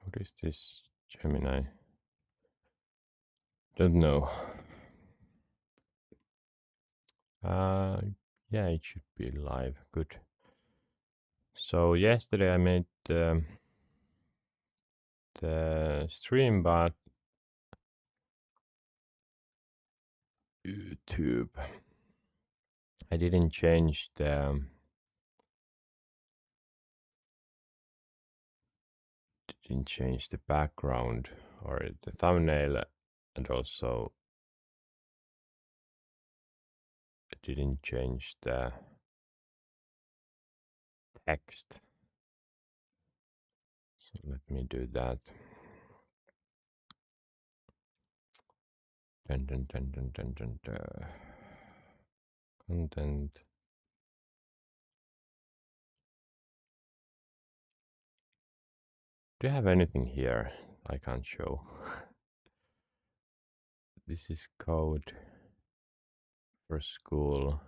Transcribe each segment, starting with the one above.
What is this Gemini? Don't know. Yeah, it should be live. Good. So yesterday I made the stream, but YouTube. I didn't change the background or the thumbnail, and also didn't change the text. So let me do that. Dun, dun, dun, dun, dun, dun, dun. Content. Do you have anything here I can't show? This is code for school.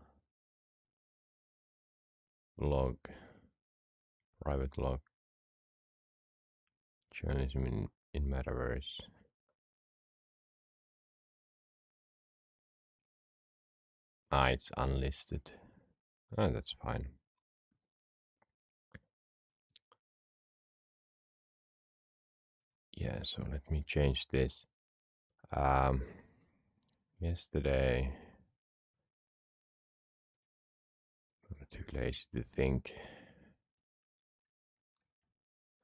Log. Private log. Journalism in metaverse. It's unlisted. That's fine. Yeah, so let me change this. Yesterday, I'm too lazy to think.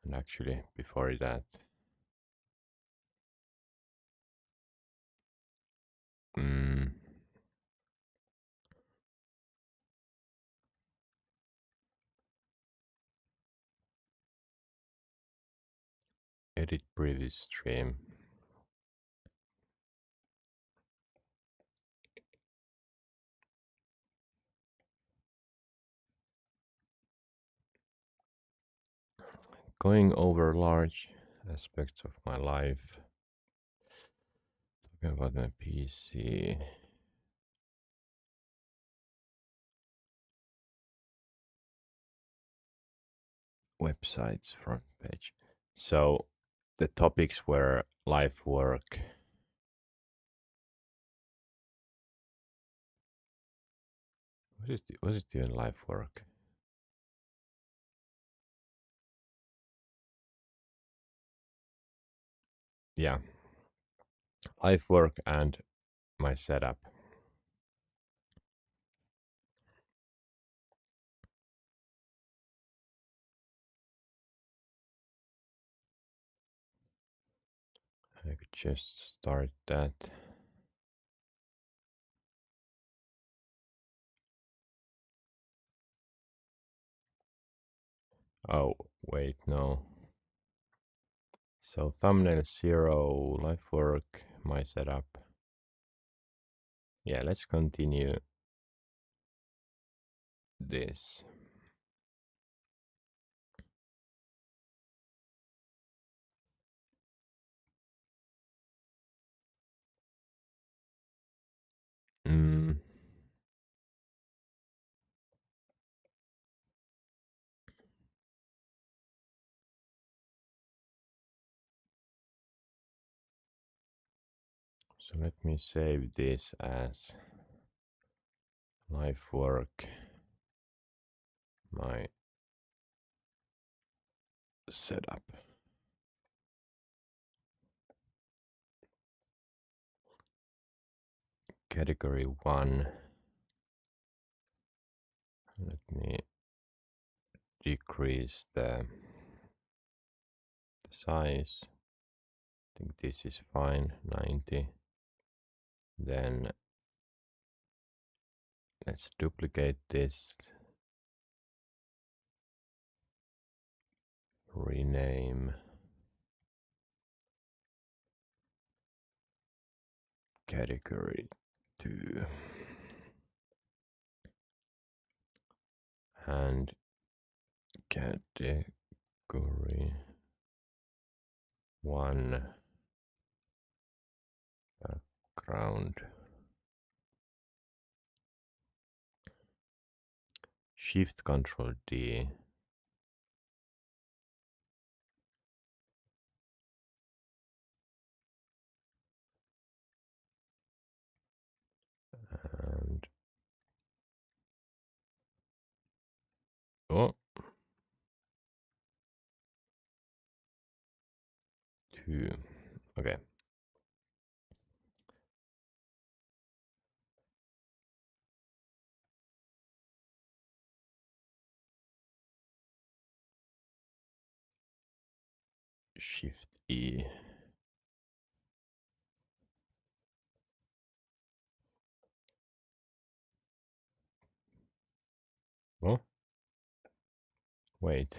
And actually, before that, edit previous stream. Going over large aspects of my life. Talking about my PC. Websites front page. So the topics were life, work. What is doing life, work? Yeah, life, work, and my setup. I could just start that. Oh, wait, no. So thumbnail 0, life, work, my setup. Yeah, let's continue this. So let me save this as life, work, my setup. Category 1. Let me decrease the size. I think this is fine, 90. Then let's duplicate this. Rename. Category 2. And category 1 background. Shift Control D. 2. Okay. Shift E. Oh, wait.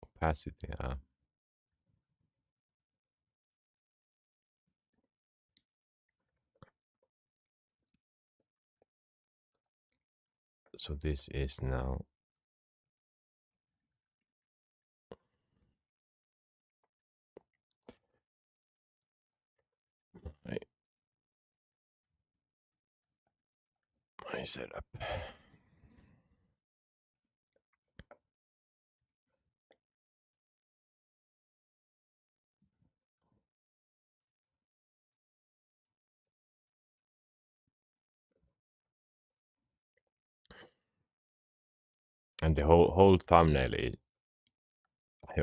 Opacity. So this is now. My setup. And the whole thumbnail is,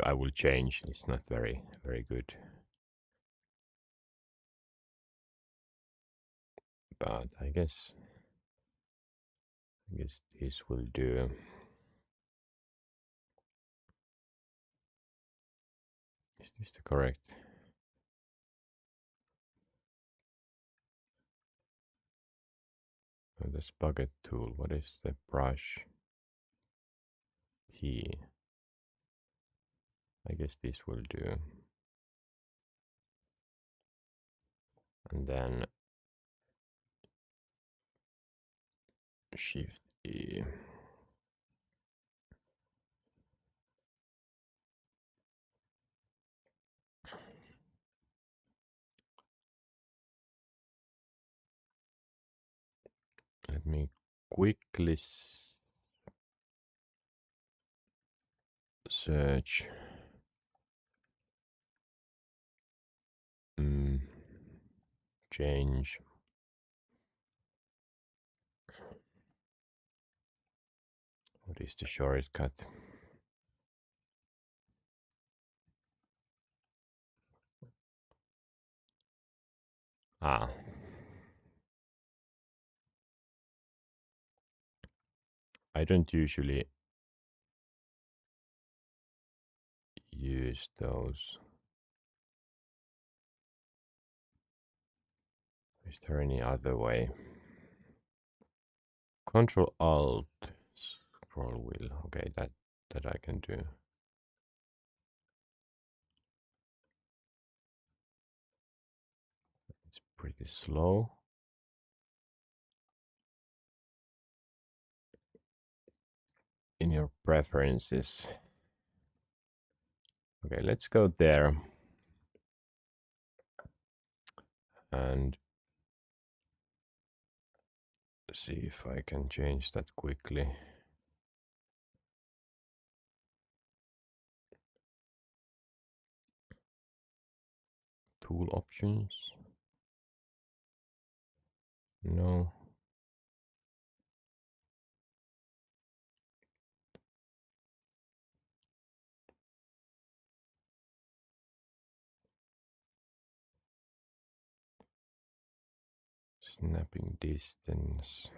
I will change. It's not very good, but I guess this will do. Is this the correct? Oh, this bucket tool. What is the brush? P. I guess this will do. And then Shift E. Let me quickly search. Change. What is the shortcut? Ah. I don't usually use those. Is there any other way? Control Alt scroll wheel. Okay, that I can do. It's pretty slow. In your preferences. Okay, let's go there. And see if I can change that quickly. Tool options. No. Snapping distance.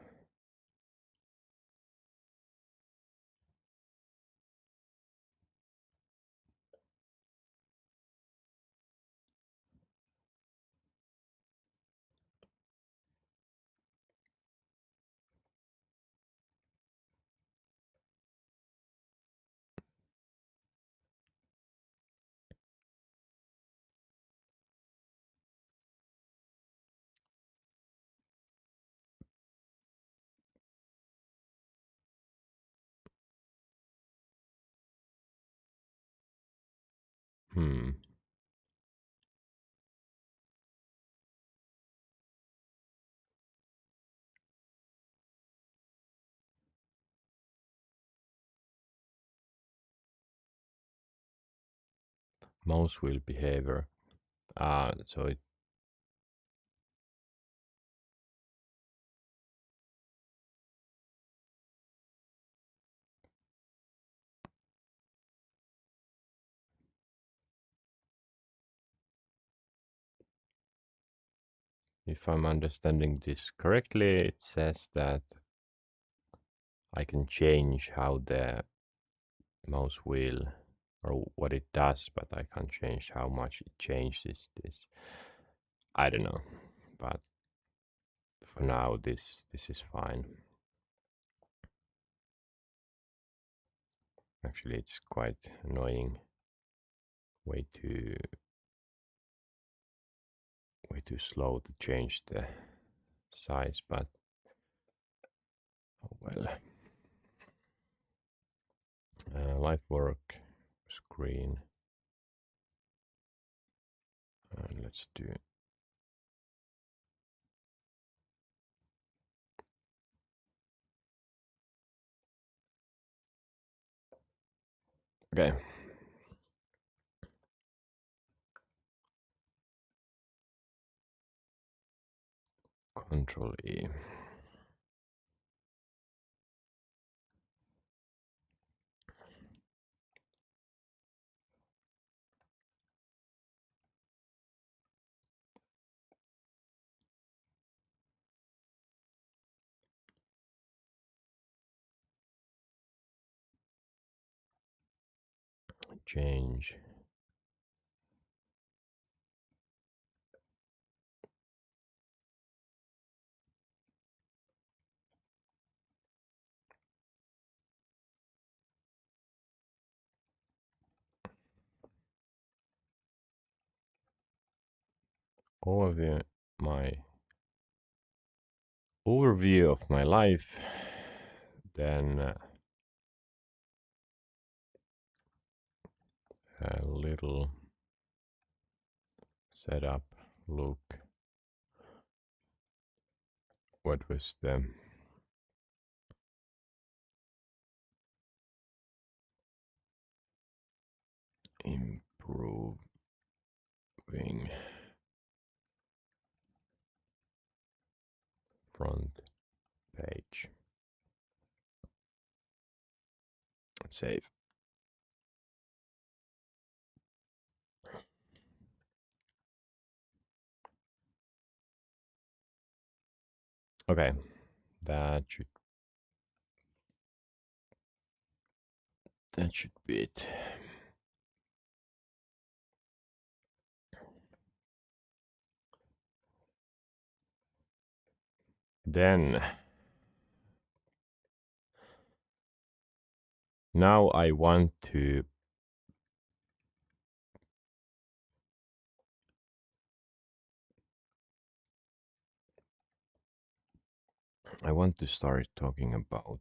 Hmm. Mouse wheel behavior. So it. if I'm understanding this correctly, it says that I can change how the mouse wheel or what it does, but I can't change how much it changes this. I don't know, but for now this is fine. Actually, it's quite annoying. Way too slow to change the size, but oh well. Live work screen. Let's do. Okay. Control E. Change. Overview my overview of my life. Then a little setup look. What was the improving front page? Save. Okay, that should be it. Then now I want to start talking about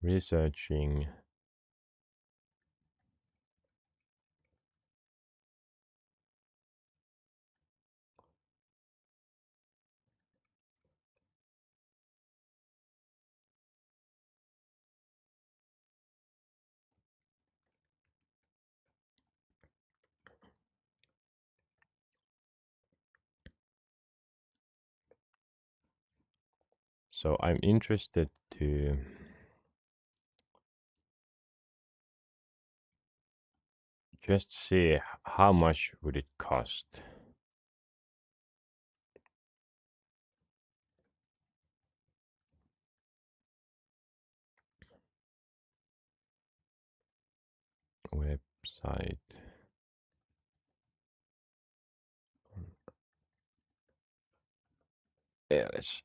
researching so I'm interested to just see how much would it cost. Website. Yes.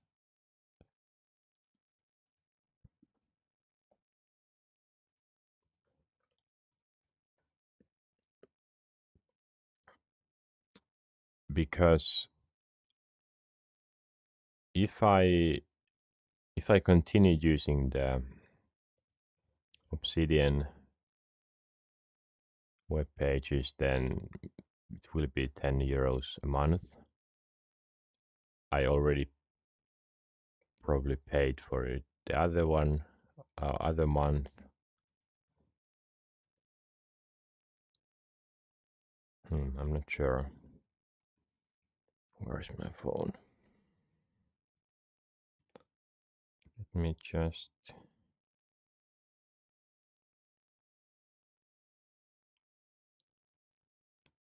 Because if I continue using the Obsidian web pages, then it will be 10 euros a month. I already probably paid for it. The other one, other month. I'm not sure. Where's my phone? me just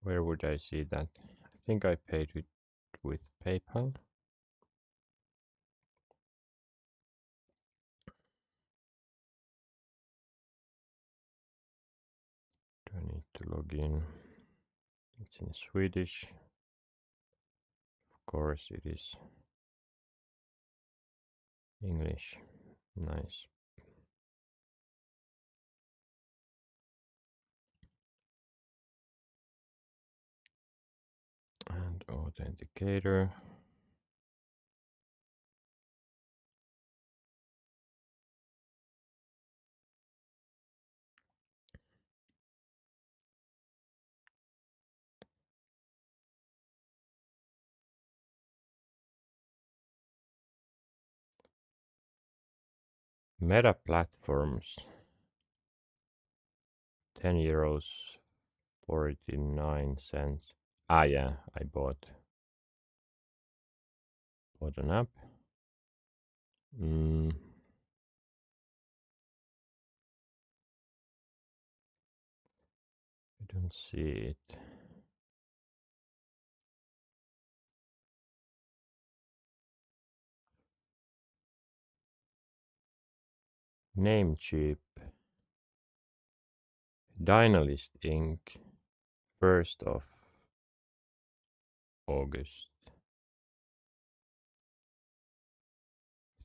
where would I see that? I think I paid it with PayPal. Do I need to log in? It's in Swedish. Of course it is English. Nice. And authenticator. Meta platforms. €10, 49 cents. Ah yeah, I bought an app. I don't see it. Namecheap. Dynalist Inc. 1st of August.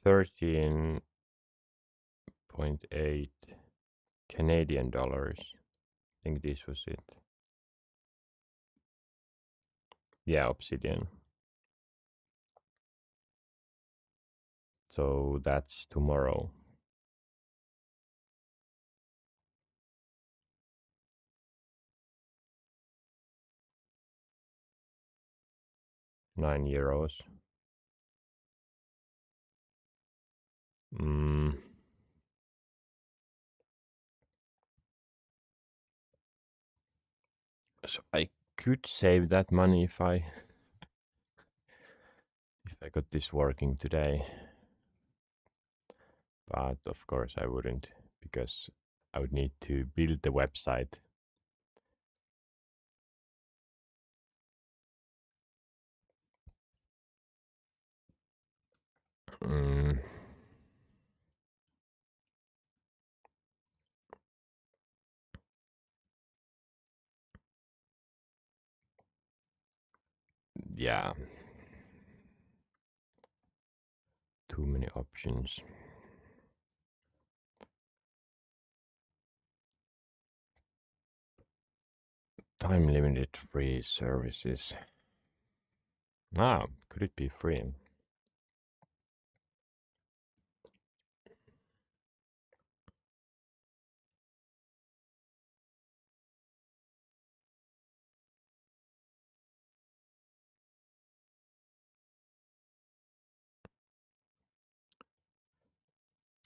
13.8 Canadian dollars. I think this was it. Yeah, Obsidian. So that's tomorrow. €9. So I could save that money if I got this working today. But of course I wouldn't, because I would need to build the website. Mm, yeah. Too many options. Time limited free services. Ah, could it be free?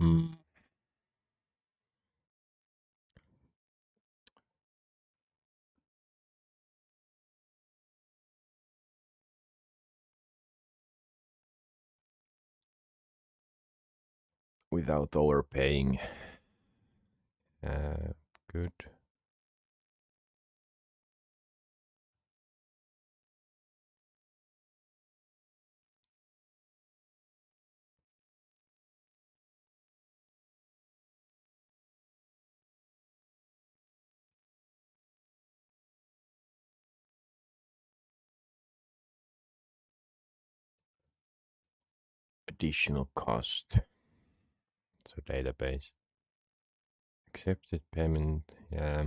Mm. Without overpaying. Good. Additional cost. So database. Accepted payment. Yeah.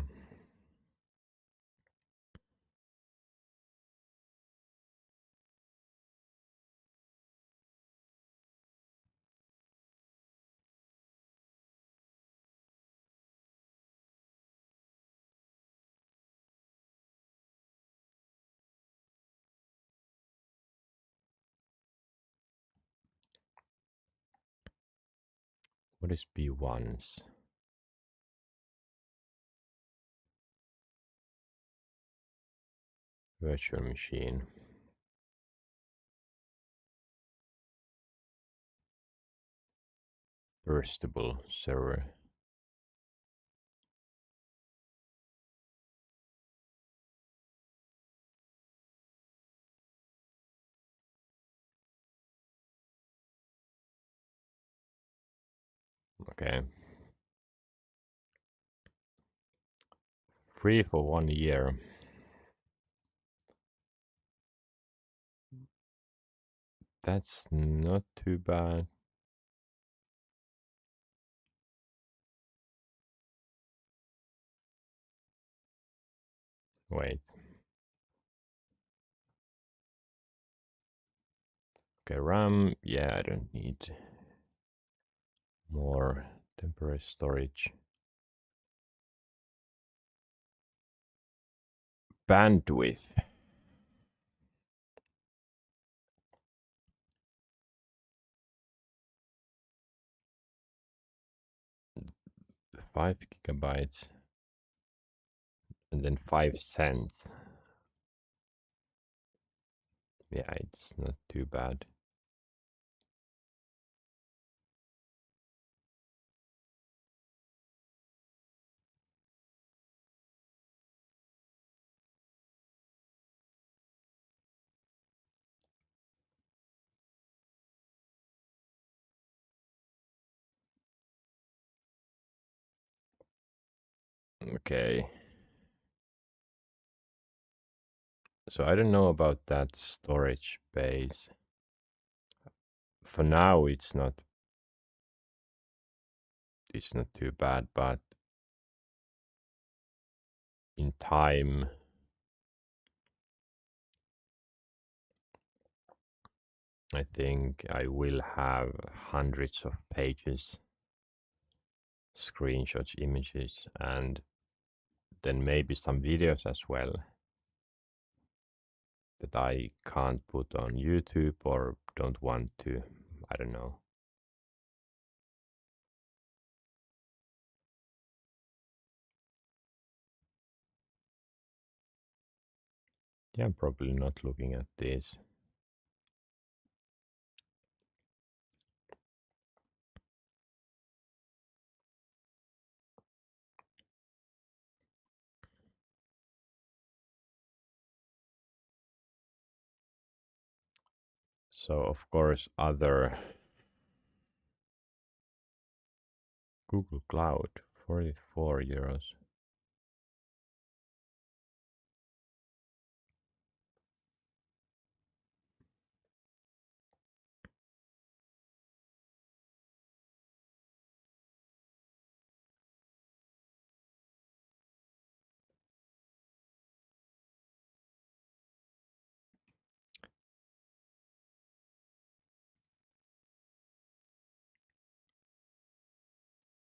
What is B1s? Virtual machine. burstable server. Okay. Free for 1 year. That's not too bad. Wait. Okay, RAM. Yeah, I don't need more temporary storage. Bandwidth. 5 GB. And then 5 cents. Yeah, it's not too bad. Okay. So I don't know about that storage space. For now, it's not too bad, but in time, I think I will have hundreds of pages, screenshots, images, and then maybe some videos as well that I can't put on YouTube or don't want to. I don't know. Yeah, I'm probably not looking at this. So, of course, other Google Cloud, 44 euros.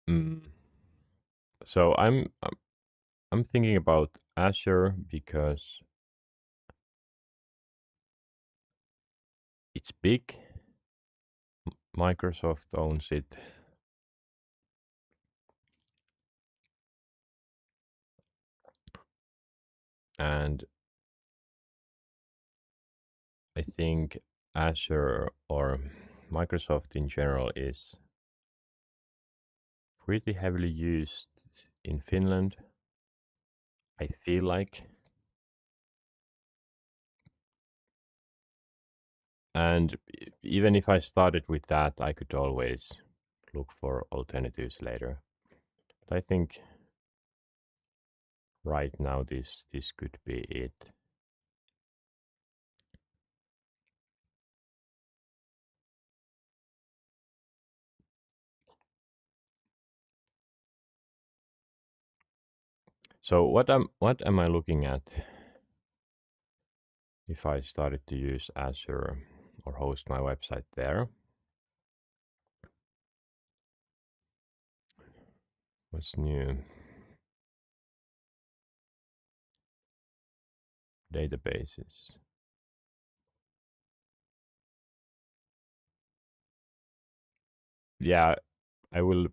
Mm. So I'm thinking about Azure because it's big. Microsoft owns it, and I think Azure or Microsoft in general is pretty heavily used in Finland. I feel like, and even if I started with that, I could always look for alternatives later. But I think right now this could be it. So what am I looking at if I started to use Azure or host my website there? What's new? Databases. Yeah, I will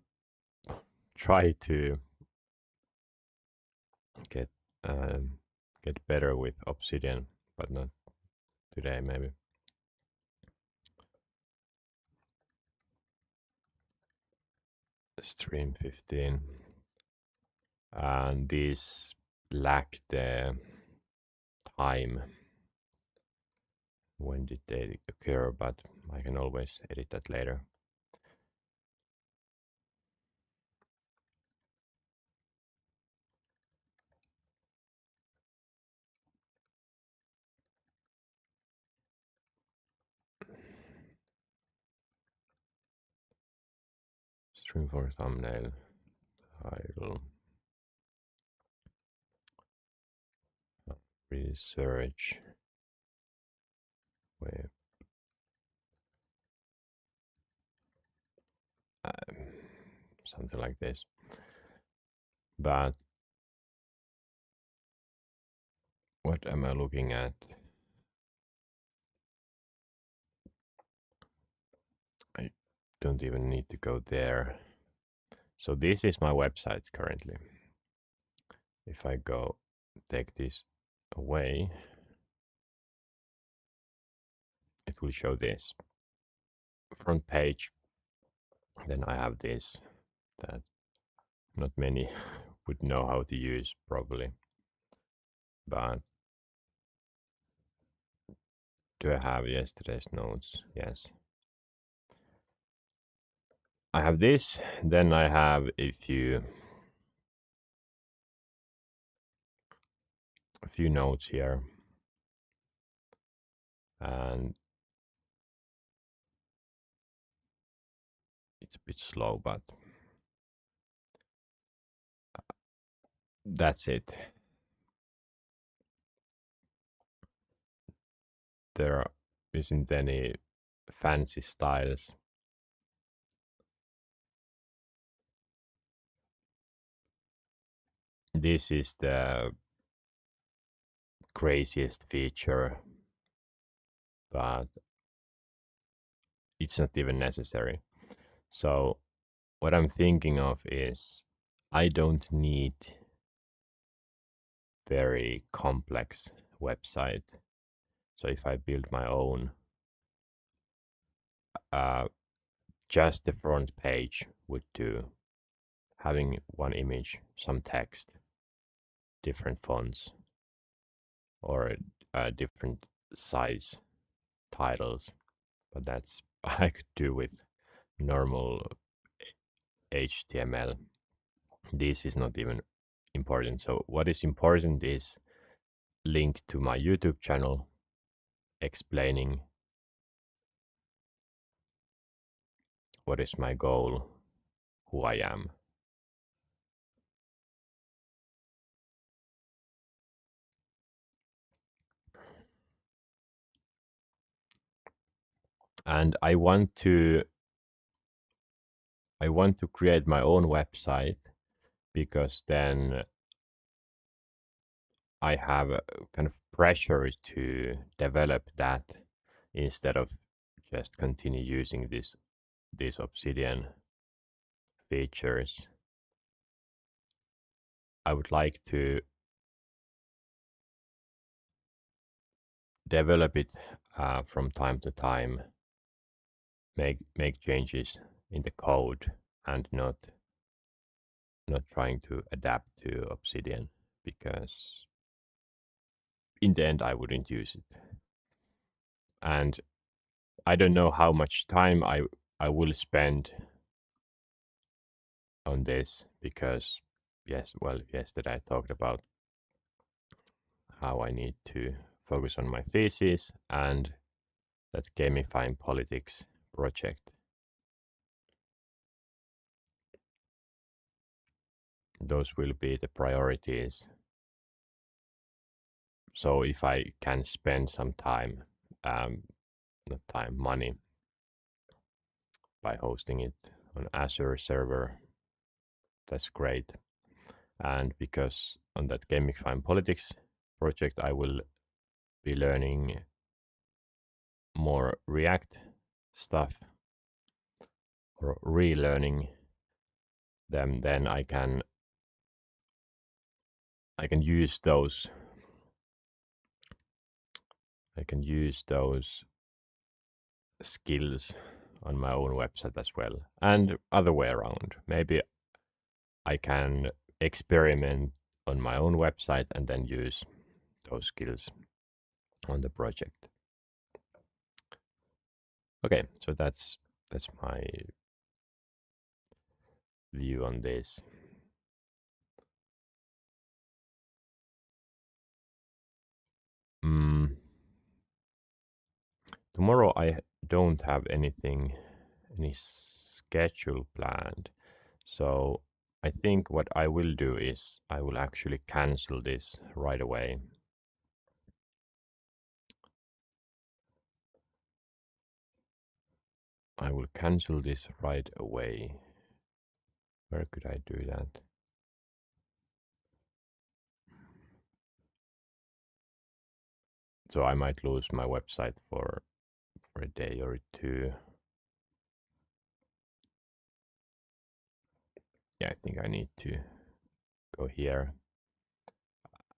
try to get um, get better with Obsidian, but not today maybe. stream 15, and these lack the time when did they occur, but I can always edit that later. Stream for thumbnail, title, research, web, something like this. But what am I looking at? I don't even need to go there. So this is my website currently. If I go take this away, it will show this front page. Then I have this that not many would know how to use probably. But do I have yesterday's notes? Yes. I have this, then I have a few notes here, and it's a bit slow, but that's it. There isn't any fancy styles. This is the craziest feature, but it's not even necessary. So what I'm thinking of is I don't need very complex website. So if I build my own, uh, just the front page would do. Having one image, some text, different fonts, or different size titles. But that's I could do with normal HTML. This is not even important. So what is important is link to my YouTube channel explaining what is my goal, who I am. And I want to create my own website because then I have a kind of pressure to develop that instead of just continue using these Obsidian features. I would like to develop it from time to time, make changes in the code, and not trying to adapt to Obsidian because in the end I wouldn't use it. And I don't know how much time I will spend on this because yesterday I talked about how I need to focus on my thesis and that gamifying politics project. Those will be the priorities. So if I can spend some time, not time, money, by hosting it on Azure server, that's great. And because on that gamifying politics project, I will be learning more React stuff or relearning them, then I can use those skills on my own website as well, and other way around. Maybe I can experiment on my own website and then use those skills on the project. Okay, so that's my view on this. Tomorrow I don't have any schedule planned. So I think what I will do is I will actually cancel this right away. I will cancel this right away. Where could I do that? So I might lose my website for a day or two. Yeah, I think I need to go here.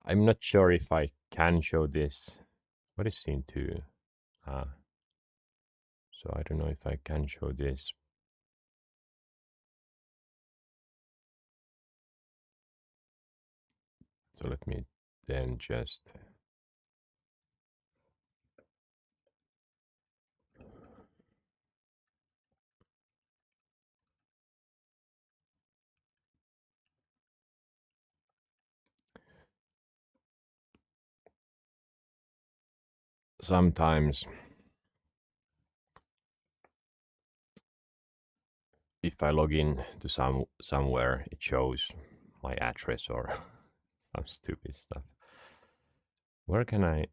I'm not sure if I can show this. What is scene 2? So I don't know if I can show this. So let me then just sometimes if I log in to somewhere, it shows my address or some stupid stuff. Where can I?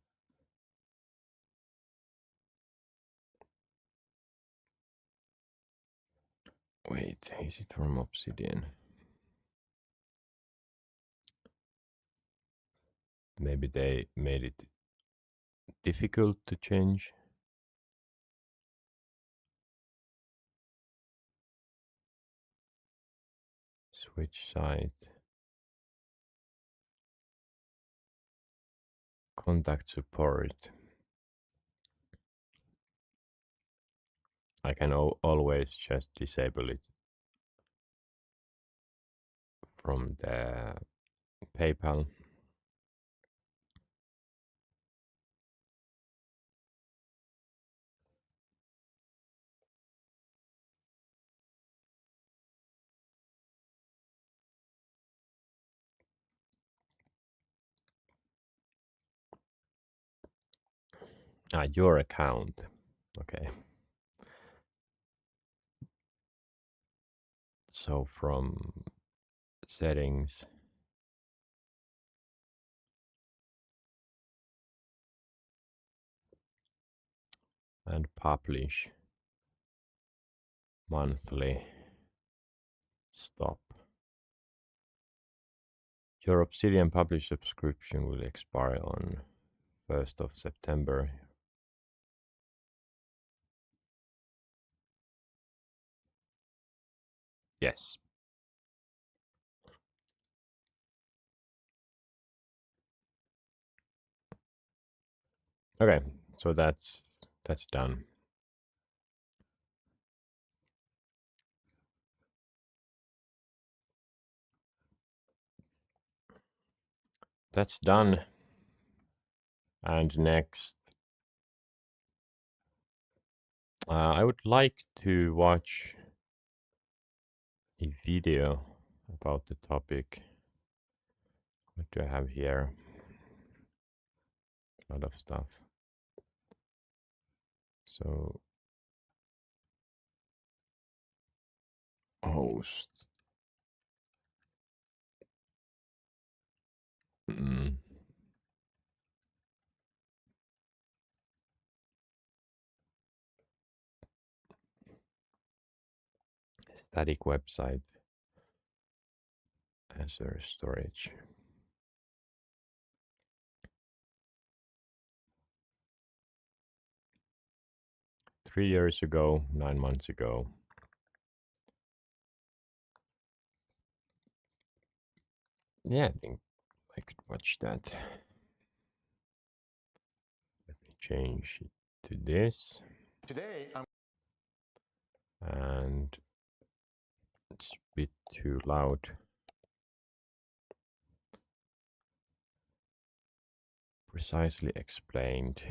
Wait, is it from Obsidian? Maybe they made it difficult to change. Switch site. Contact support. I can always just disable it from the PayPal. Your account. Okay. So from settings, and publish monthly. Stop. Your Obsidian publish subscription will expire on 1st of September. Yes. Okay, so that's done. That's done. And next, I would like to watch a video about the topic. What do I have here? A lot of stuff. So, host. Static website. Azure storage. 3 years ago, 9 months ago. Yeah, I think I could watch that. Let me change it to this. Today, And it's a bit too loud. Precisely explained.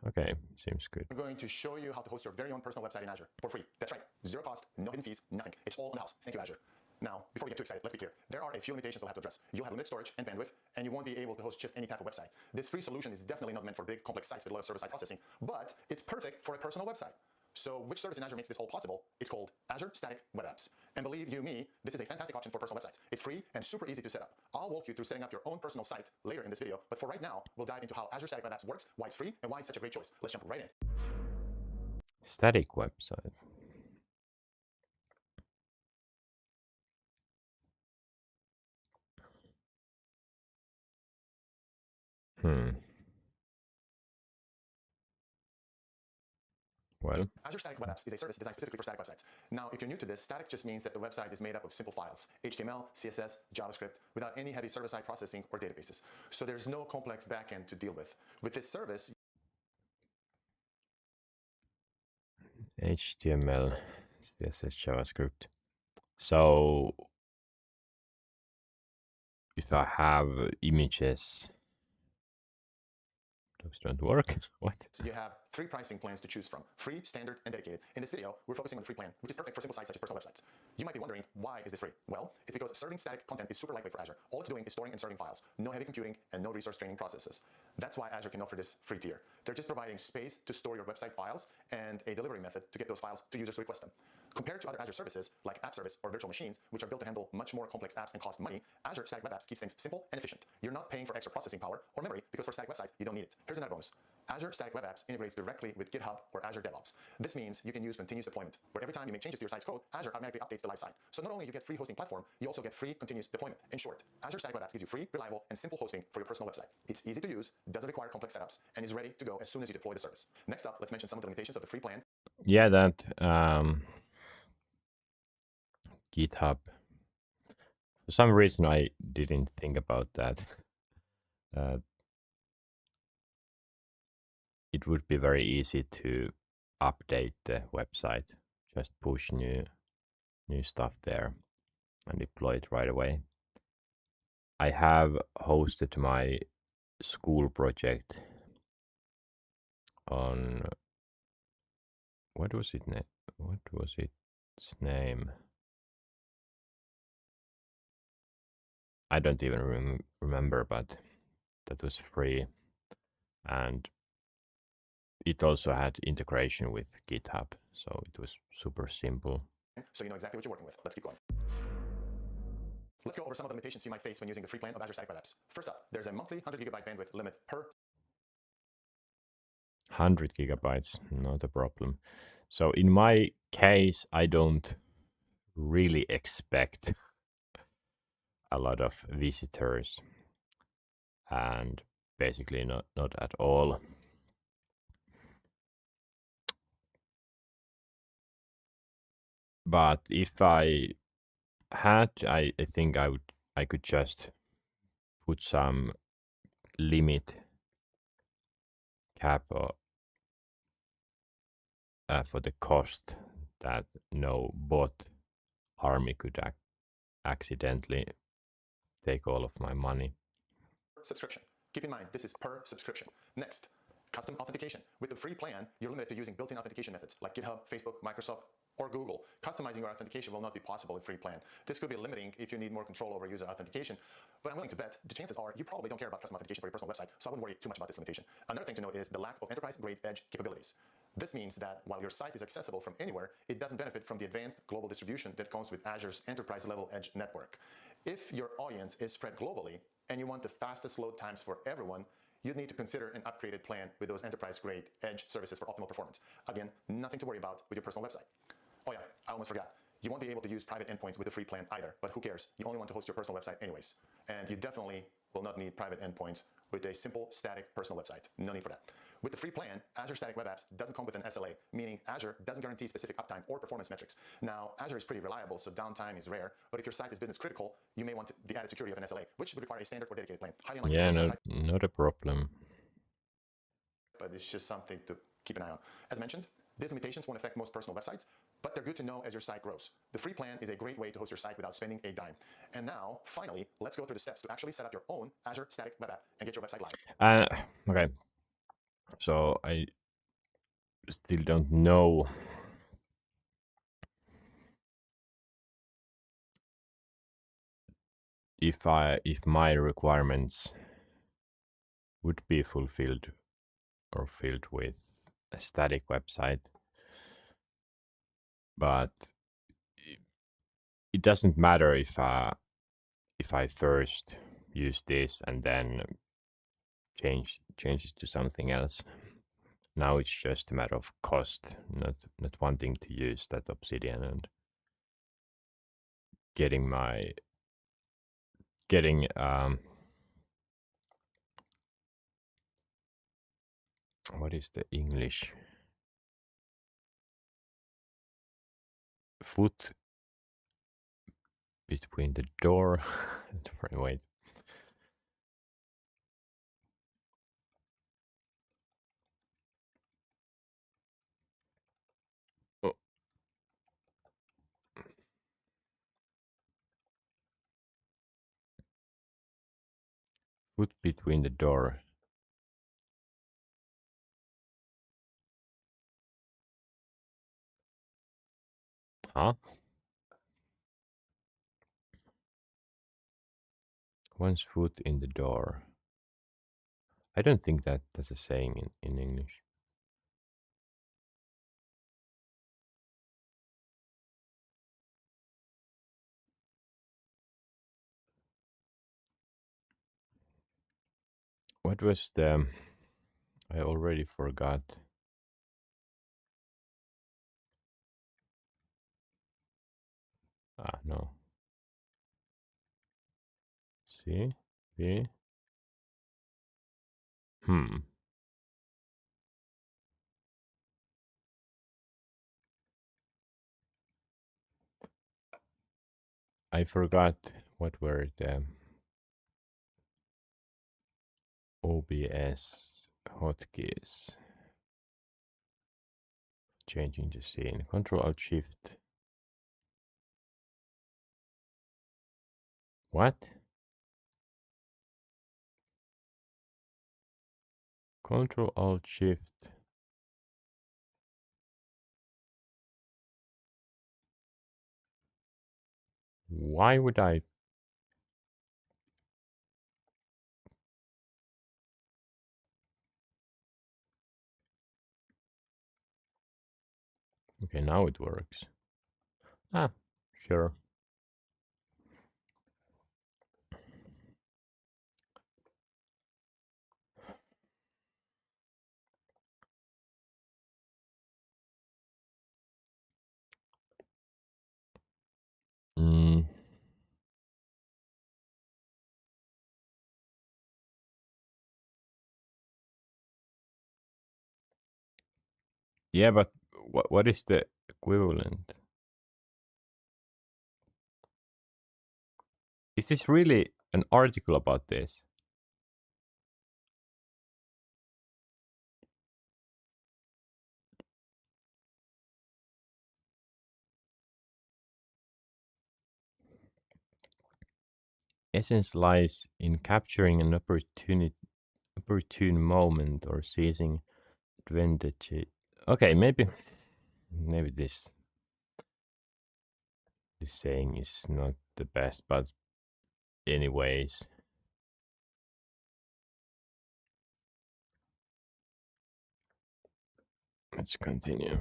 Okay, seems good. I'm going to show you how to host your very own personal website in Azure for free. That's right, zero cost, no hidden fees, nothing. It's all in the house. Thank you, Azure. Now, before we get too excited, let's be clear. There are a few limitations we'll have to address. You'll have limited storage and bandwidth, and you won't be able to host just any type of website. This free solution is definitely not meant for big, complex sites with a lot of server-side processing, but it's perfect for a personal website. So which service in Azure makes this all possible? It's called Azure Static Web Apps. And believe you me, this is a fantastic option for personal websites. It's free and super easy to set up. I'll walk you through setting up your own personal site later in this video, but for right now, we'll dive into how Azure Static Web Apps works, why it's free, and why it's such a great choice. Let's jump right in. Static website. Well, Azure Static Web Apps is a service designed specifically for static websites. Now, if you're new to this, static just means that the website is made up of simple files, HTML, CSS, JavaScript, without any heavy server-side processing or databases. So there's no complex backend to deal with. With this service, HTML, CSS, JavaScript. So if I have images, those don't work. What? you have 3 pricing plans to choose from: free, standard, and dedicated. In this video, we're focusing on the free plan, which is perfect for simple sites such as personal websites. You might be wondering, why is this free? Well, it's because serving static content is super lightweight for Azure. All it's doing is storing and serving files, no heavy computing, and no resource draining processes. That's why Azure can offer this free tier. They're just providing space to store your website files and a delivery method to get those files to users who request them. Compared to other Azure services like App Service or virtual machines, which are built to handle much more complex apps and cost money, Azure Static Web Apps keeps things simple and efficient. You're not paying for extra processing power or memory because for static websites, you don't need it. Here's another bonus. Azure Static Web Apps integrates directly with GitHub or Azure DevOps. This means you can use continuous deployment, where every time you make changes to your site's code, Azure automatically updates the live site. So not only you get free hosting platform, you also get free continuous deployment. In short, Azure Static Web Apps gives you free, reliable, and simple hosting for your personal website. It's easy to use, doesn't require complex setups, and is ready to go as soon as you deploy the service. Next up, let's mention some of the limitations of the free plan. Yeah, that GitHub. For some reason, I didn't think about that. It would be very easy to update the website, just push new stuff there and deploy it right away. I have hosted my school project on what was its name? I don't even remember, but that was free, and it also had integration with GitHub, so it was super simple. So you know exactly what you're working with. Let's keep going. Let's go over some of the limitations you might face when using the free plan of Azure Static Web Apps. First up, there's a monthly 100 gigabyte bandwidth limit per 100 gigabytes, not a problem. So in my case, I don't really expect a lot of visitors, and basically not at all. But if I had, I think I could just put some limit cap for the cost that no bot army could accidentally take all of my money. subscription. Keep in mind, this is per subscription. Next, custom authentication. With the free plan, you're limited to using built-in authentication methods like GitHub, Facebook, Microsoft, or Google. Customizing your authentication will not be possible in free plan. This could be limiting if you need more control over user authentication, but I'm willing to bet the chances are you probably don't care about custom authentication for your personal website, so I wouldn't worry too much about this limitation. Another thing to note is the lack of enterprise-grade edge capabilities. This means that while your site is accessible from anywhere, it doesn't benefit from the advanced global distribution that comes with Azure's enterprise-level edge network. If your audience is spread globally and you want the fastest load times for everyone, you'd need to consider an upgraded plan with those enterprise-grade edge services for optimal performance. Again, nothing to worry about with your personal website. Oh yeah, I almost forgot. You won't be able to use private endpoints with the free plan either, but who cares? You only want to host your personal website anyways. And you definitely will not need private endpoints with a simple, static personal website. No need for that. With the free plan, Azure Static Web Apps doesn't come with an SLA, meaning Azure doesn't guarantee specific uptime or performance metrics. Now, Azure is pretty reliable, so downtime is rare, but if your site is business critical, you may want the added security of an SLA, which would require a standard or dedicated plan. Highly unlikely Yeah, for personal website, not a problem. but it's just something to keep an eye on. As mentioned, these limitations won't affect most personal websites, but they're good to know as your site grows. The free plan is a great way to host your site without spending a dime. And now, finally, let's go through the steps to actually set up your own Azure static web app and get your website live. Okay, so I still don't know if my requirements would be fulfilled or filled with a static website, but it doesn't matter if I first use this and then change it to something else. Now it's just a matter of cost, not wanting to use that Obsidian and getting what is the English foot between the door. Wait. Oh, foot between the door. Huh? One's foot in the door. I don't think that's a saying in English. What was the... I already forgot. Ah, no. See? See? Hmm. I forgot what were the OBS hotkeys. Changing the scene. Control Alt Shift. What? Control Alt Shift. Why would I... Okay, now it works. Ah, sure. Mm. Yeah, but what is the equivalent? Is this really an article about this? Essence lies in capturing an opportune moment or seizing advantage. Okay, maybe this saying is not the best, but anyways, let's continue.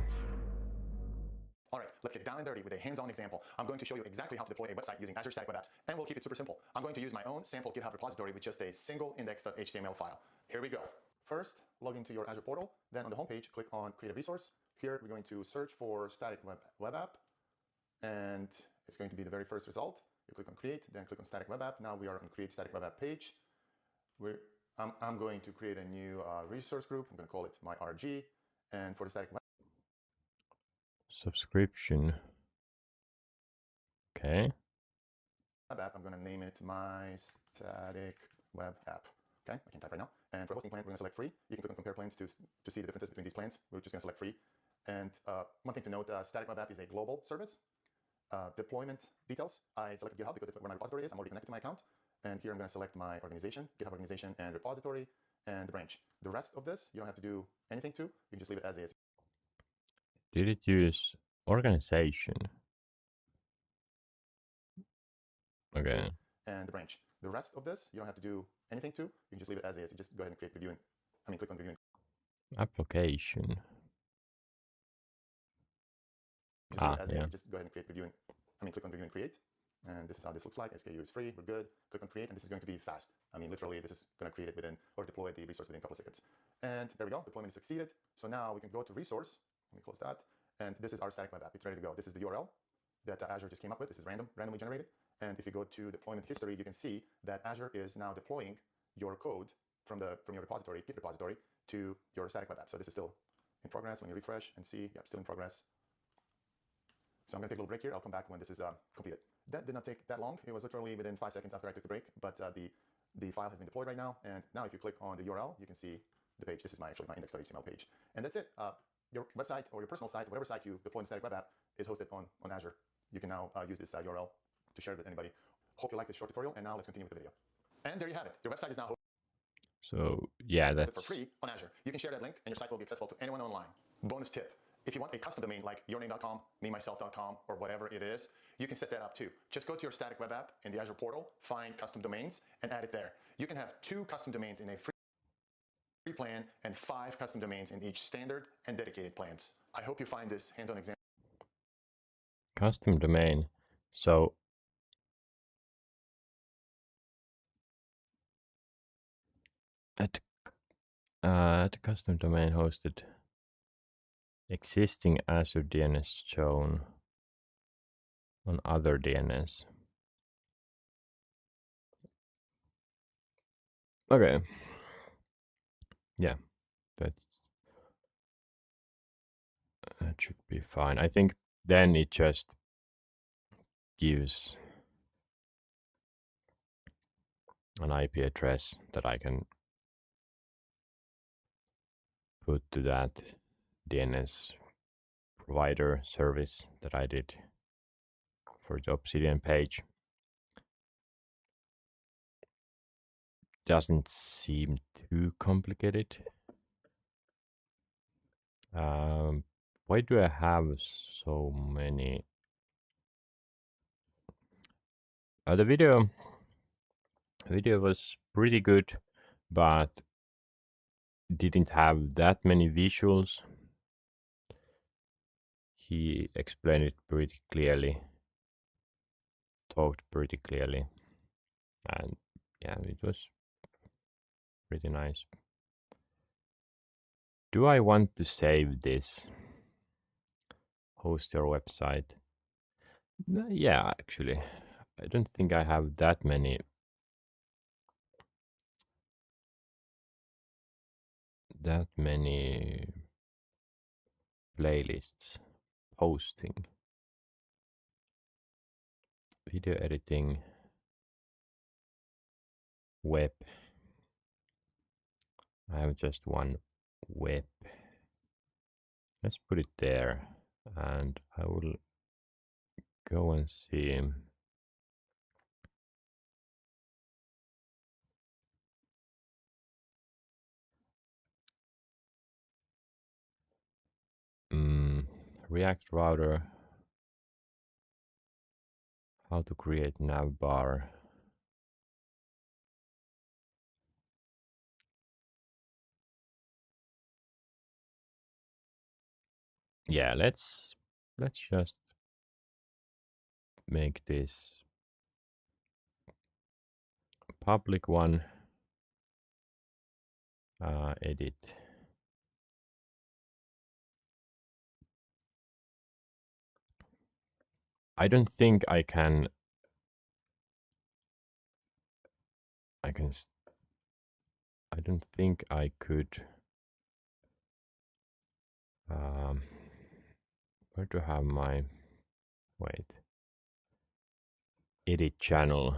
All right, let's get down and dirty with a hands-on example. I'm going to show you exactly how to deploy a website using Azure Static Web Apps, and we'll keep it super simple. I'm going to use my own sample GitHub repository with just a single index.html file. Here we go. First, log into your Azure portal. Then on the homepage, click on Create a Resource. Here, we're going to search for Static Web App, and it's going to be the very first result. You click on Create, then click on Static Web App. Now we are on Create Static Web App page. I'm going to create a new resource group. I'm going to call it my RG, and for the Static Web Subscription. Okay. app, I'm going to name it my static web app. Okay, I can type right now. And for hosting plan, we're going to select free. You can click on compare plans to see the differences between these plans. We're just going to select free. And one thing to note, static web app is a global service. Deployment details, I selected GitHub because it's where my repository is. I'm already connected to my account. And here I'm going to select my organization, GitHub organization and repository and the branch. The rest of this, you don't have to do anything to. You can just leave it as is. Did it use organization? Okay. And the branch. The rest of this, you don't have to do anything to. You can just leave it as is. You just go ahead and create reviewing. Click on reviewing. Application. Just leave it as Yeah. is. Just go ahead and create reviewing. Click on review and create. And this is how this looks like. SKU is free. We're good. Click on create. And this is going to be fast. Literally, this is going to create it within or deploy the resource within a couple of seconds. And there we go. Deployment is succeeded. So now we can go to resource. Let me close that. And this is our static web app. It's ready to go. This is the URL that Azure just came up with. This is randomly generated. And if you go to deployment history, you can see that Azure is now deploying your code from your repository, Git repository, to your static web app. So this is still in progress. When you refresh and see, still in progress. So I'm going to take a little break here. I'll come back when this is completed. That did not take that long. It was literally within 5 seconds after I took the break, but the file has been deployed right now. And now if you click on the URL, you can see the page. This is my index.html page. And that's it. Your website or your personal site, whatever site you deploy in static web app, is hosted on Azure. You can now use this URL to share it with anybody. Hope you like this short tutorial, and now let's continue with the video. And there you have it. Your website is now hosted So yeah, that's for free on Azure. You can share that link, and your site will be accessible to anyone online. Bonus tip. If you want a custom domain like yourname.com, memyself.com, or whatever it is, you can set that up too. Just go to your static web app in the Azure portal, find custom domains, and add it there. You can have 2 custom domains in a free plan and 5 custom domains in each standard and dedicated plans. I hope you find this hands-on example. custom domain. So at custom domain hosted existing Azure DNS shown on other DNS. Okay. Yeah, that should be fine. I think then it just gives an IP address that I can put to that DNS provider service that I did for the Obsidian page. Doesn't seem too complicated. Why do I have so many? The video was pretty good, but didn't have that many visuals. He explained it pretty clearly, talked pretty clearly, and yeah, it was pretty nice. Do I want to save this? Host your website? Yeah, actually. I don't think I have that many playlists posting. Video editing, web. I have just one web. Let's put it there, and I will go and see. React router. How to create navbar. Yeah, let's just make this public one. Edit. I don't think I can. I don't think I could. Where do I have my? Wait. Edit channel.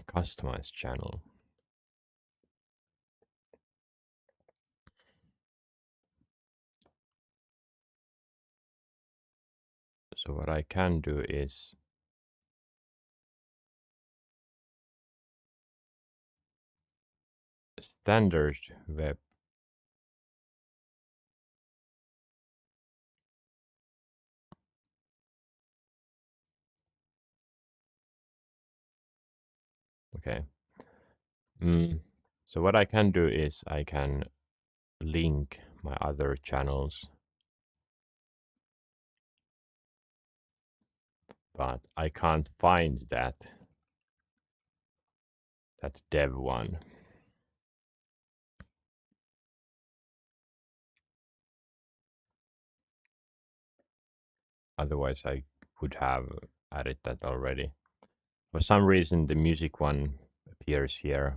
Customize channel. So what I can do is standard web. Okay. So what I can do is I can link my other channels, but I can't find that dev one. Otherwise, I would have added that already. For some reason, the music one appears here.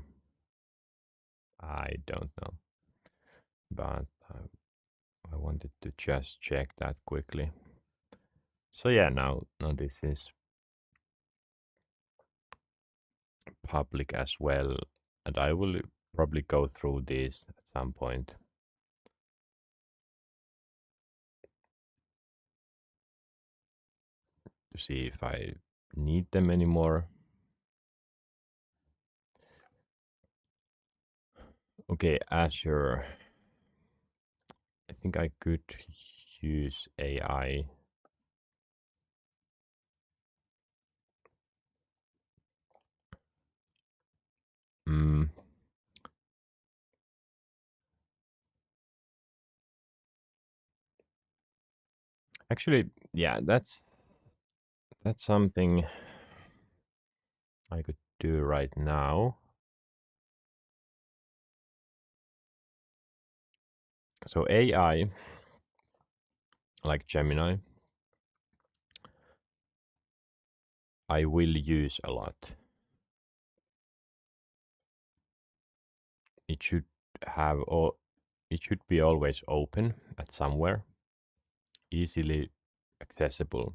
I don't know, but I wanted to just check that quickly. So yeah, now this is public as well, and I will probably go through this at some point to see if I need them anymore. Okay, Azure. I think I could use AI. Mm, actually, yeah, that's something I could do right now. So AI, like Gemini, I will use a lot. It should have all. It should be always open at somewhere, easily accessible.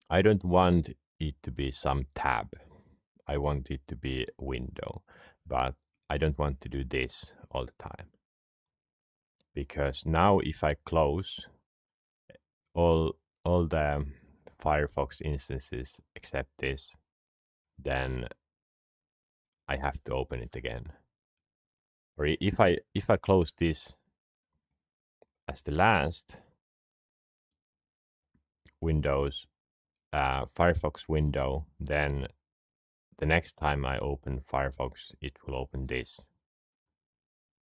I don't want it to be some tab. I want it to be a window, but I don't want to do this all the time because now if I close all all the Firefox instances except this, then I have to open it again. Or if I close this as the last Windows Firefox window, then the next time I open Firefox, it will open this.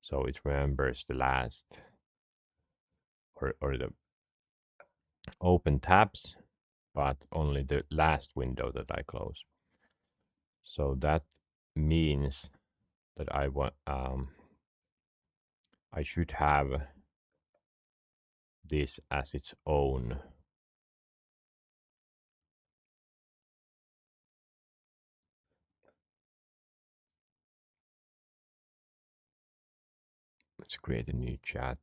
So it remembers the last or the open tabs, but only the last window that I close. So that means that I should have this as its own. Let's create a new chat.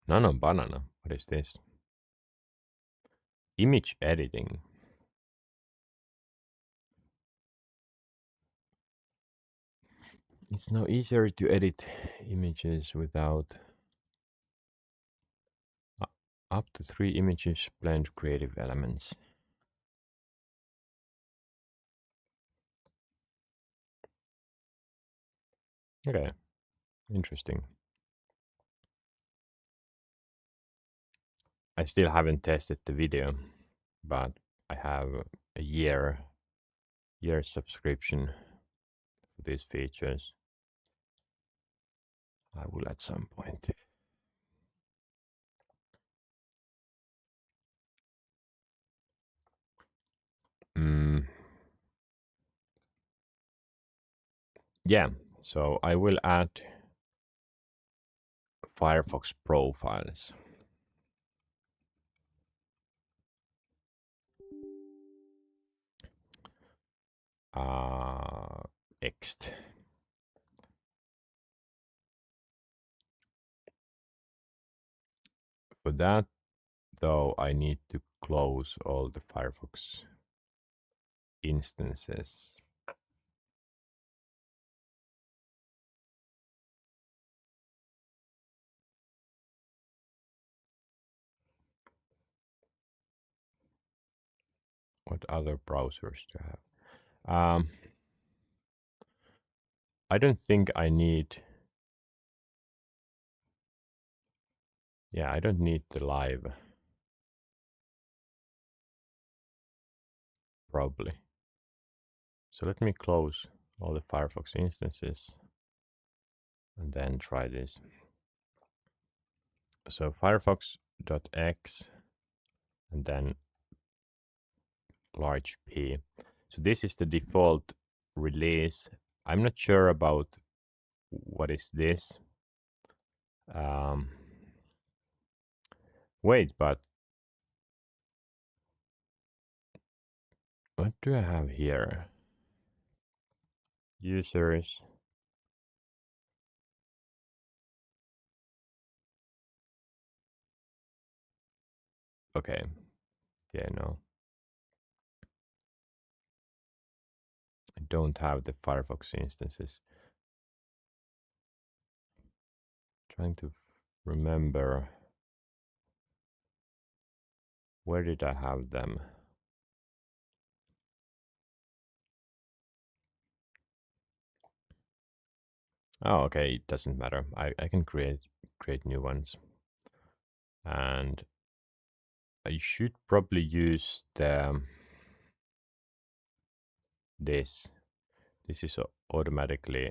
No, banana. What is this? Image editing. It's now easier to edit images without up to 3 images blend creative elements. Okay, interesting. I still haven't tested the video, but I have a year subscription for these features. I will at some point. Yeah, so I will add Firefox profiles. Next. For that, though, I need to close all the Firefox instances. What other browsers do I have? I don't think I need. Yeah, I don't need the live. Probably. So let me close all the Firefox instances and then try this. So firefox.x and then large P. So this is the default release. I'm not sure about what is this. Wait, but what do I have here? Users. Okay. Yeah, no. I don't have the Firefox instances. Trying to remember. Where did I have them? Oh, okay, it doesn't matter. I can create new ones. And I should probably use the this. This is automatically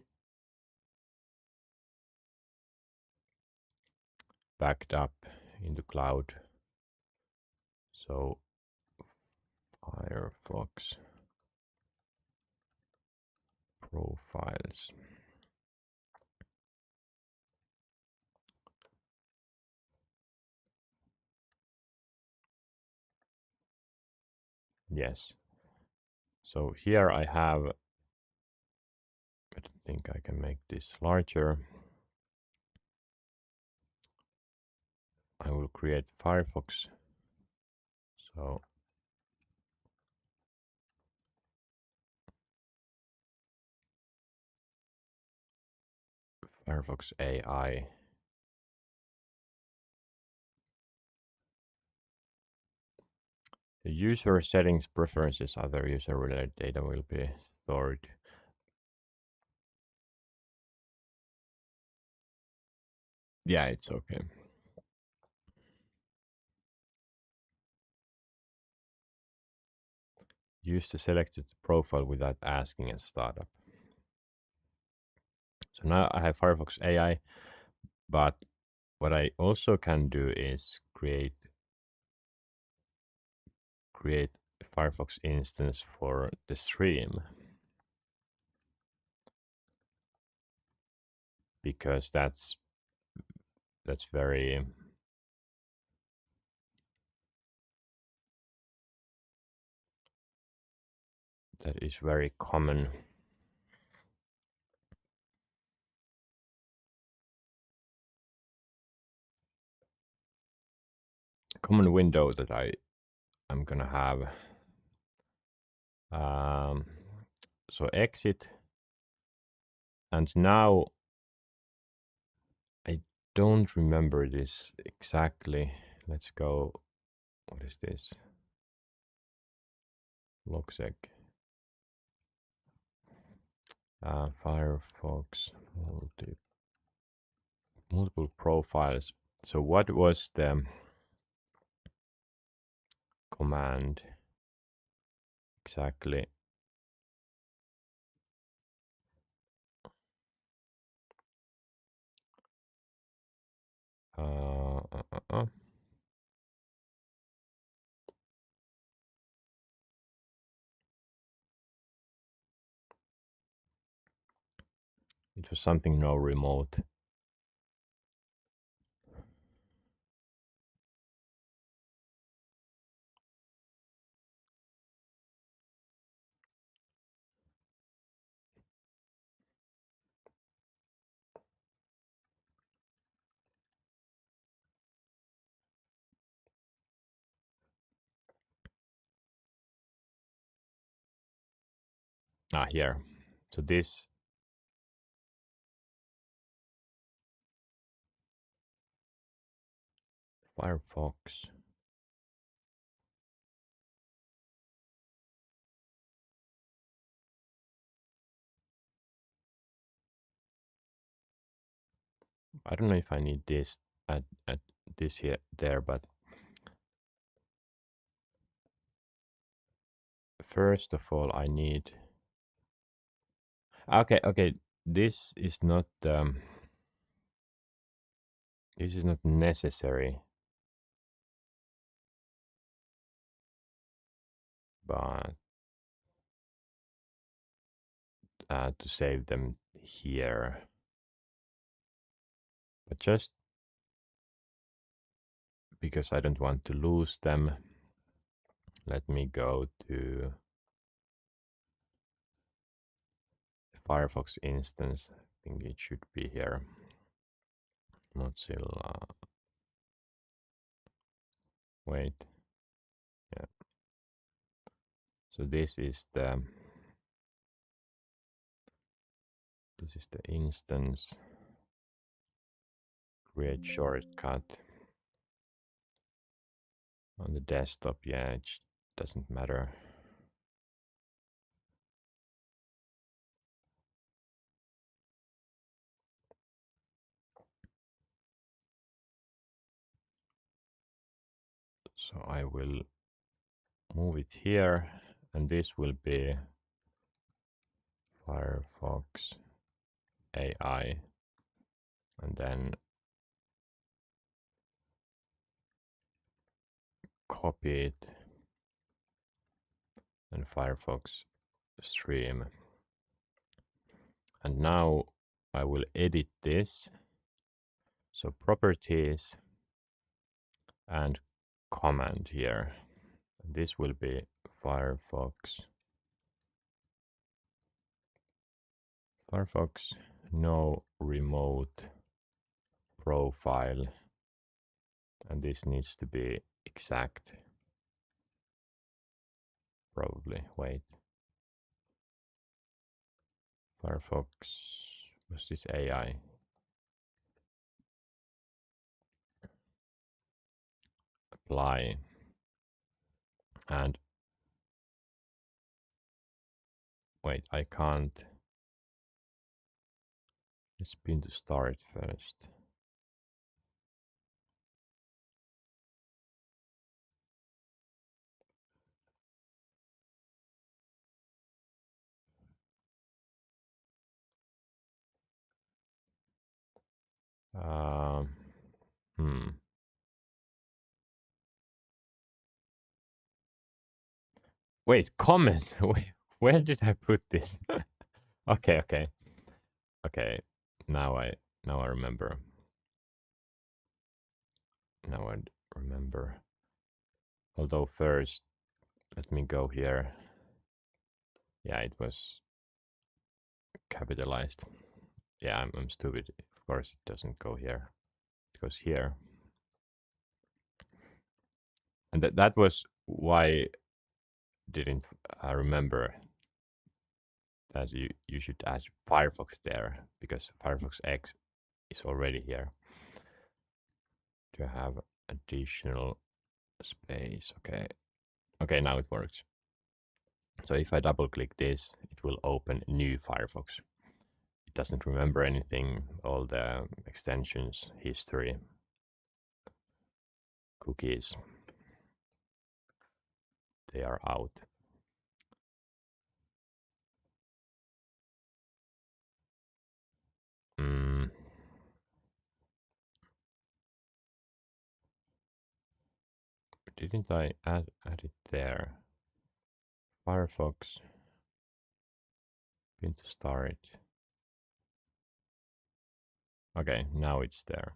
backed up in the cloud. So Firefox profiles. Yes. So here I have, I think I can make this larger. I will create Firefox. So Firefox AI. The user settings, preferences, other user related data will be stored. Yeah, it's okay. Use the selected profile without asking as a startup. So now I have Firefox AI, but what I also can do is create a Firefox instance for the stream, because that's very that is very common. Common window that I'm gonna have. So exit, and now I don't remember this exactly. Let's go. What is this? Logsec. Firefox multiple profiles. So what was the command exactly? Uh, uh, uh, uh. It was something no remote. Here. So this Firefox I don't know if I need this at this here there, but first of all I need. Okay, this is not necessary, but to save them here. But just because I don't want to lose them, let me go to the Firefox instance. I think it should be here. Mozilla. Wait. Yeah. So this is the instance. Create shortcut on the desktop. Yeah, it doesn't matter. So I will move it here, and this will be Firefox AI, and then copy it and Firefox stream. And now I will edit this. So properties and command here. This will be Firefox. Firefox no remote profile. And this needs to be exact. Probably. Wait. Firefox. What's this AI? Apply. And wait, I can't. Let's pin to start first. Um, hmm. Wait, comment. Wait, where did I put this? Okay. Okay. Now I remember. Now I remember. Although first, let me go here. Yeah, it was capitalized. Yeah, I'm stupid. Of course, it doesn't go here. It goes here. And that was why didn't I remember that you should add Firefox there, because Firefox X is already here. To have additional space. Okay, now it works. So if I double click this, it will open new Firefox. It doesn't remember anything, all the extensions, history, cookies, they are out. Didn't I add it there? Firefox, pin to start. Okay, now it's there.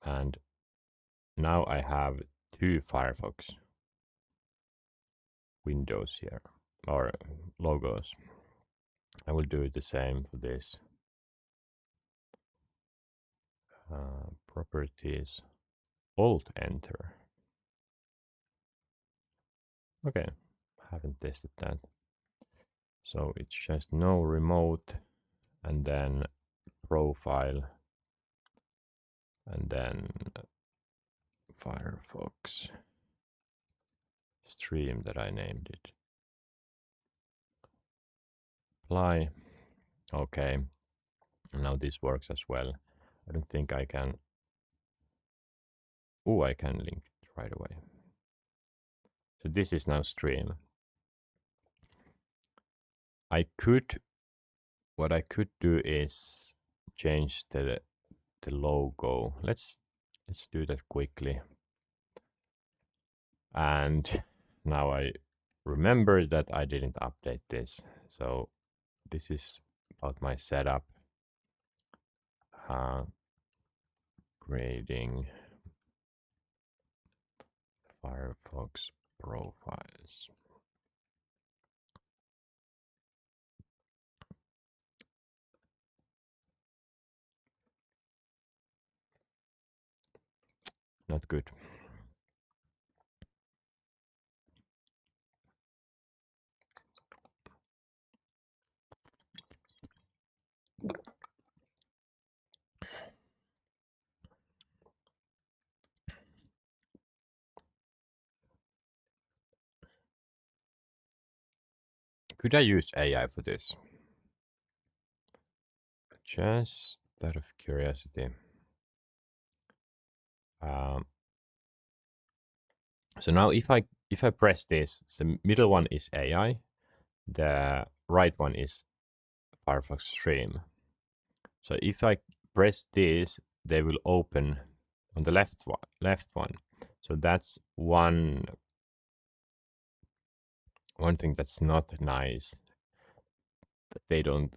And now I have two Firefox windows here, or logos. I will do the same for this. Properties, Alt Enter. Okay, haven't tested that. So it's just no remote, and then profile, and then Firefox stream that I named it. Apply. Okay, now this works as well. I don't think I can. Oh, I can link it right away. So this is now stream. I could, what I could do is change the logo. Let's do that quickly. And now I remember that I didn't update this. So this is about my setup. Grading Firefox profiles. Not good. Could I use AI for this? Just out of curiosity. Um, so now if I press this, the middle one is AI, the right one is Firefox Stream. So if I press this, they will open on the left one. So that's one thing that's not nice, that they don't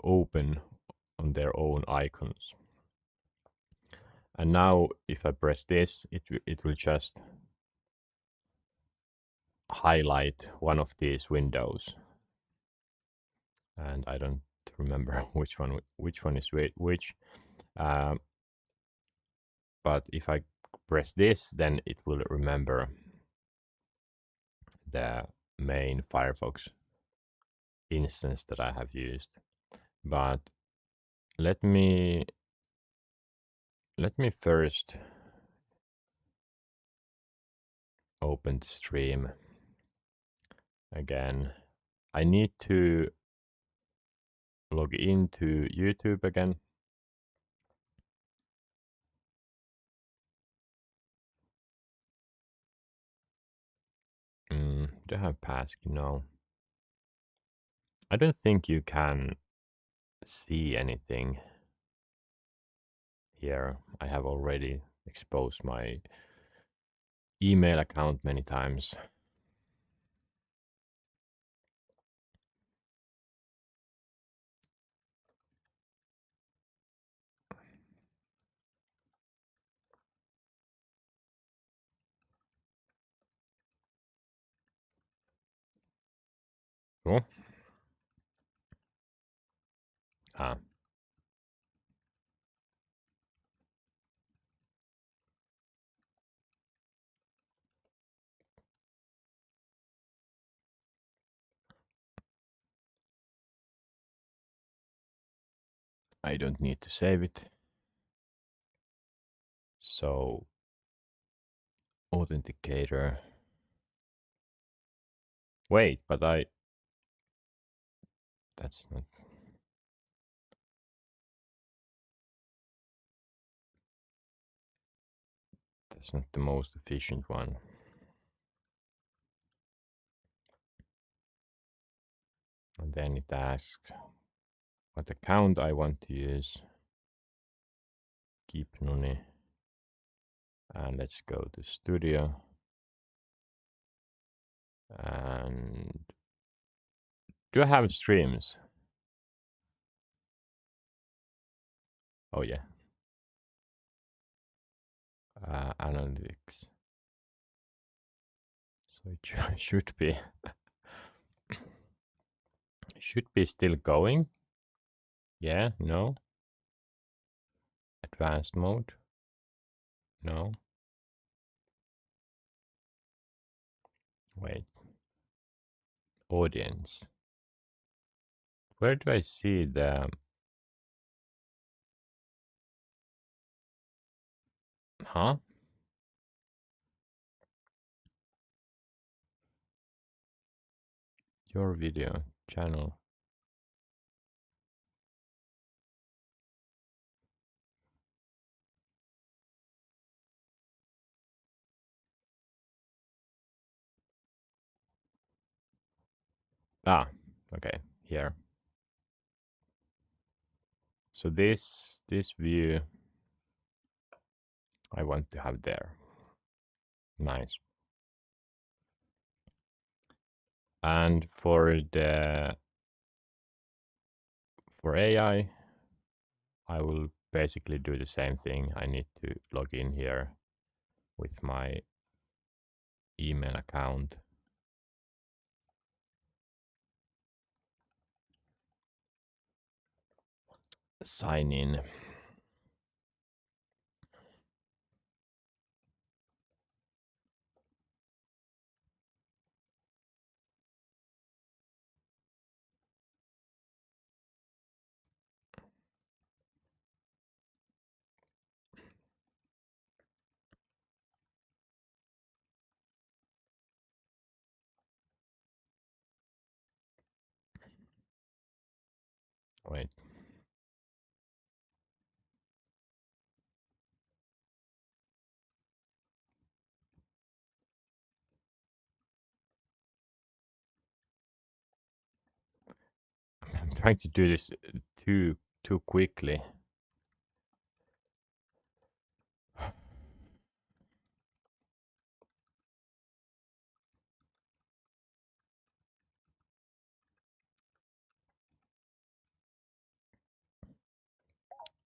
open on their own icons. And now if I press this, it will just highlight one of these windows. And I don't remember which one is which. But if I press this, then it will remember the main Firefox instance that I have used. But let me first open the stream again. I need to log into YouTube again. Do I have passkey? No. I don't think you can see anything here. I have already exposed my email account many times. Cool. Ah. I don't need to save it. So, authenticator. Wait, but that's not the most efficient one. And then it asks what account I want to use. Keep Nuni. And let's go to Studio. And do I have streams? Oh yeah. Analytics. So it should be still going. Yeah, no. Advanced mode. No. Wait. Audience. Where do I see the... Huh? Your video channel. Ah, okay, here. So this view I want to have there. Nice. And for AI, I will basically do the same thing. I need to log in here with my email account. Sign in. Wait. I'm trying to do this too quickly.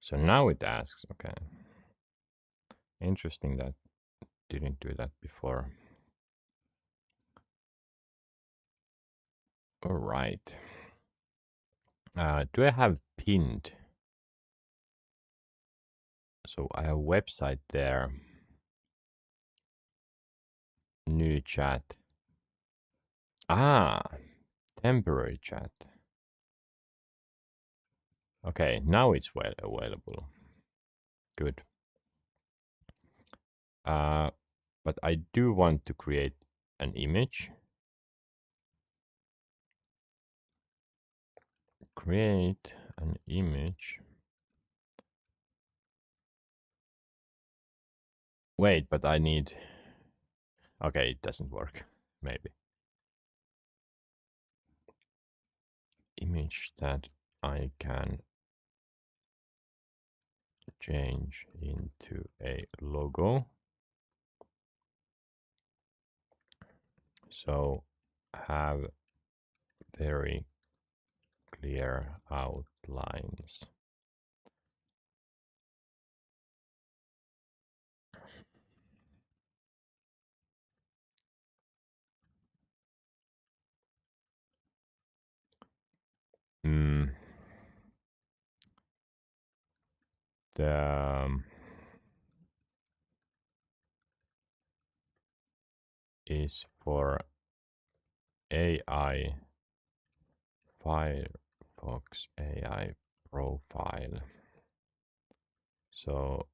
So now it asks, okay. Interesting that didn't do that before. All right. Do I have pinned? So I have a website there. New chat. Ah, temporary chat. Okay, now it's well available. Good. But I do want to create an image. Create an image. Wait, but I need... Okay, it doesn't work. Maybe. Image that I can change into a logo. So have very clear outlines. Mm, the is for AI Firefox AI profile. So,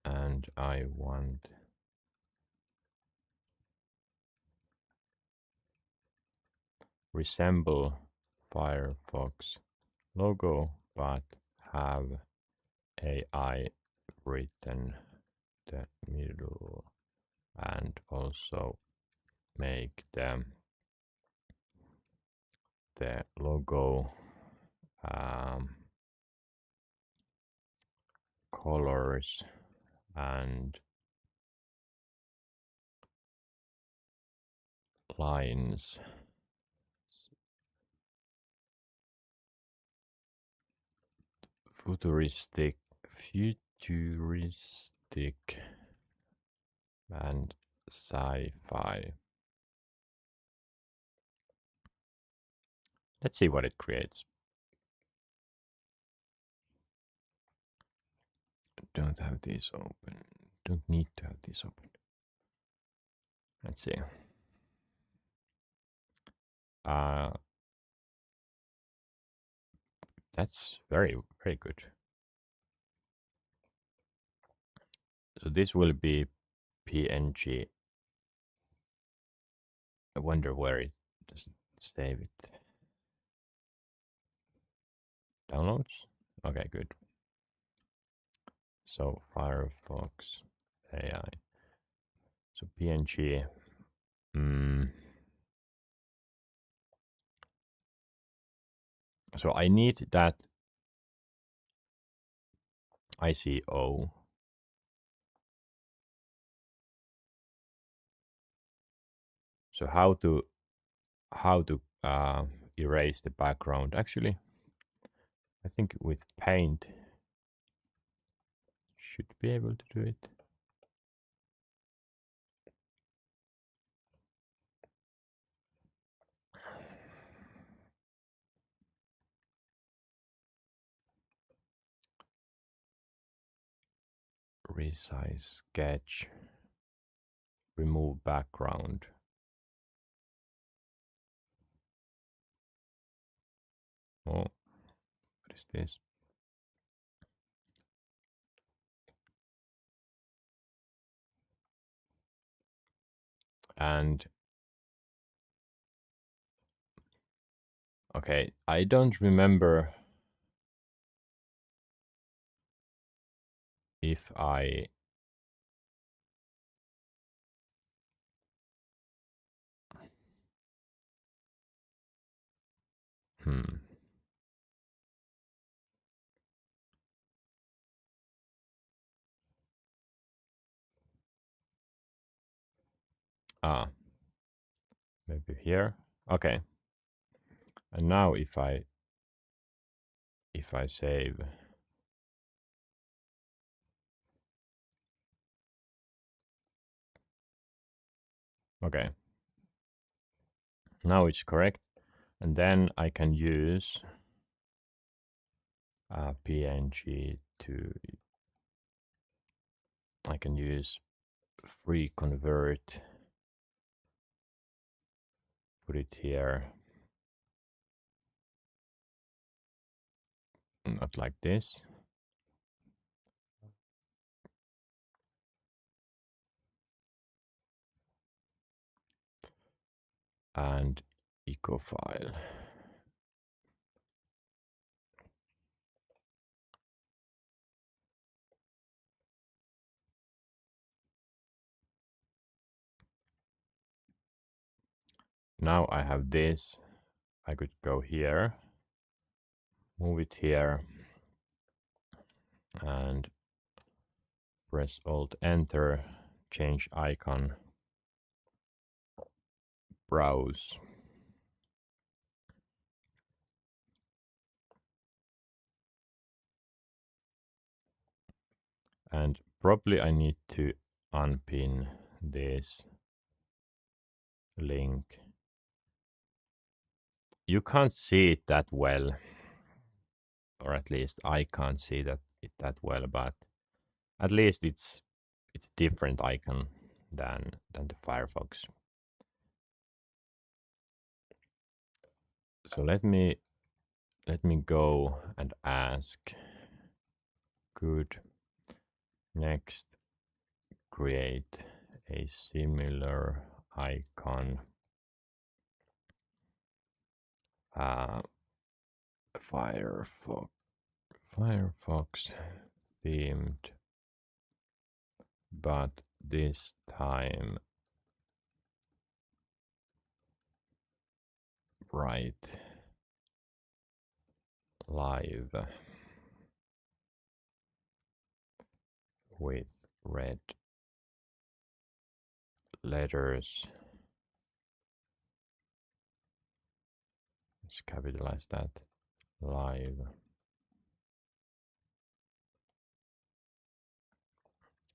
and I want resemble Firefox logo, but have AI written the middle and also make the logo colors and lines futuristic and sci-fi. Let's see what it creates. Don't have these open. Don't need to have these open. Let's see. Uh, that's very, very good. So this will be PNG. I wonder where it does save it. Downloads? Okay, good. So Firefox AI. So PNG. So I need that ICO. So how to erase the background? Actually, I think with paint should be able to do it. Resize sketch. Remove background. Oh, what is this? And okay, I don't remember if I hmm. Ah, maybe here. Okay. And now if I save, okay, now it's correct. And then I can use PNG to, I can use free convert, put it here, not like this. And eco file. Now I have this. I could go here, move it here, and press Alt Enter, change icon, browse. And probably I need to unpin this link. You can't see it that well, or at least I can't see it that well, but at least it's a different icon than the Firefox. So let me go and ask. Good. Next, create a similar icon. Uh, Firefox themed, but this time write live with red letters. Let's capitalize that. Live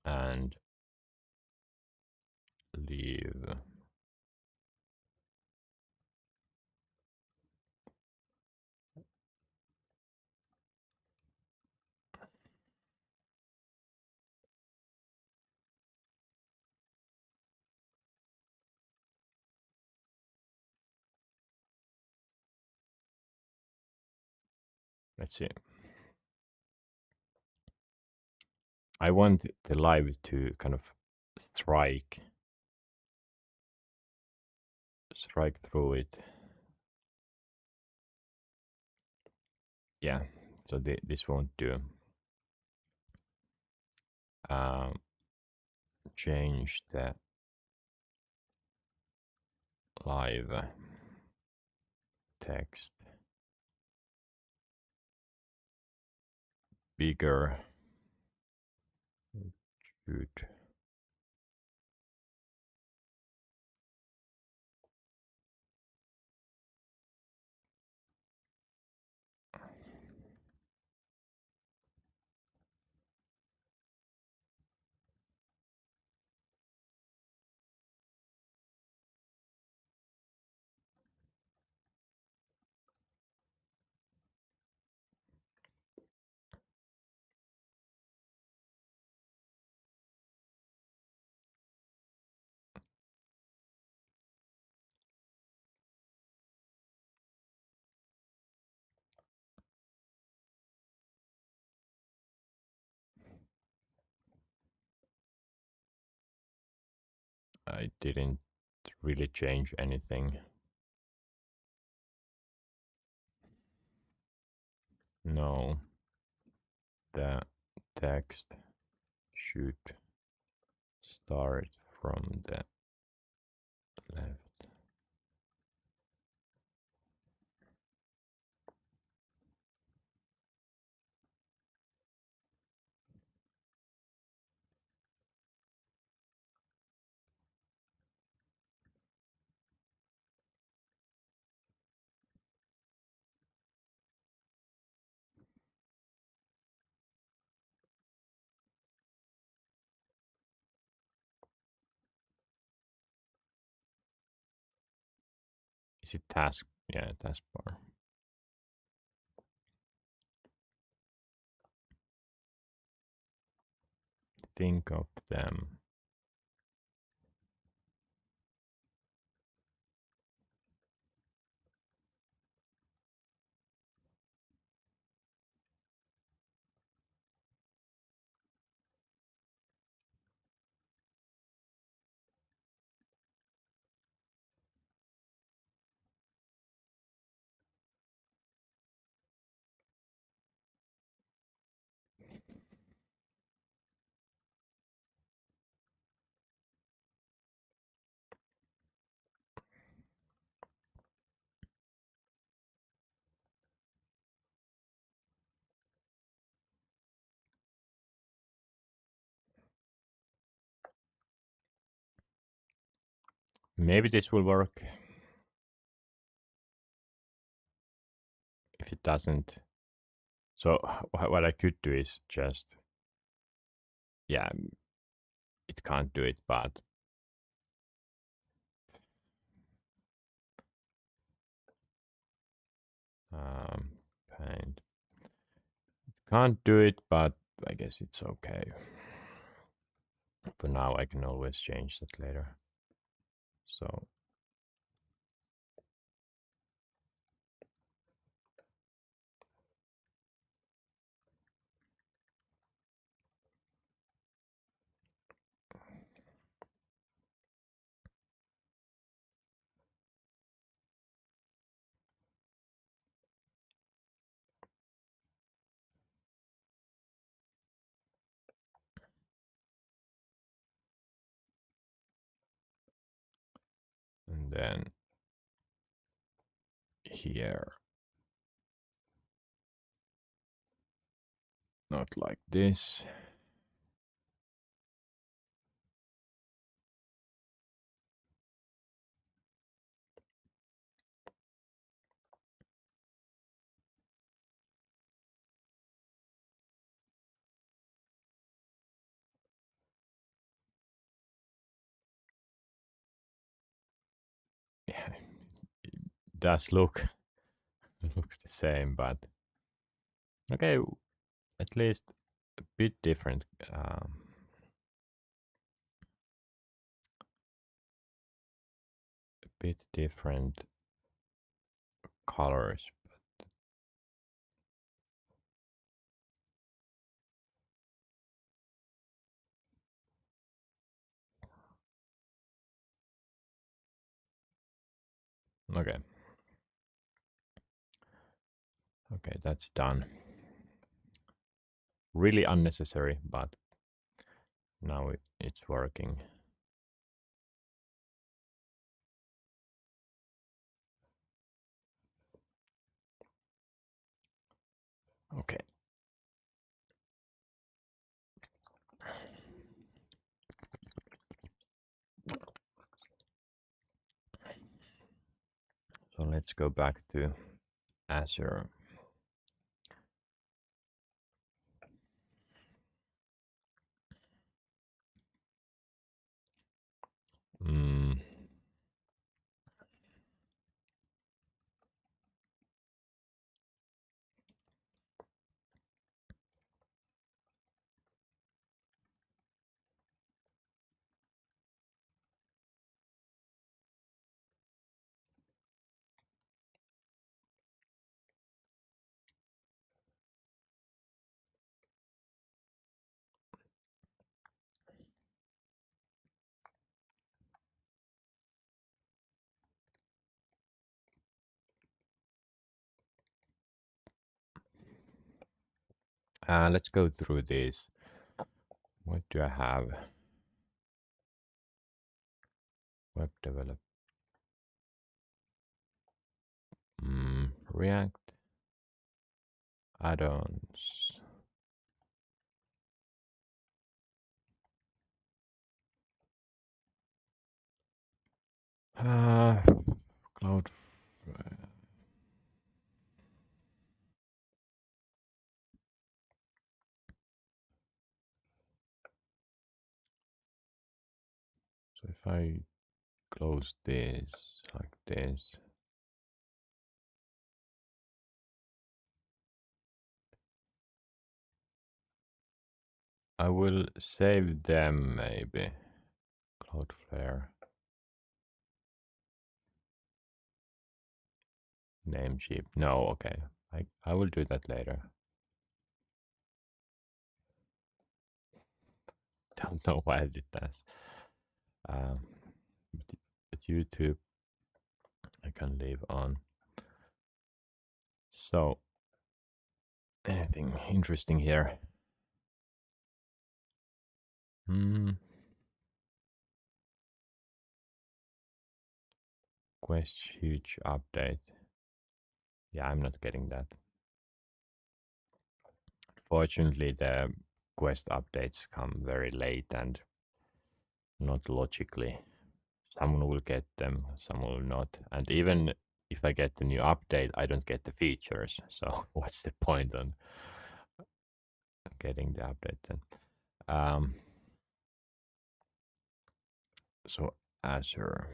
and leave. Let's see. I want the live to kind of strike through it. Yeah, so this won't do. Um, change the live text bigger. Should I didn't really change anything. No, the text should start from the left. Is it task? Yeah, taskbar. Think of them. Maybe this will work. If it doesn't, so what I could do is just, yeah, it can't do it, but paint. Can't do it, but I guess it's okay. For now, I can always change that later. So and then here, not like this. Yeah, it does look looks the same, but okay, at least a bit different. A bit different colors. Okay. Okay, that's done. Really unnecessary, but now it's working. Okay. So let's go back to Azure. Mm. Let's go through this. What do I have? Web develop. React add-ons. Cloud. So if I close this like this, I will save them maybe. Cloudflare. Namecheap. No, okay. I will do that later. Don't know why I did that. Um, but YouTube I can leave on. So anything interesting here? Quest huge update. Yeah, I'm not getting that. Fortunately, the Quest updates come very late and not logically. Someone will get them, some will not. And even if I get the new update, I don't get the features. So what's the point on getting the update then? Um, so Azure,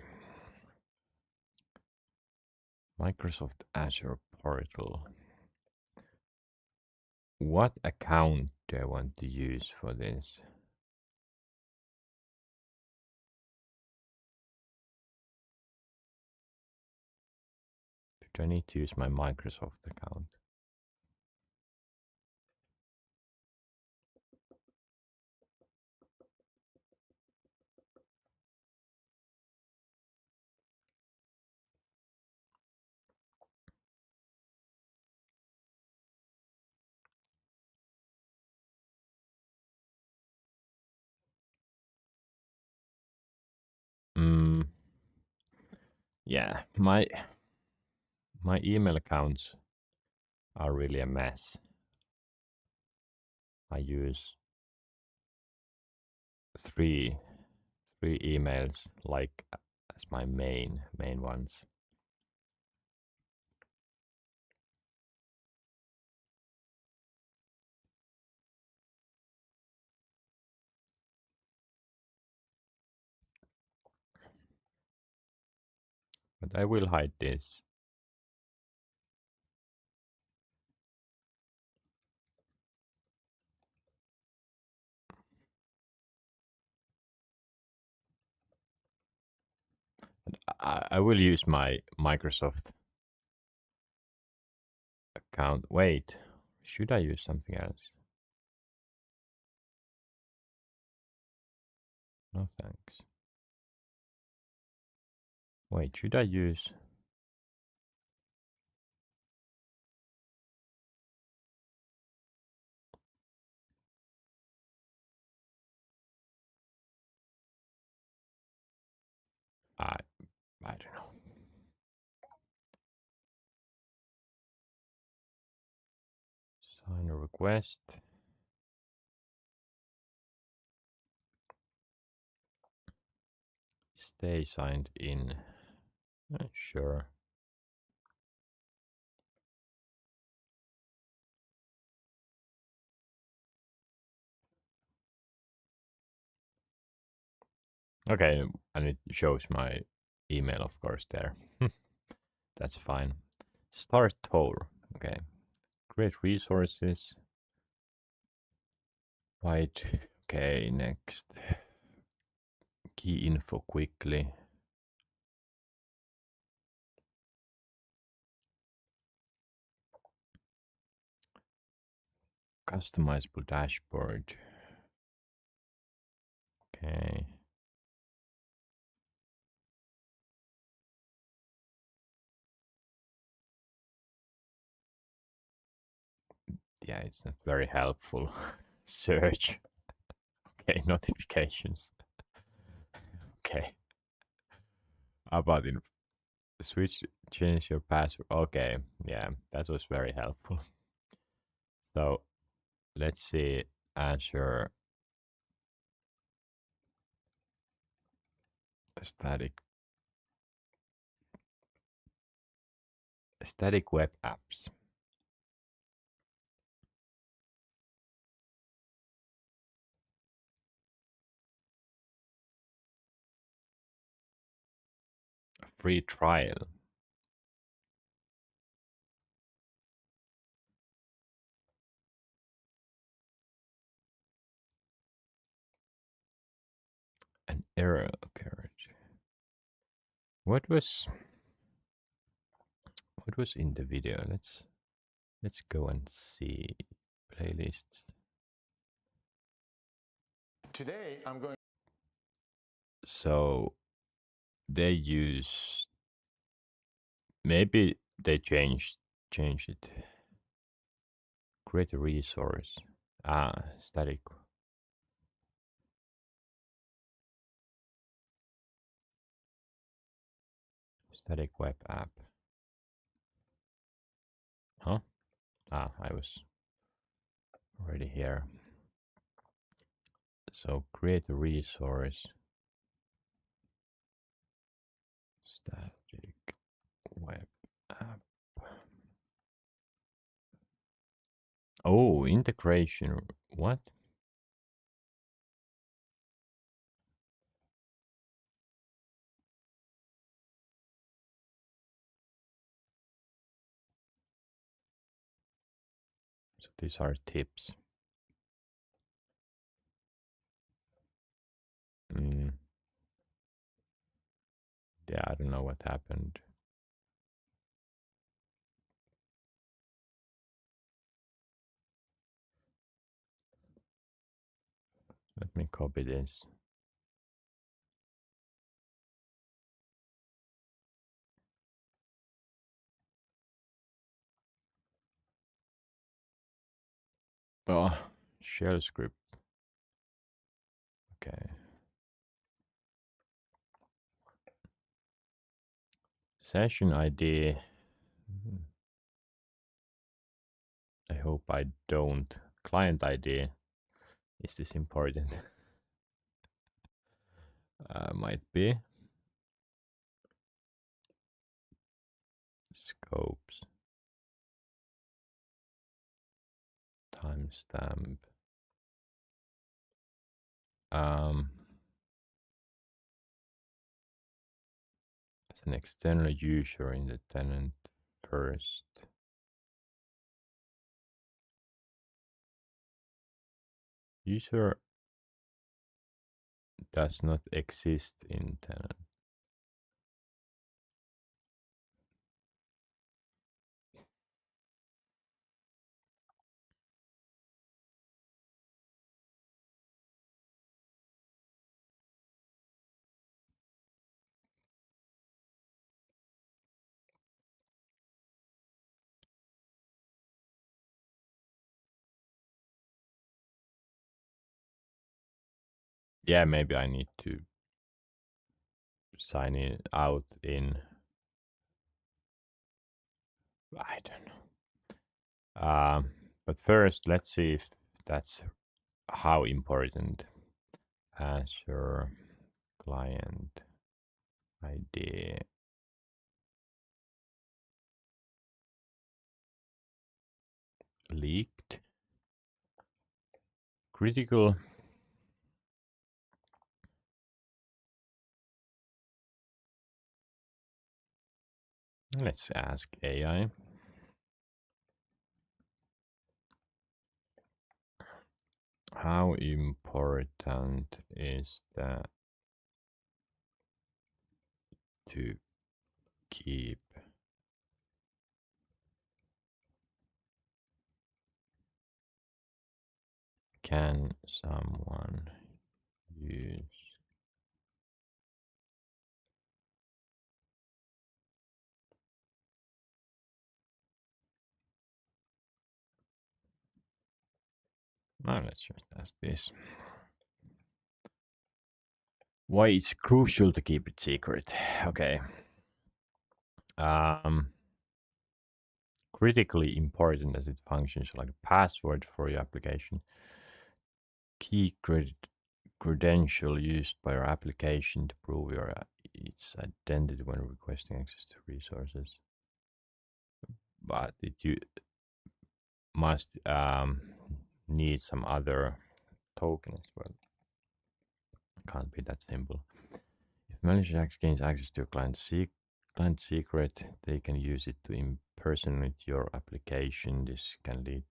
Microsoft Azure portal. What account do I want to use for this? Do I need to use my Microsoft account? Mm, yeah, my email accounts are really a mess. I use three emails like as my main ones. But I will hide this. I will use my Microsoft account. Wait, should I use something else? No thanks. Wait, should I use? I I don't know. Sign a request. Stay signed in. Sure. Okay, and it shows my email, of course, there. That's fine. Start tour. Okay. Create resources. White. Okay, next. Key info quickly. Customizable dashboard. Okay. Yeah, it's not very helpful. Search. Okay, notifications. Okay. How about in switch, change your password? Okay, yeah, that was very helpful. So let's see Azure static static web apps. Free trial. An error occurred. What was in the video? Let's go and see playlists. Today, I'm going. So they use, maybe they changed it. Create a resource. Static web app. Huh? I was already here. So create a resource. Static web app. Oh, integration. What? So these are tips. Mm, yeah, I don't know what happened. Let me copy this. Oh, shell script. Okay. Session ID. I hope I don't. Client ID. Is this important? Might be. Scopes. Timestamp. Um, as an external user in the tenant first. User does not exist in tenant. Yeah, maybe I need to sign it out in. I don't know. But first, let's see if that's how important Azure client ID leaked. Critical Let's ask AI. How important is that to keep can someone use now let's just ask this. Why it's crucial to keep it secret? Okay. Um Critically important as it functions like a password for your application. Key credential used by your application to prove your its identity when requesting access to resources. But you must need some other token as well. Can't be that simple. If malicious gains access to a client secret, they can use it to impersonate your application. This can lead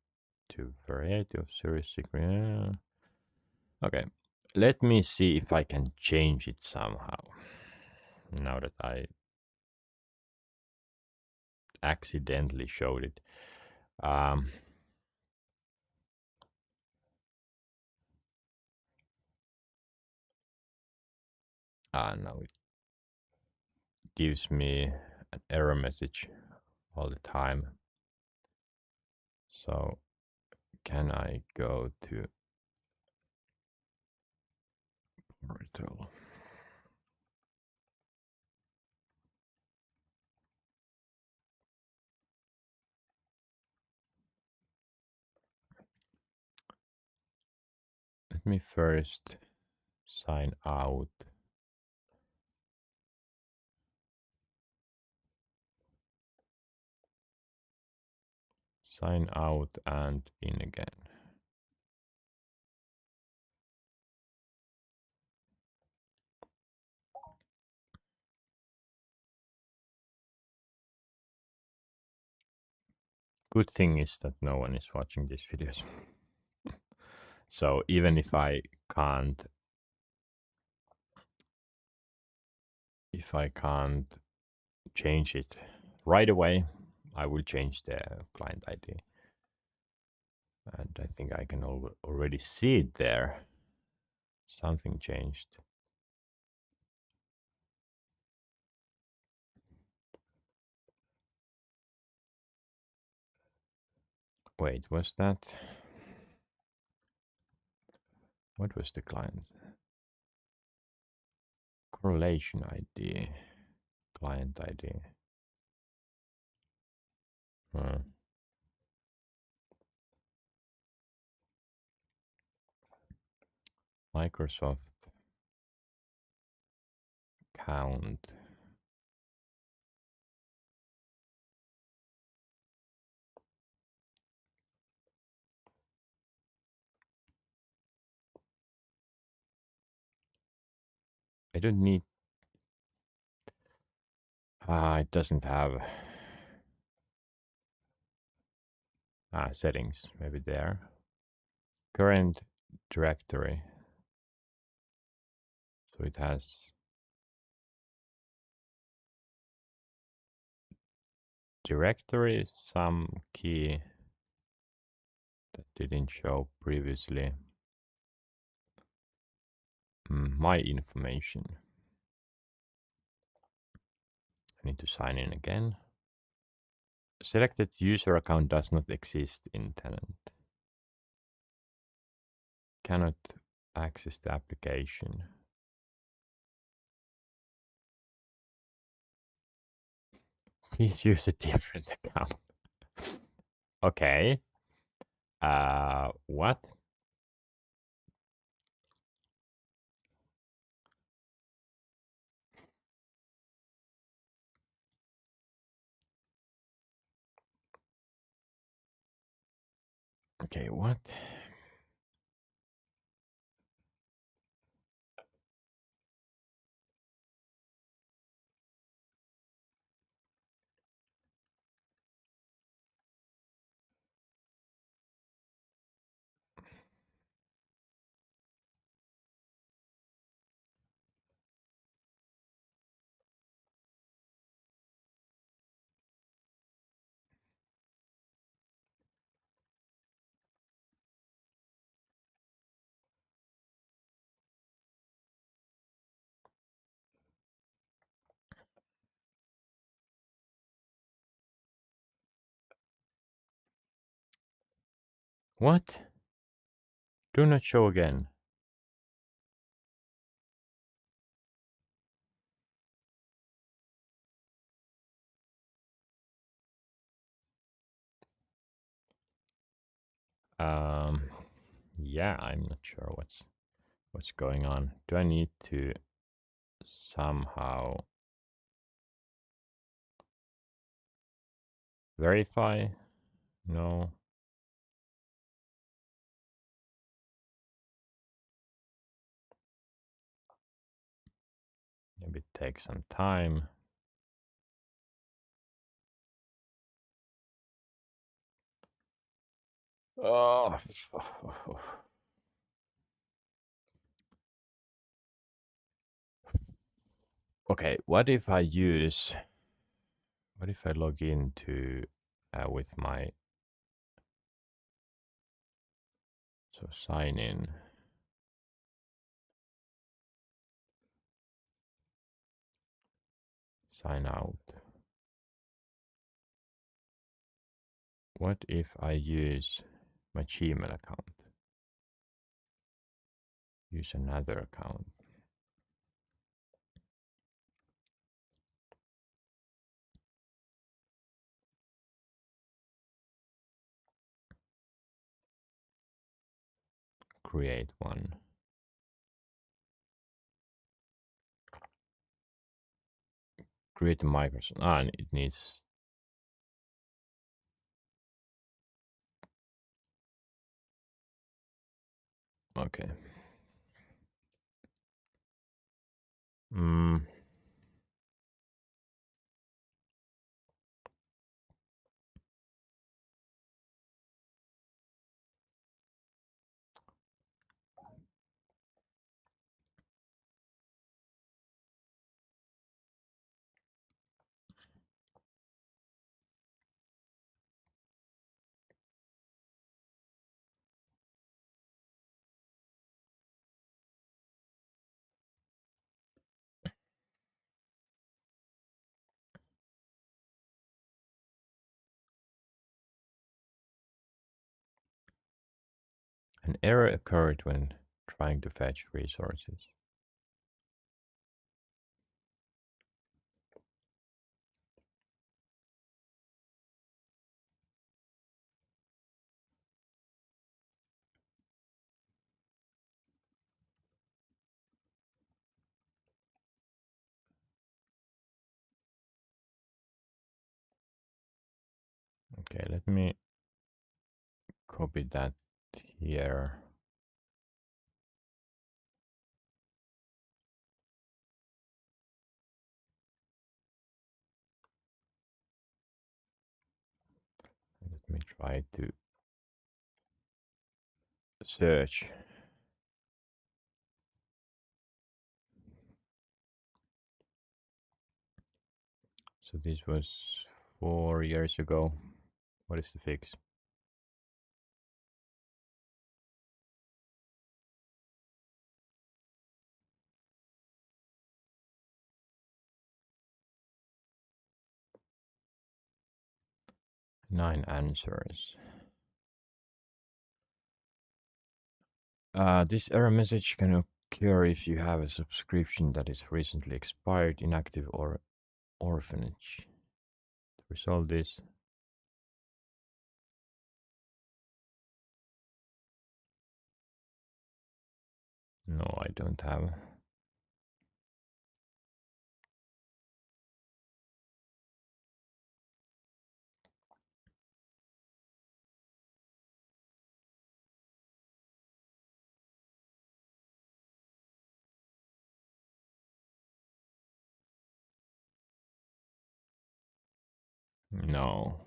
to a variety of serious secret. Okay, let me see if I can change it somehow. Now that I accidentally showed it. Um, now it gives me an error message all the time. So can I go to portal? Let me first sign out. Sign out and in again. Good thing is that no one is watching these videos. So even if I can't change it right away, I will change the client ID. And I think I can already see it there. Something changed. Wait, was that? What was the client? Correlation ID. Client ID. Uh, Microsoft account. I don't need. It doesn't have settings. Maybe there. Current directory. So it has directory, some key that didn't show previously. My information. I need to sign in again. Selected user account does not exist in tenant. Cannot access the application. Please use a different account. Okay. What? Okay, what? What? Do not show again. Um, yeah, I'm not sure what's going on. Do I need to somehow verify? No. Maybe it takes some time. Oh. Okay, what if I use, what if I log into with my, so sign in, sign out. What if I use my Gmail account? Use another account. Create one. Create a Microsoft. Ah, and it needs. Okay. Mm, an error occurred when trying to fetch resources. Okay, let me copy that here. Let me try to search. So this was 4 years ago. What is the fix? 9 answers. This error message can occur if you have a subscription that is recently expired, inactive, or orphanage. To resolve this, no, I don't have. No.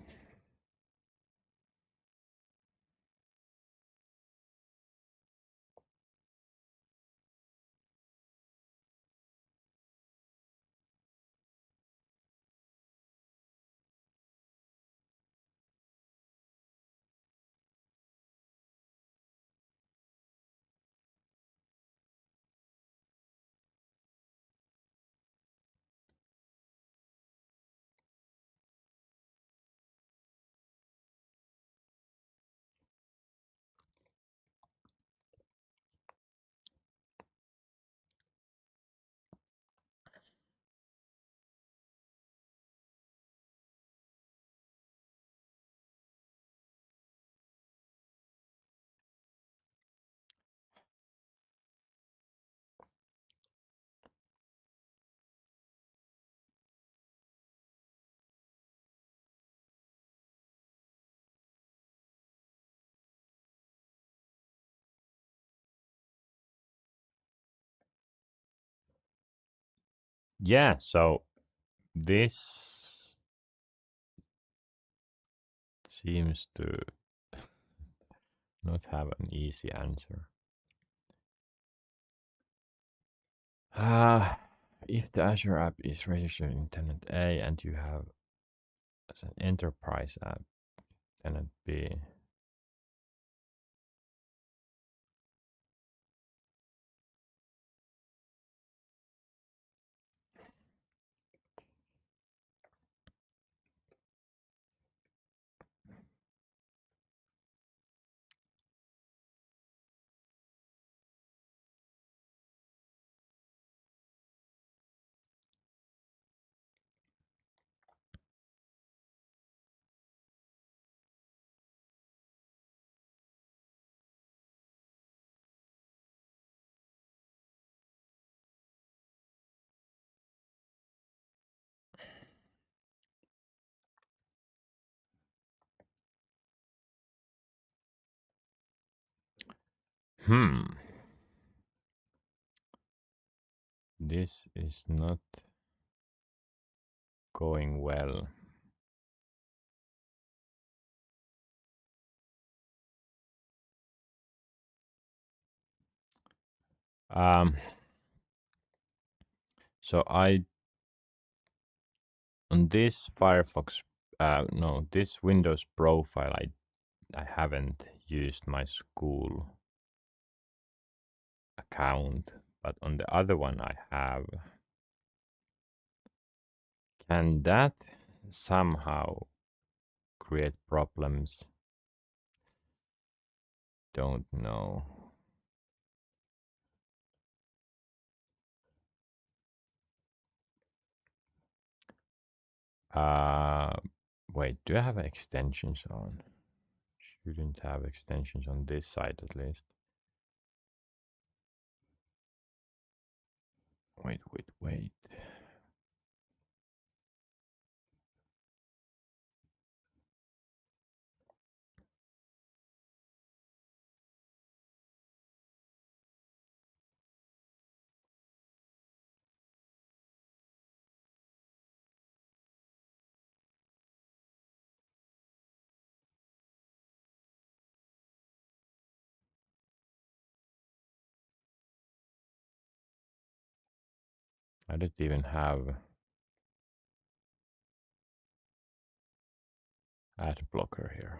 Yeah, so this seems to not have an easy answer. Uh, if the Azure app is registered in tenant A and you have as an enterprise app, tenant B. Hmm. This is not going well. Um, so I on this Firefox, no, this Windows profile, I haven't used my school account, but on the other one I have. Can that somehow create problems? Don't know. Uh, Wait, do I have extensions on? Shouldn't have extensions on this side at least. Wait. I don't even have ad blocker here.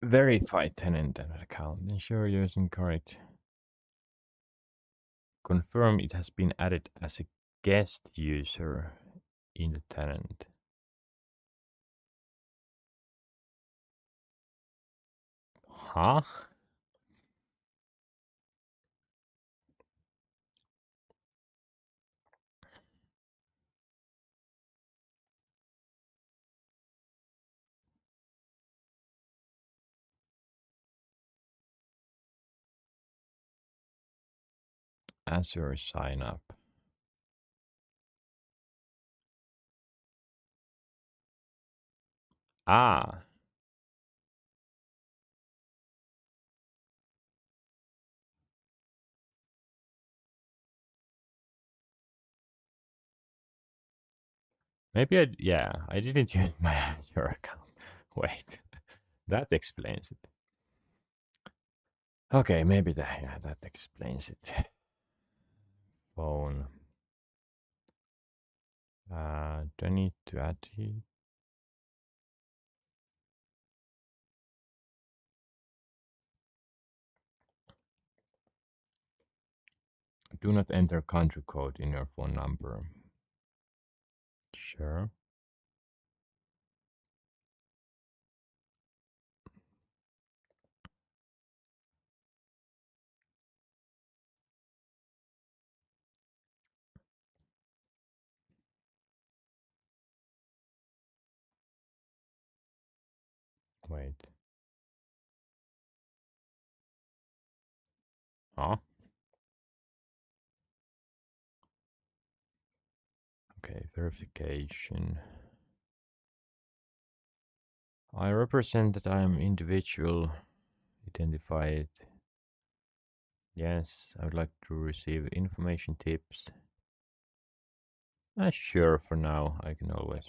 Verify tenant and account. Ensure using correct. Confirm it has been added as a guest user in the tenant. Huh? Azure sign up. Ah, Maybe I didn't use my Azure account. Wait, that explains it. Okay, maybe that explains it. Phone. Do I need to add it? Do not enter country code in your phone number. Sure. Wait. Huh? Okay, verification. I represent that I am individual. Identify it. Yes, I would like to receive information tips. Sure, for now. I can always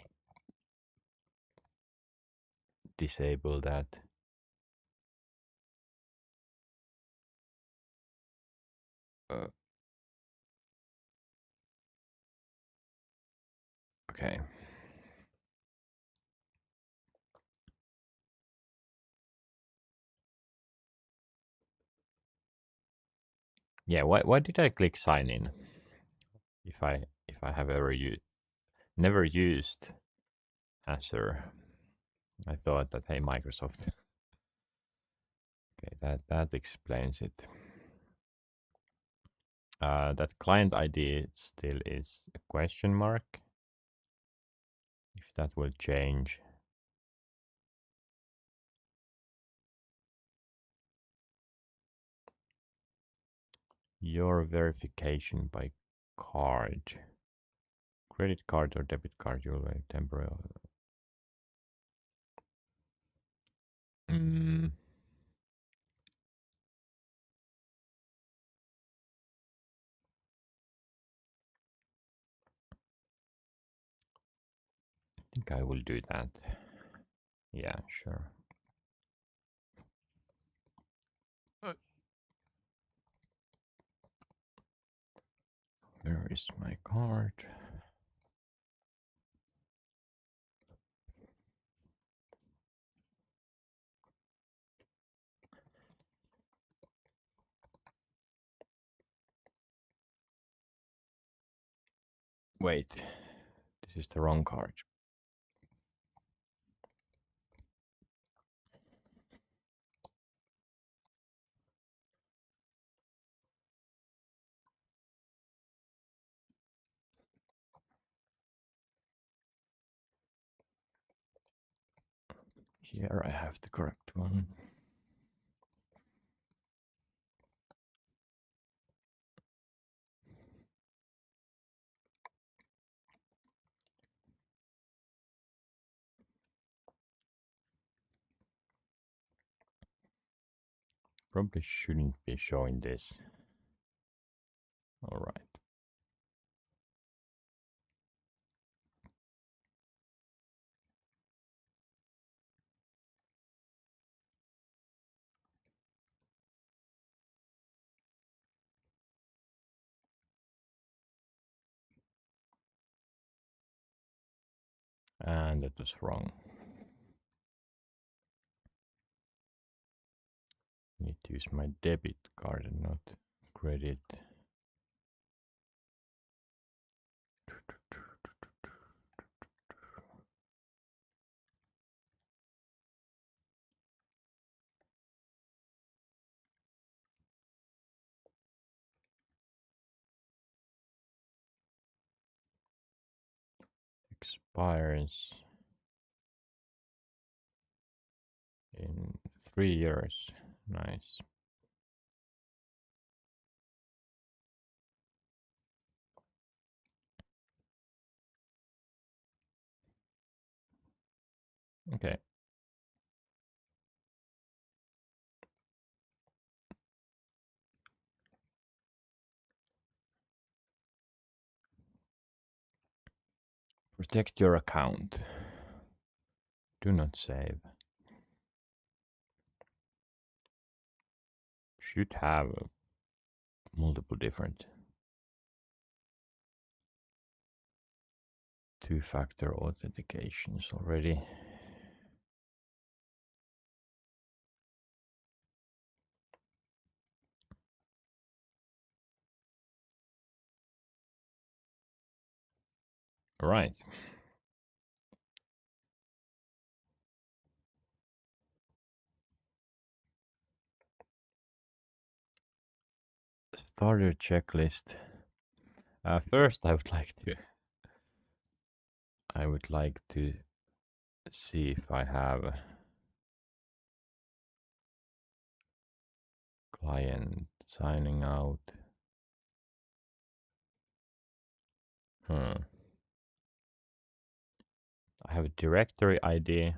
disable that. Uh, okay. Yeah, why did I click sign in? If I have never used Azure. I thought that hey Microsoft. Okay, that explains it. That client ID still is a question mark. If that will change. Your verification by card. Credit card or debit card, you'll wait temporarily. Mm, I think I will do that. Yeah, sure. Where is my card? Wait, this is the wrong card. Here I have the correct one. Probably shouldn't be showing this. All right. And that was wrong. Need to use my debit card and not credit. Expires in 3 years. Nice. Okay. Protect your account. Do not save. Should have multiple different two-factor authentications already. Right. Starter checklist. First, I would like to see if I have client signing out. Hmm. I have a directory ID.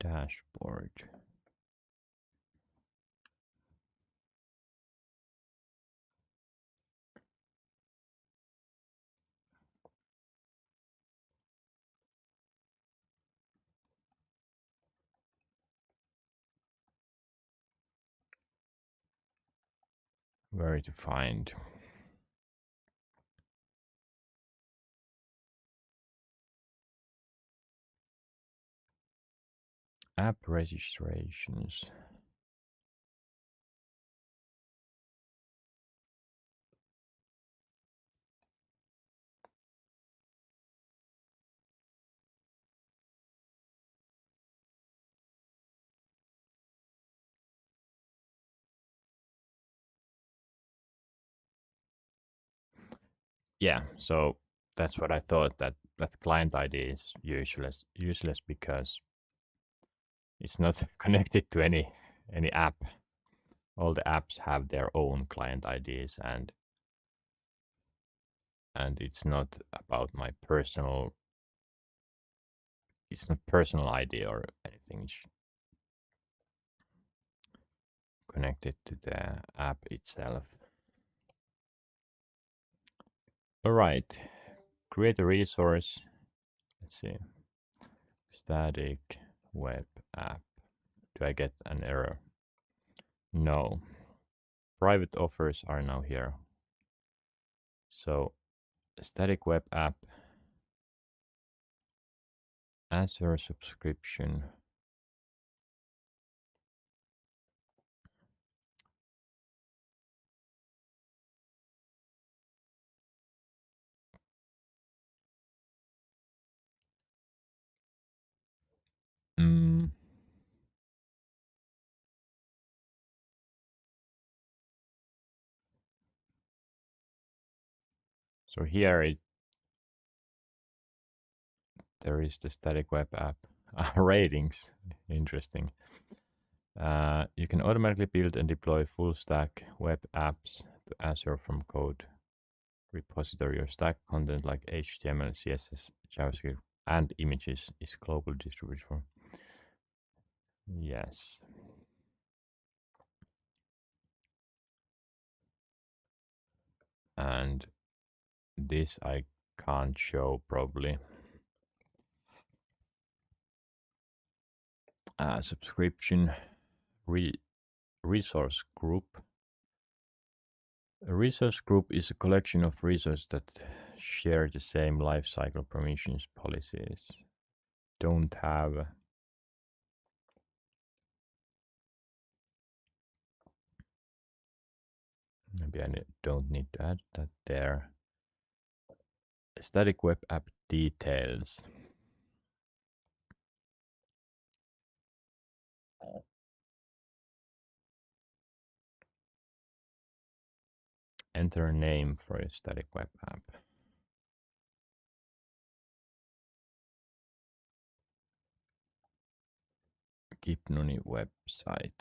Dashboard. Where to find app registrations. Yeah, so that's what I thought, that client ID is useless because it's not connected to any app. All the apps have their own client IDs, and it's not about my personal. It's not personal ID or anything. It's connected to the app itself. All right, create a resource. Let's see, static web app. Do I get an error? No. Private offers are now here. So static web app, Azure subscription. Mm, so here there is the static web app ratings. Interesting. You can automatically build and deploy full stack web apps to Azure from code repository. Your stack content like HTML, CSS, JavaScript, and images is global distributed for. Yes. And this I can't show probably. Subscription resource group. A resource group is a collection of resources that share the same lifecycle permissions policies. Don't have. Maybe I don't need to add that there. Static web app details. Enter a name for a static web app. Gipnoni website.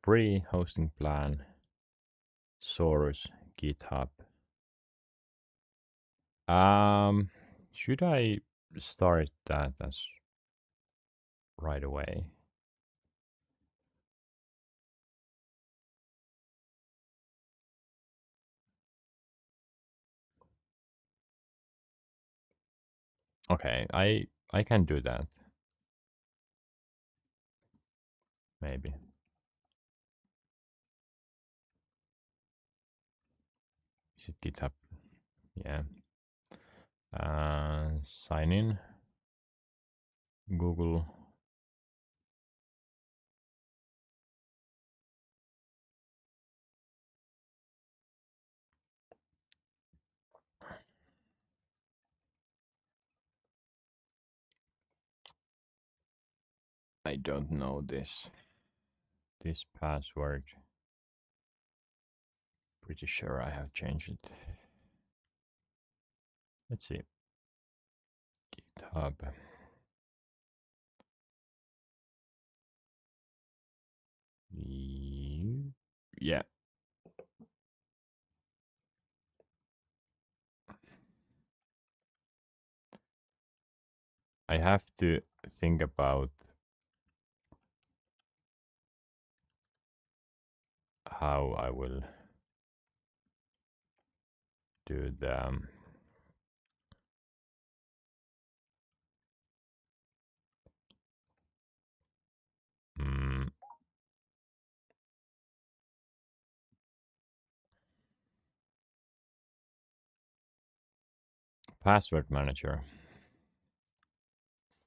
Free hosting plan. source GitHub. Um, should I start that as right away? Okay, I can do that. Maybe. Is it GitHub? Yeah. Sign in. Google. I don't know this password. Pretty sure I have changed it. Let's see. GitHub. Yeah. I have to think about how I will do the mm, password manager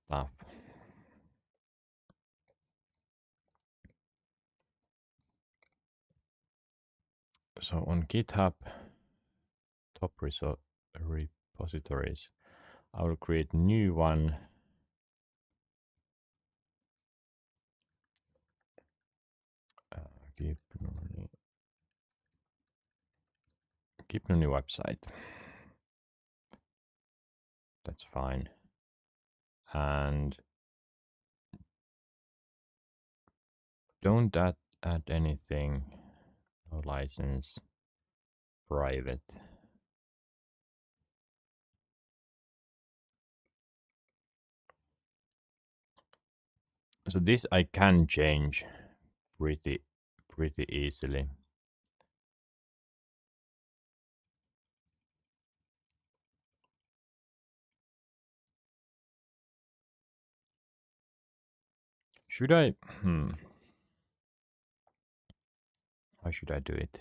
stuff. So on GitHub top repositories, I will create new one. Keep a new website. That's fine. And don't add anything. No license. Private. So this I can change pretty easily. Should I? How should I do it?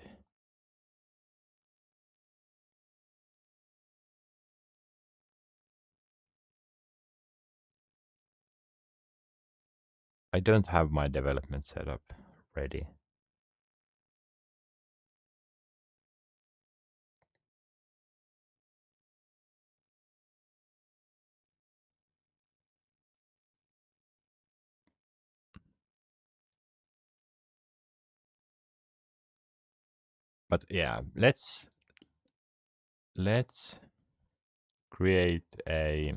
I don't have my development setup ready. But yeah, let's create a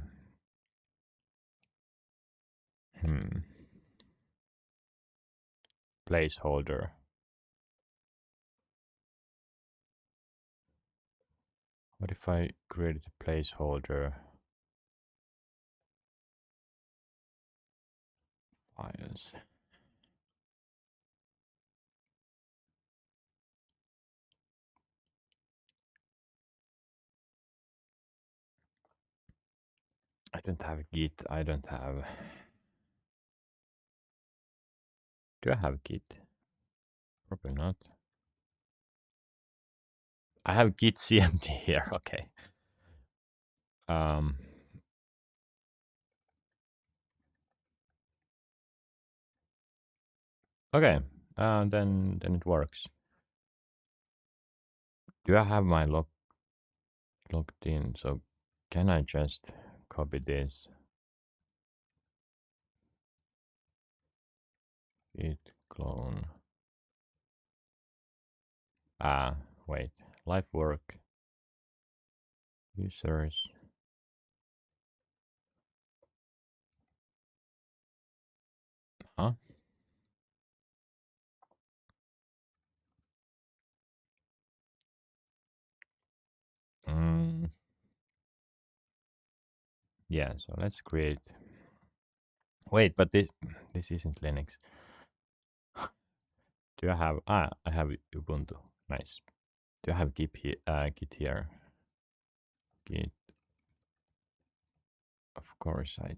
placeholder. What if I created a placeholder files? I don't have Git. I don't have. Do I have Git? Probably not. I have Git CMD here. Okay. Um. Okay. Then it works. Do I have my logged in? So can I just copy this? Git clone. Ah, wait. Live work. Users. Huh? Yeah, so let's create. Wait, but this isn't Linux. Do I have? I have Ubuntu. Nice. Do I have Git here? Git. Of course, I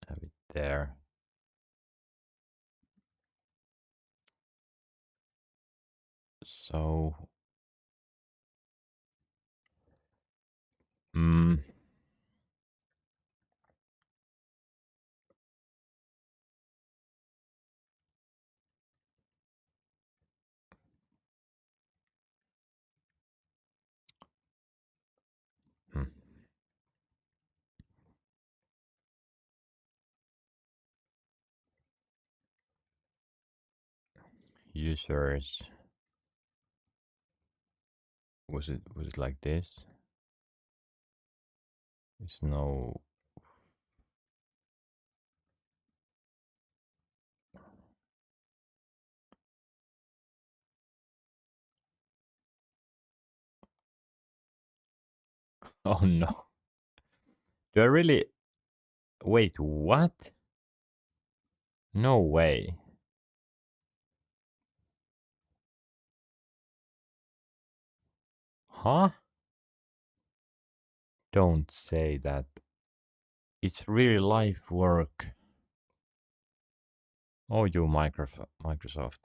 have it there. So, mm, hmm. Users. Was it like this? There's no. Oh no. Do I really? Wait, what? No way. Huh? Don't say that. It's really life work. Oh, you Microsoft.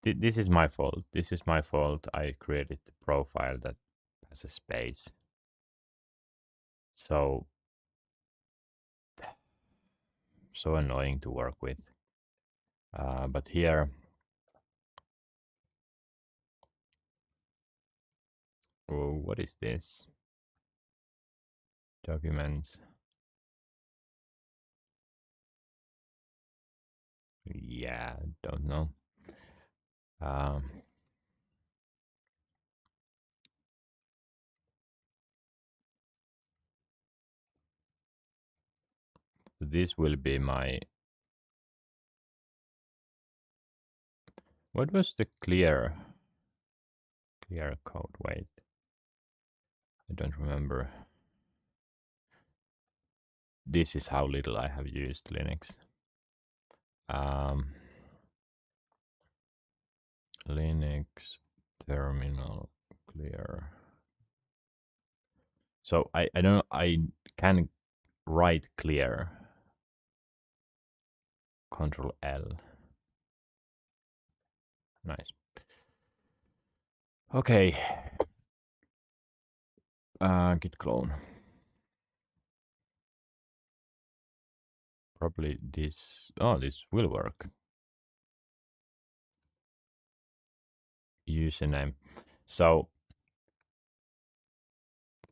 This is my fault. This is my fault. I created the profile that has a space. So so annoying to work with. But here, oh, what is this? Documents. Yeah, don't know. Um, this will be my. What was the clear code? Wait, I don't remember. This is how little I have used Linux. Um, Linux terminal clear. So I don't know, I can write clear. Control L. Nice. Okay. Git clone. Probably this. Oh, this will work. Username. So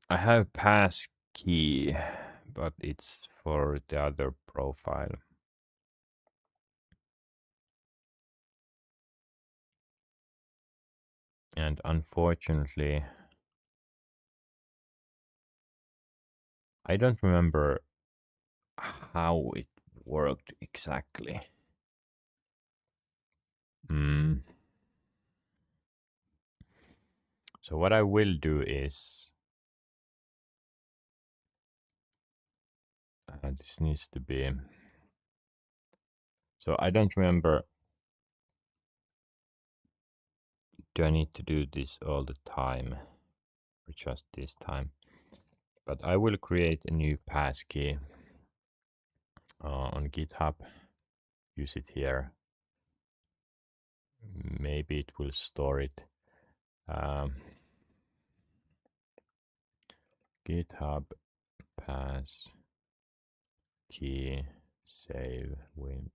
I have pass key, but it's for the other profile. And unfortunately, I don't remember how it worked exactly. Mm. So what I will do is this needs to be. So I don't remember. Do I need to do this all the time or just this time? But I will create a new passkey on GitHub. Use it here. Maybe it will store it. Um, GitHub pass key save win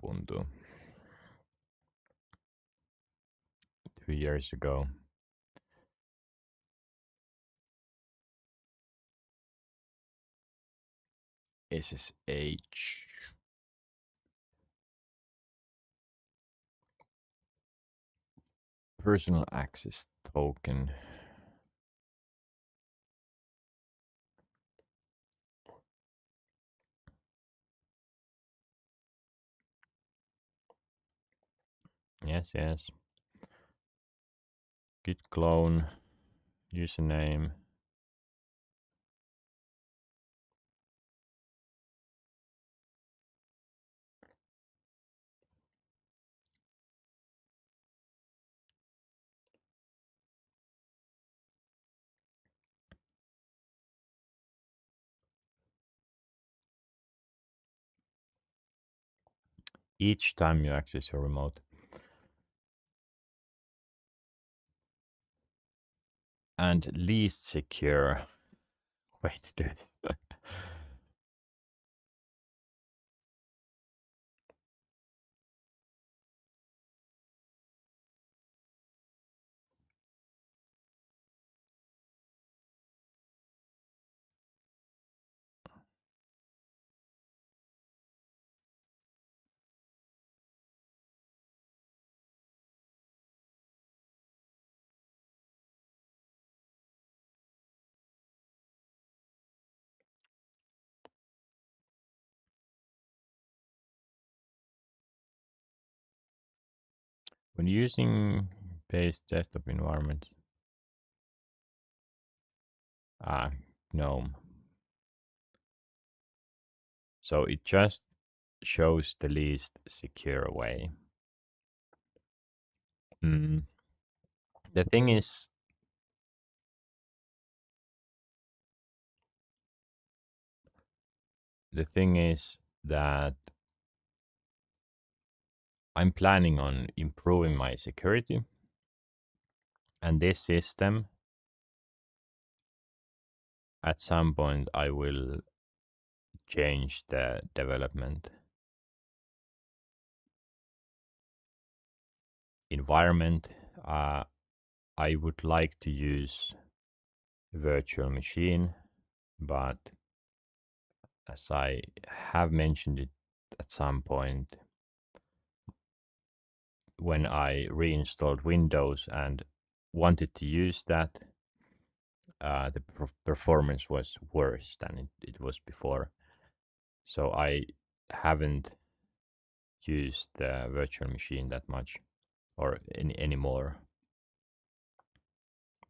Ubuntu 2 years ago. SSH. Personal access token. Yes, yes. Git clone, username. Each time you access your remote. And least secure. Wait, dude. When using base desktop environment, GNOME. So it just shows the least secure way. Mm. The thing is, that I'm planning on improving my security, and this system, at some point, I will change the development environment. I would like to use virtual machine, but as I have mentioned it at some point, when I reinstalled Windows and wanted to use that, the performance was worse than it was before. So I haven't used the virtual machine that much or anymore.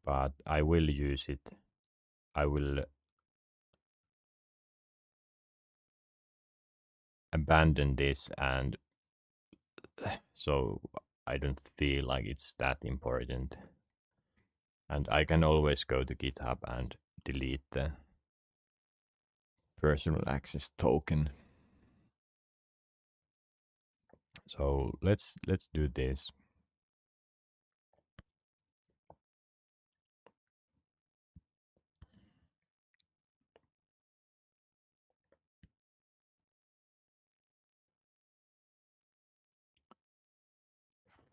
But I will use it. I will abandon this, and so I don't feel like it's that important. And I can always go to GitHub and delete the personal access token. So let's do this.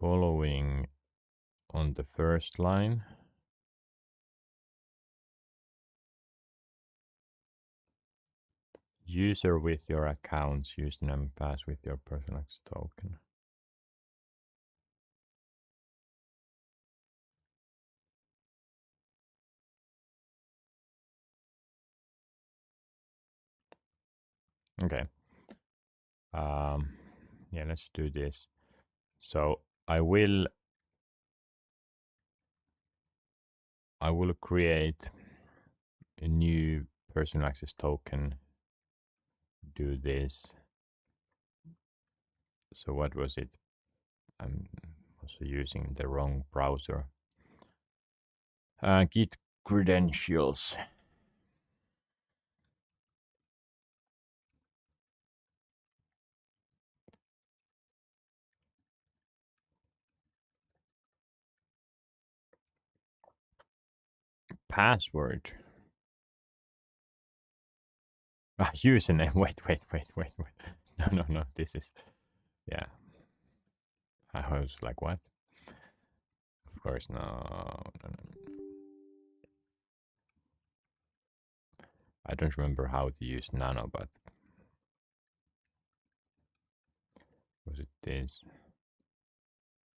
Following on the first line, user with your account's username and pass with your personal access token. Okay. Yeah, let's do this. So I will create a new personal access token. Do this. So what was it? I'm also using the wrong browser. Git credentials. Password. Username. Wait. No. This is, yeah. I was like, what? Of course, no. I don't remember how to use nano, but was it this?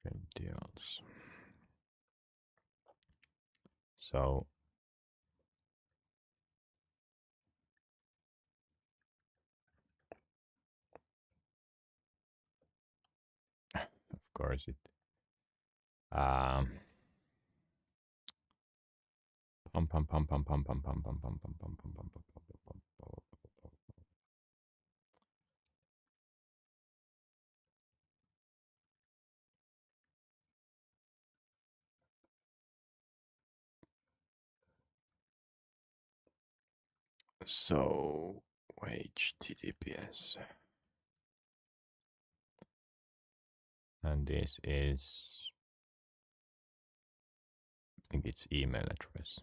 Credentials. So, of course it. Pum pum pum pum pum pum pum pum pum pum pum pum pum pum pum. So HTTPS, and this is, I think it's email address.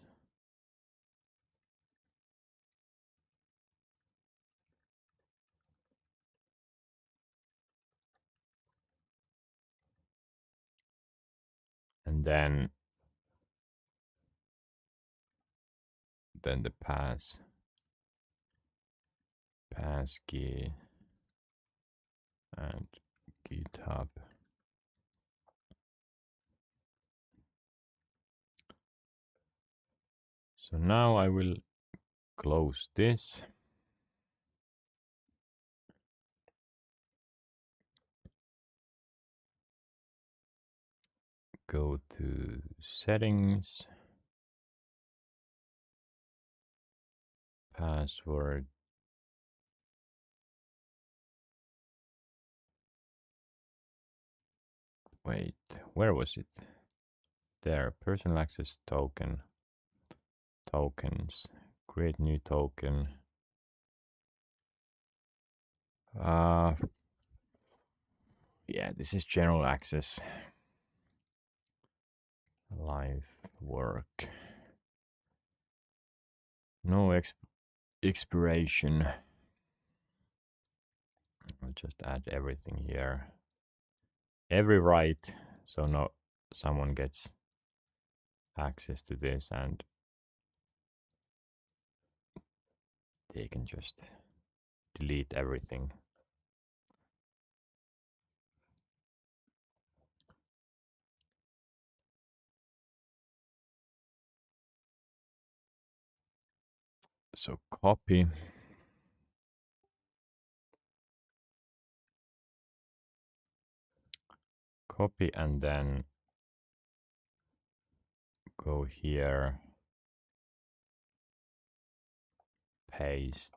And then the pass key and GitHub. So now I will close this. Go to settings, password. Wait, where was it? There, personal access token, tokens, create new token. Yeah, this is general access, live work. No expiration. I'll just add everything here. Every right, so no someone gets access to this and they can just delete everything. So copy. Copy and then go here, paste.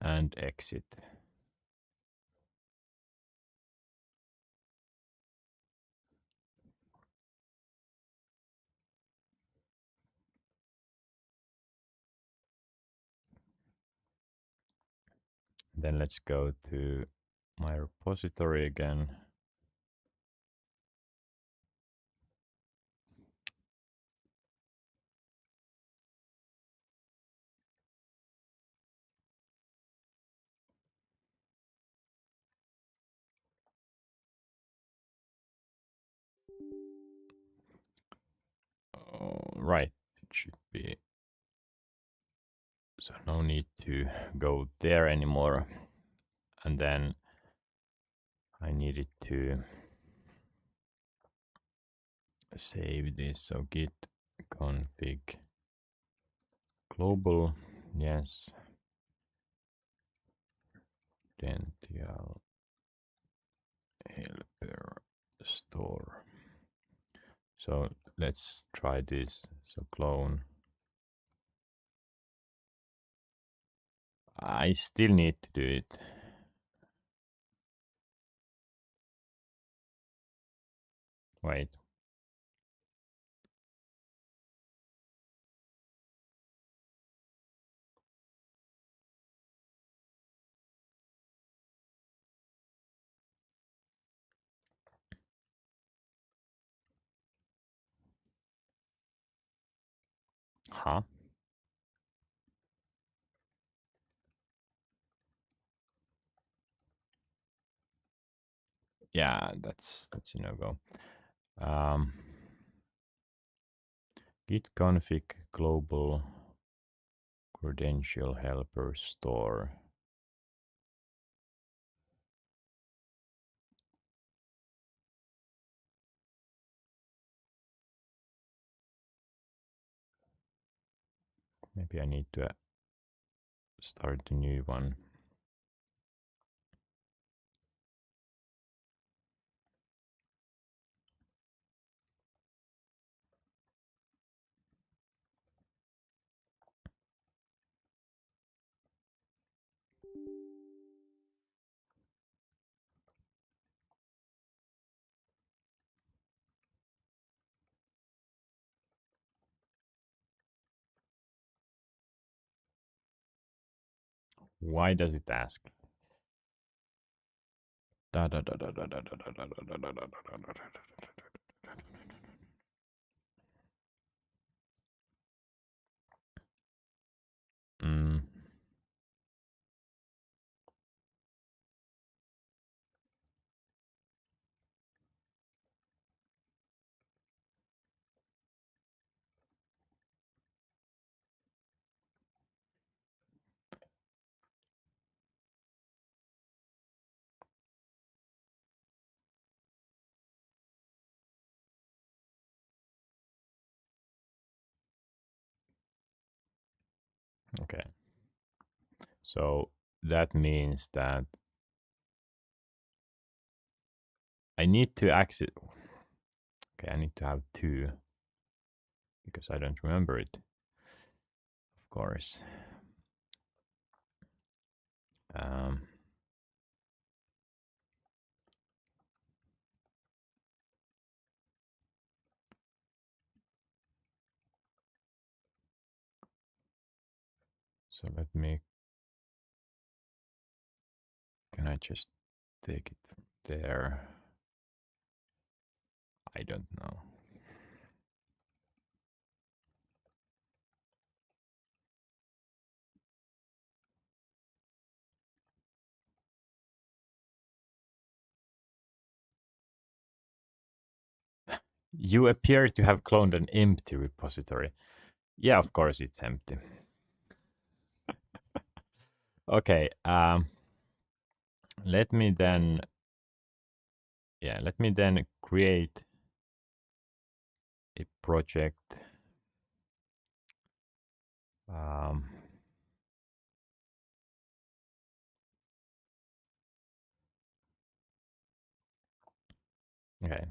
And exit. Then let's go to my repository again. Right, it should be. So no need to go there anymore. And then I needed to save this. So git config global, yes. Dential helper store. So let's try this. So clone. I still need to do it. Wait. Huh? Yeah, that's a no-go. Git config global credential helper store. Maybe I need to start a new one. Why does it ask? Mm. Okay. So that means that I need to access. Okay, I need to have two because I don't remember it. Of course. Um, so let me. Can I just take it from there? I don't know. You appear to have cloned an empty repository. Yeah, of course it's empty. Okay. Let me then. Yeah, let me then create a project. Um, okay.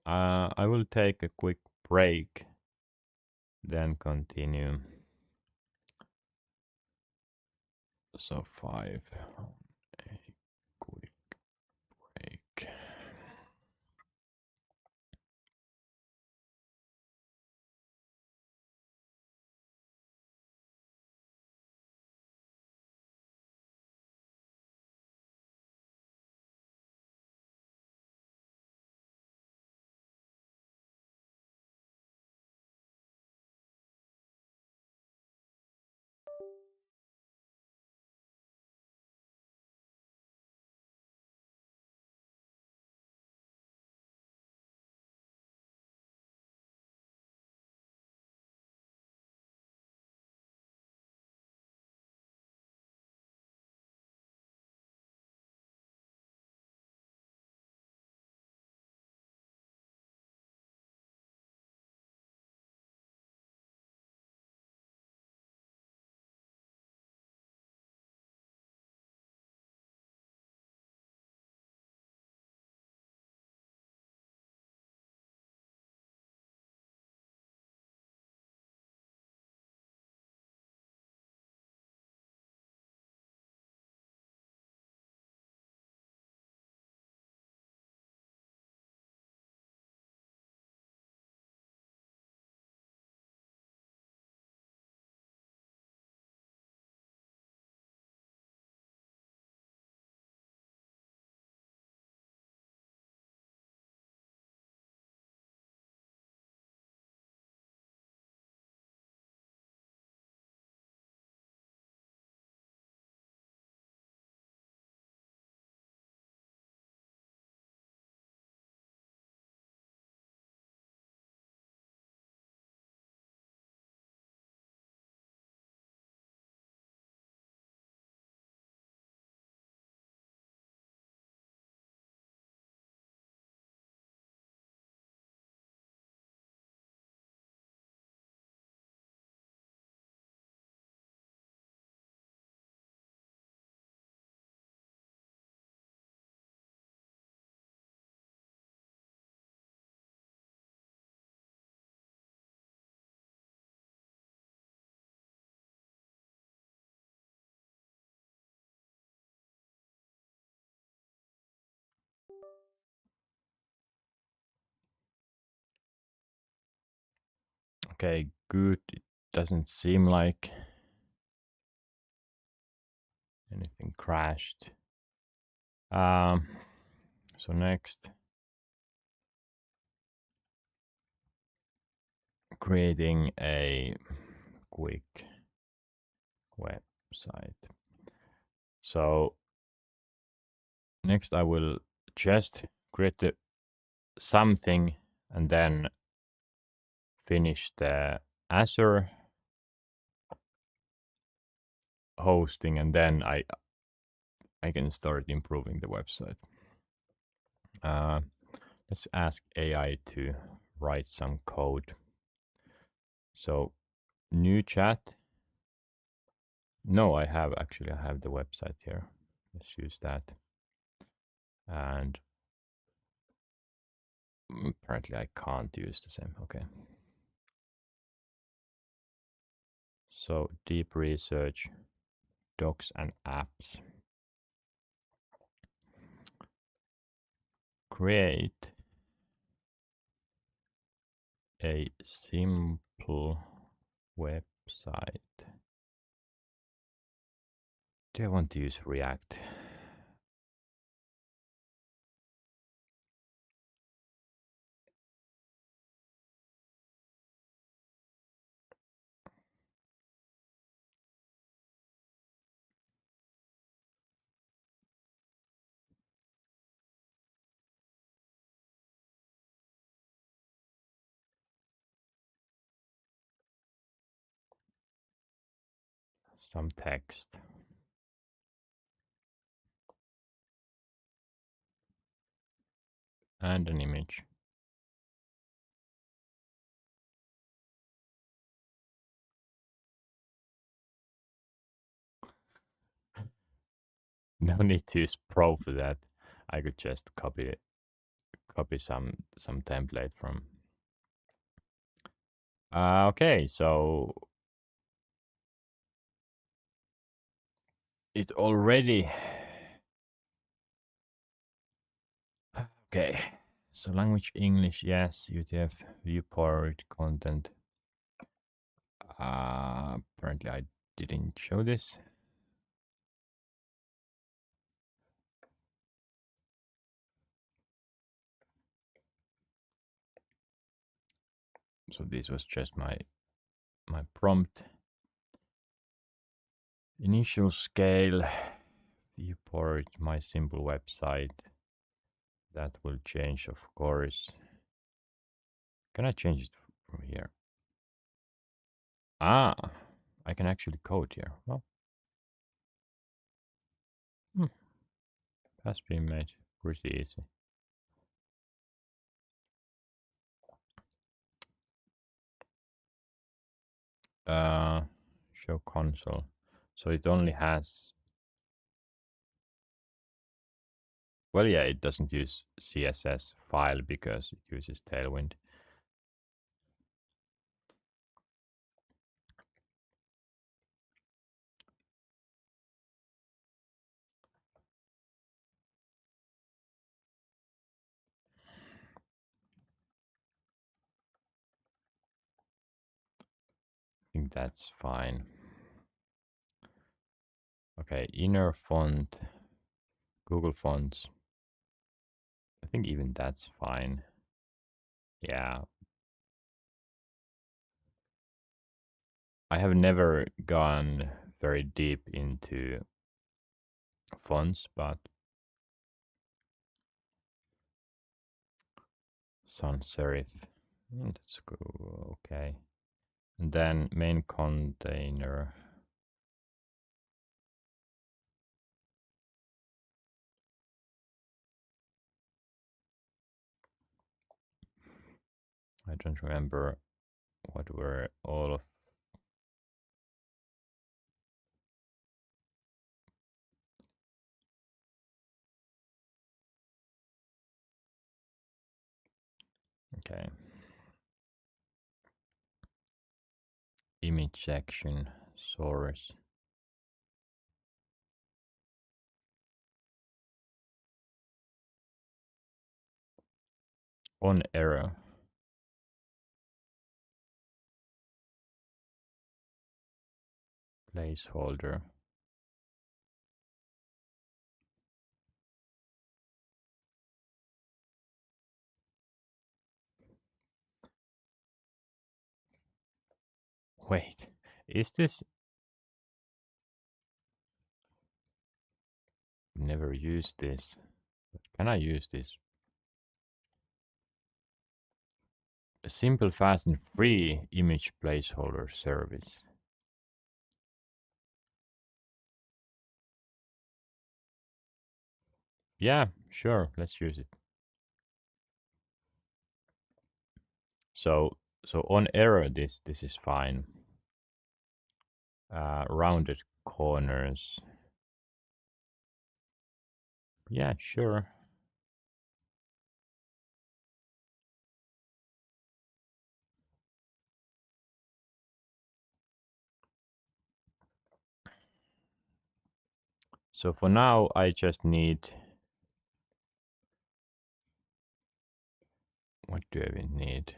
I will take a quick break, then continue. So 5. A quick break. Okay, good. It doesn't seem like anything crashed. Um, so next, creating a quick website. So next I will just create something and then finish the Azure hosting, and then I can start improving the website. Uh, let's ask AI to write some code. So new chat. No, I have the website here. Let's use that. And apparently I can't use the same. Okay. So deep research, docs and apps. Create a simple website. Do I want to use React? Some text and an image. No need to use Pro for that. I could just copy some template from. Okay, so it already. Okay, so language English, yes. UTF viewport content. Apparently I didn't show this. So this was just my prompt. Initial scale, viewport, my simple website. That will change, of course. Can I change it from here? Ah, I can actually code here. Well, has been made pretty easy. Show console. So it only has. Well, yeah, it doesn't use CSS file because it uses Tailwind. I think that's fine. Okay, inner font, Google Fonts. I think even that's fine. Yeah. I have never gone very deep into fonts, but sans serif. Let's go. Okay. And then main container. I don't remember what were all of. Okay. Image section, source. On error. placeholder. Wait, is this? Never used this. Can I use this? A simple, fast, and free image placeholder service. Yeah, sure. Let's use it. So on error, this is fine. Rounded corners. Yeah, sure. So for now, I just need. What do I need?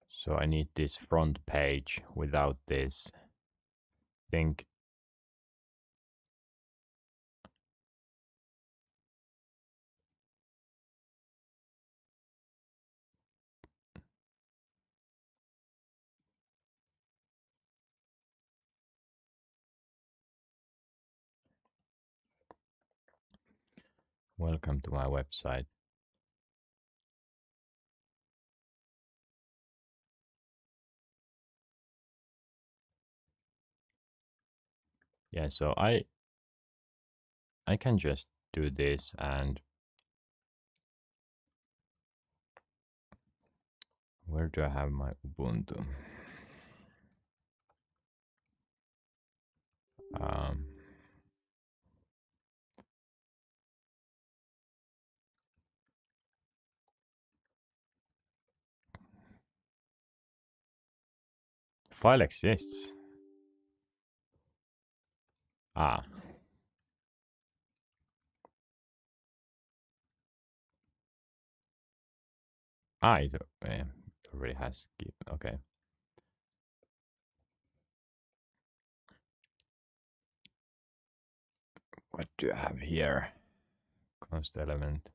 So I need this front page without this. Think. Welcome to my website. Yeah, so I can just do this, and where do I have my Ubuntu? Um, file exists. Ah, it already has skip. Okay. What do I have here? Const element.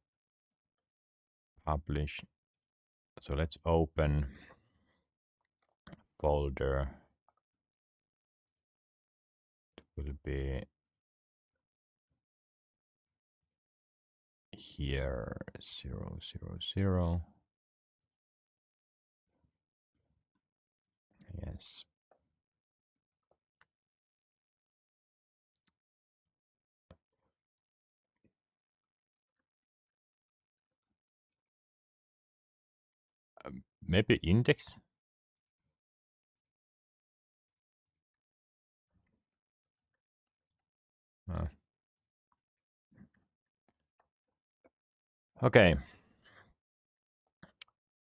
Publish. So let's open folder. It will be here 000. Yes. Maybe index. Uh, okay.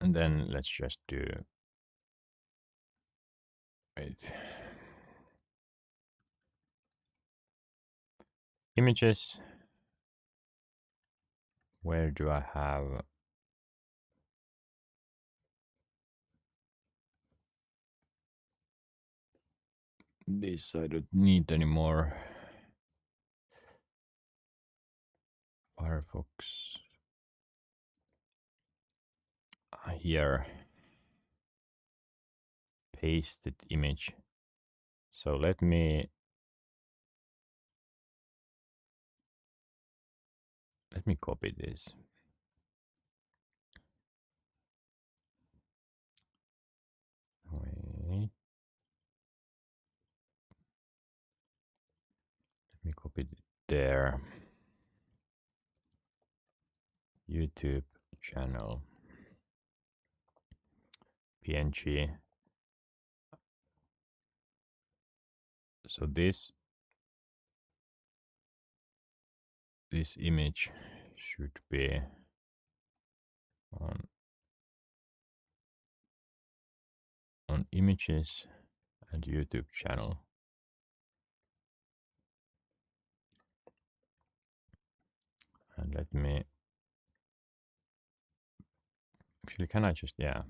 And then let's just do. Wait. Images. Where do I have? This I don't need anymore. Firefox. Here. Pasted image. So let me copy this. Wait. Let me copy it there. YouTube channel. PNG. So this image should be on images and YouTube channel. And let me actually, can I just, yeah,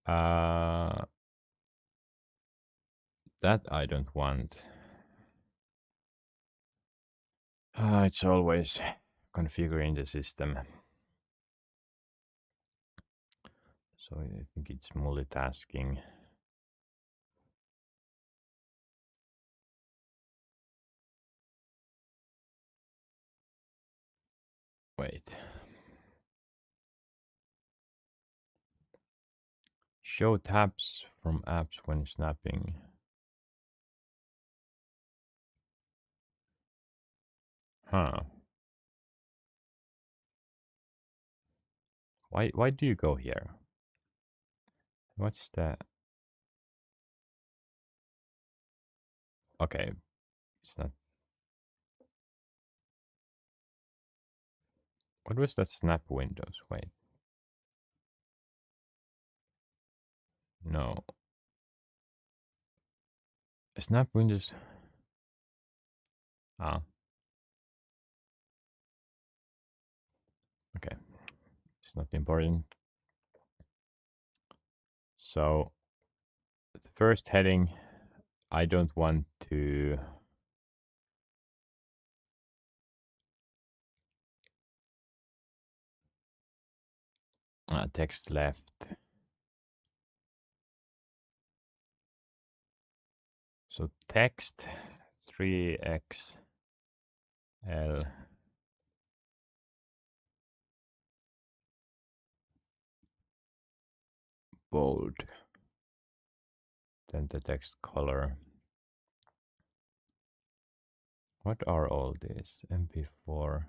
Uh, that I don't want. It's always configuring the system. So I think it's multitasking. Wait. Show tabs from apps when snapping. Huh. Why do you go here? What's that? Okay, it's not. What was that snap windows? Wait. No. Snap windows. Ah, okay. It's not important. So the first heading, I don't want to. Text left. So text 3XL bold. Then the text color. What are all these? MP4.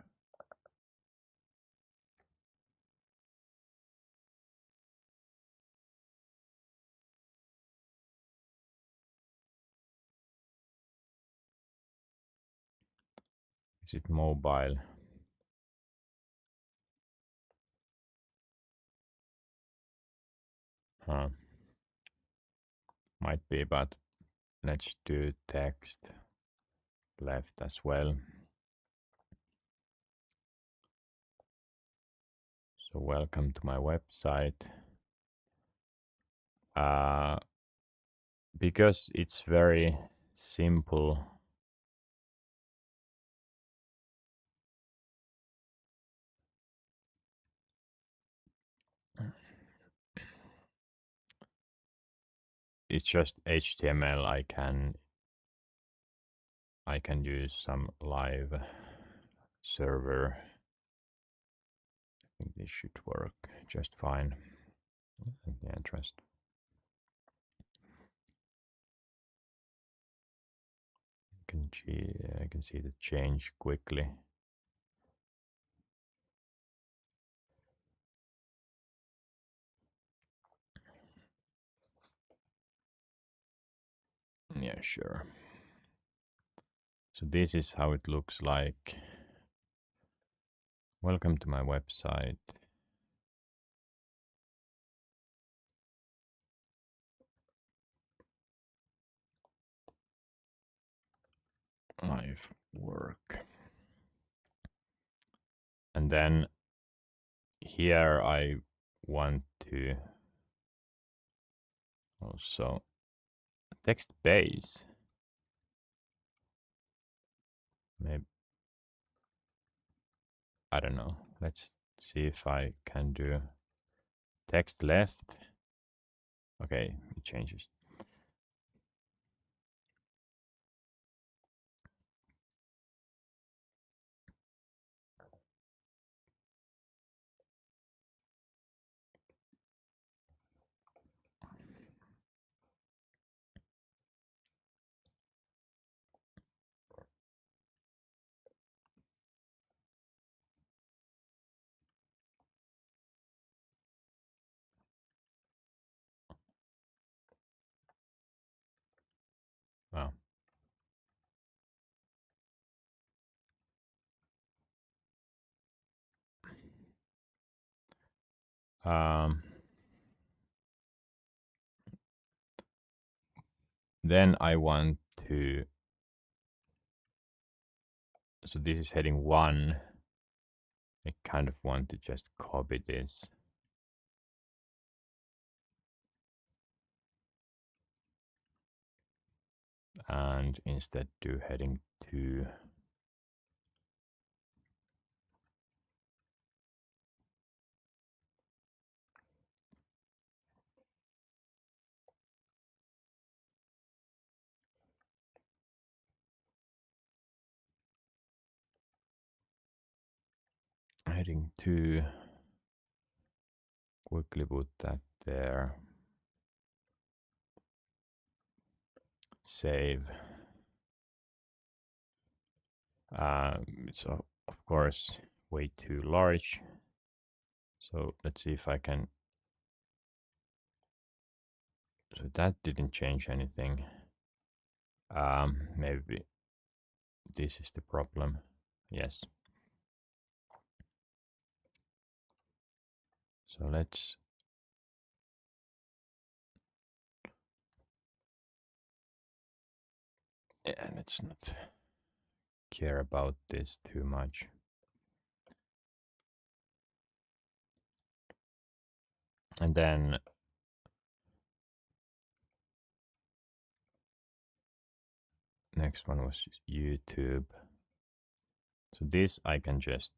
Is it mobile? Huh. Might be, but let's do text left as well. So welcome to my website. Uh, because it's very simple. It's just HTML. I can use some live server. I think this should work just fine. Yeah, trust. I can see the change quickly. Yeah, sure. So this is how it looks like. Welcome to my website. Live work. And then here I want to also text base. Maybe, I don't know. Let's see if I can do text left. Okay, it changes. Wow. Um, then I want to, so this is heading 1. I kind of want to just copy this. and instead do heading 2. Heading 2, quickly put that there. Save. It's of course way too large. So let's see if I can. So that didn't change anything. Maybe this is the problem. Yes. So let's. Yeah, let's not care about this too much. And then next one was YouTube. So this I can just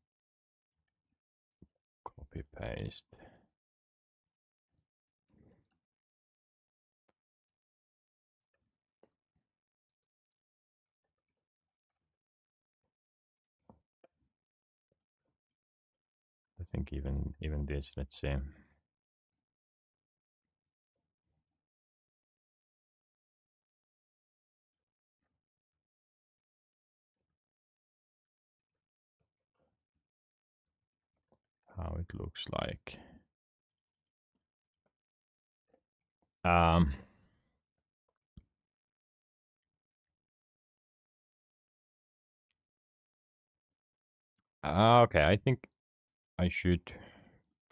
copy paste. I think even this, let's see. How it looks like. Um, okay, I think I should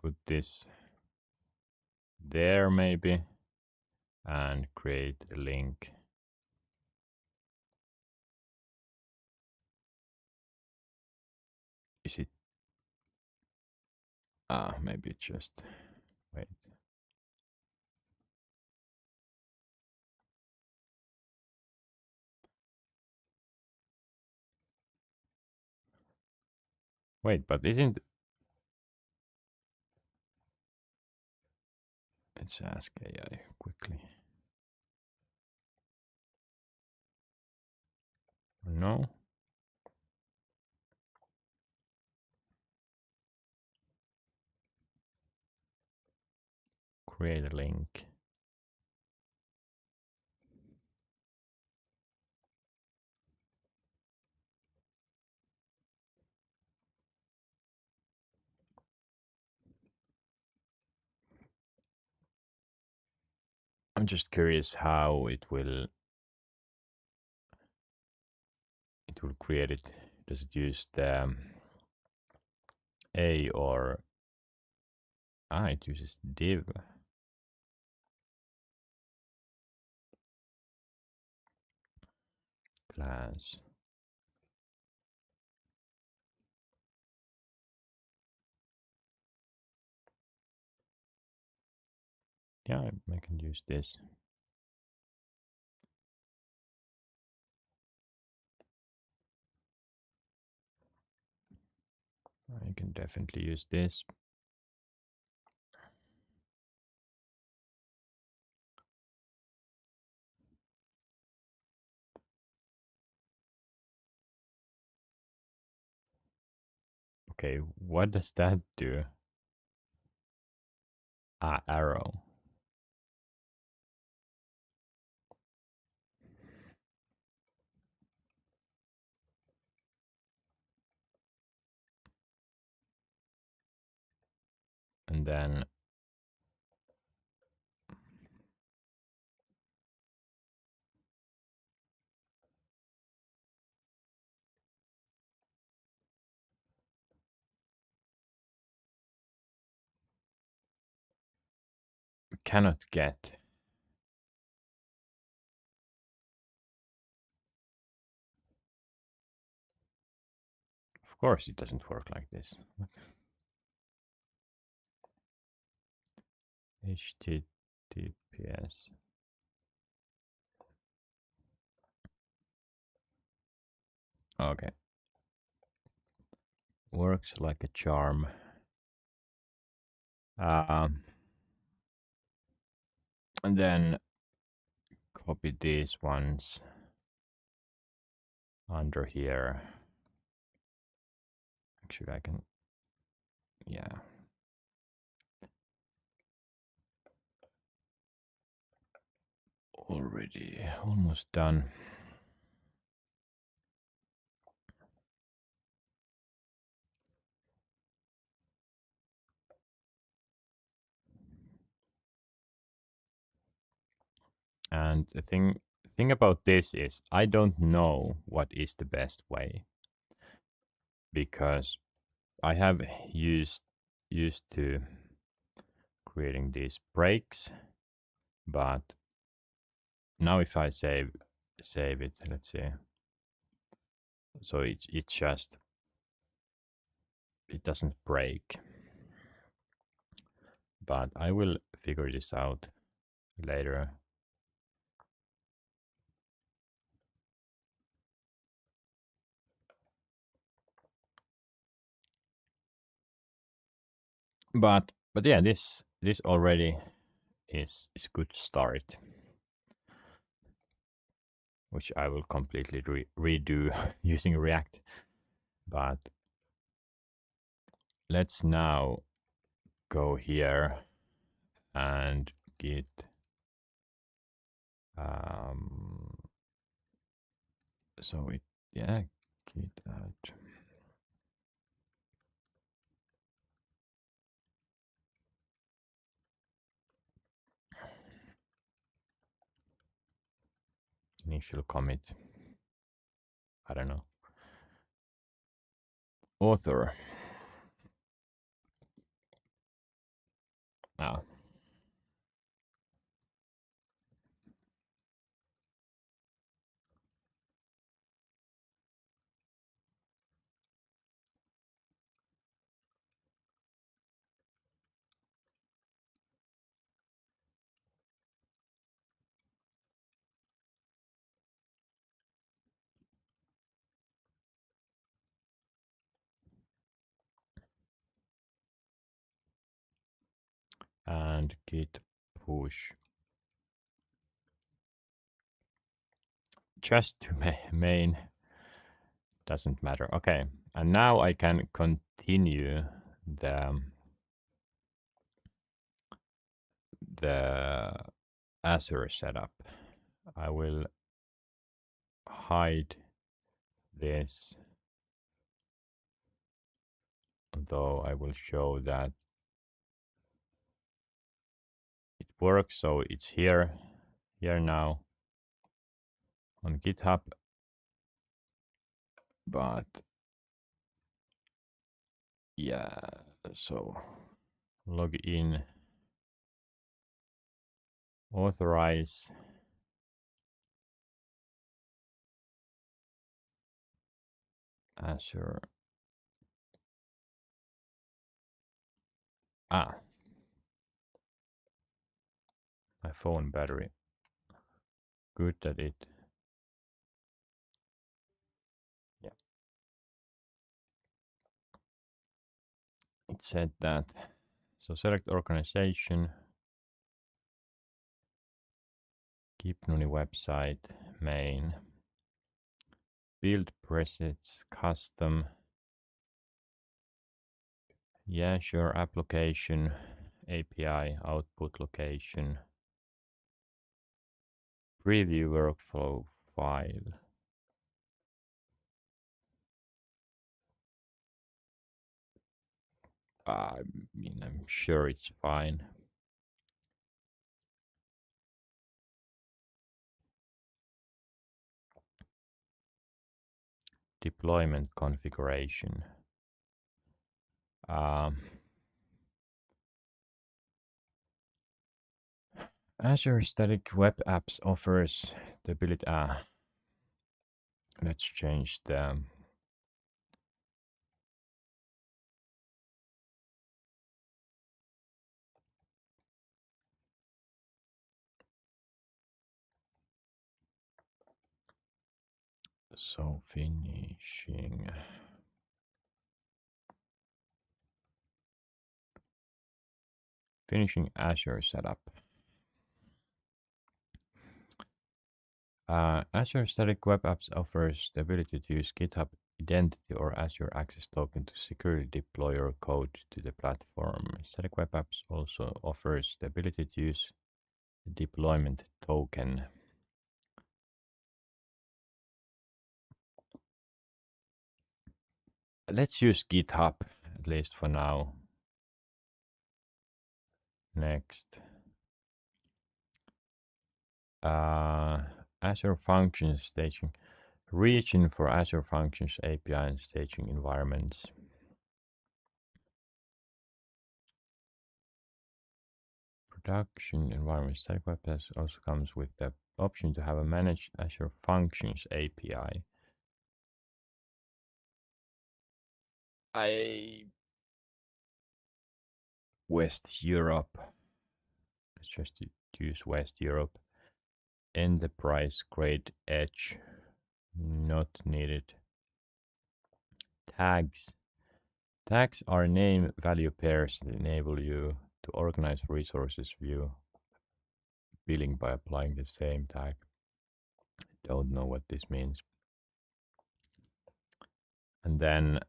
put this there maybe and create a link. Is it? Maybe just wait. Wait, but isn't? Let's ask AI quickly. No. Create a link. I'm just curious how it will create it. Does it use the A or it uses div class. Yeah, I can use this. I can definitely use this. Okay, what does that do? Arrow. And then cannot get. Of course, it doesn't work like this. HTTPS. Okay. Works like a charm. Um, and then copy these ones under here. Actually, I can, yeah. Already almost done. And the thing about this is I don't know what is the best way because I have used to creating these breaks, but now if I save it, let's see. So it's just it doesn't break. But I will figure this out later. But yeah, this already is a good start, which I will completely redo using React. But let's now go here and git um so it yeah git add initial commit. I don't know. Author. Ah, and git push just to main doesn't matter. Okay, and now I can continue the Azure setup. I will hide this, though I will show that it works. So it's here now on GitHub, but yeah, so log in, authorize, Azure. Ah, my phone battery. Good that yeah, it said that. So select organization, keep Nuni website, main, build presets, custom, yeah, sure, application, API, output location, preview workflow file. I mean, I'm sure it's fine. Deployment configuration. Um, Azure Static Web Apps offers the ability. Let's change the So finishing Azure setup. Azure Static Web Apps offers the ability to use GitHub Identity or Azure Access Token to securely deploy your code to the platform. Static Web Apps also offers the ability to use the deployment token. Let's use GitHub, at least for now. Next. Azure Functions staging. Region for Azure Functions API and staging environments. Production environment. Static Web Apps also comes with the option to have a managed Azure Functions API. West Europe. Let's just use West Europe. Enterprise grade edge. Not needed. Tags. Tags are name value pairs that enable you to organize resources view billing by applying the same tag. Don't know what this means. And then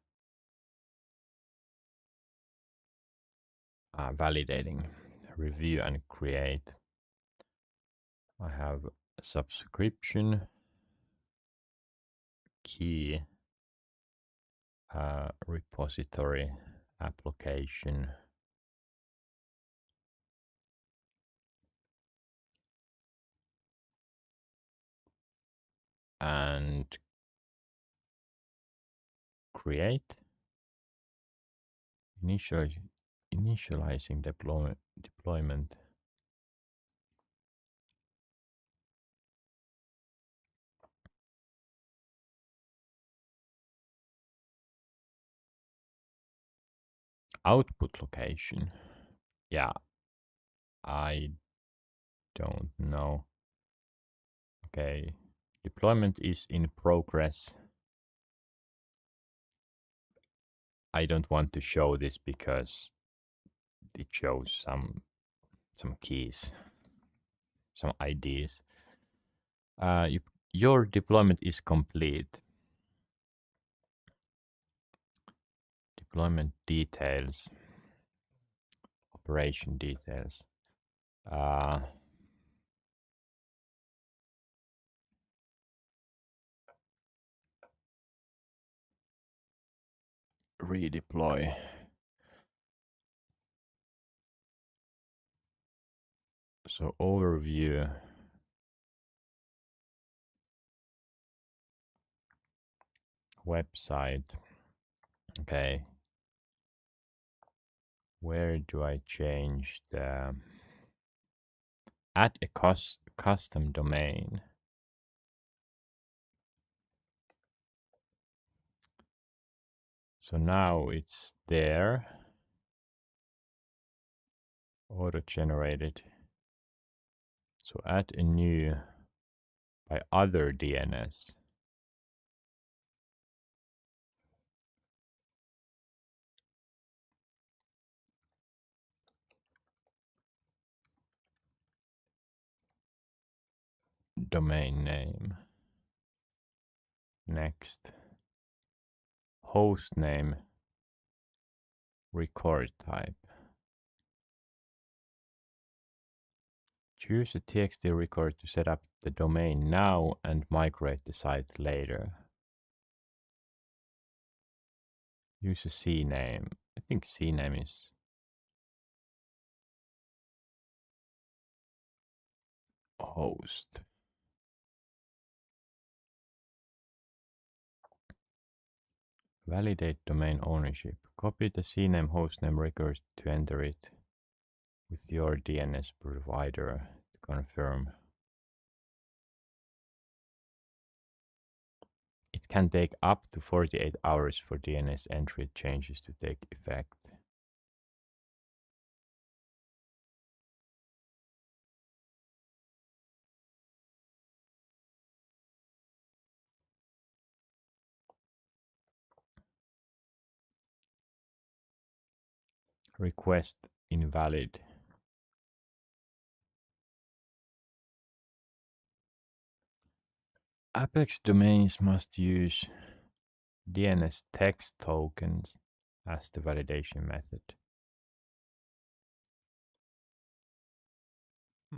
validating, review and create. I have a subscription, key, repository, application, and create, initializing deployment. Output location. Yeah, I don't know. Okay, deployment is in progress. I don't want to show this because it shows some keys, some IDs. Your deployment is complete. Deployment details, operation details. Redeploy. So overview. Website. Okay. Where do I change the add a custom domain? So now it's there. Auto-generated. So add a new by other DNS. Domain name. Next. Host name. Record type. Choose a TXT record to set up the domain now and migrate the site later. Use a CNAME. I think CNAME is host. Validate domain ownership. Copy the CNAME hostname record to enter it with your DNS provider to confirm. It can take up to 48 hours for DNS entry changes to take effect. Request invalid. Apex domains must use DNS text tokens as the validation method.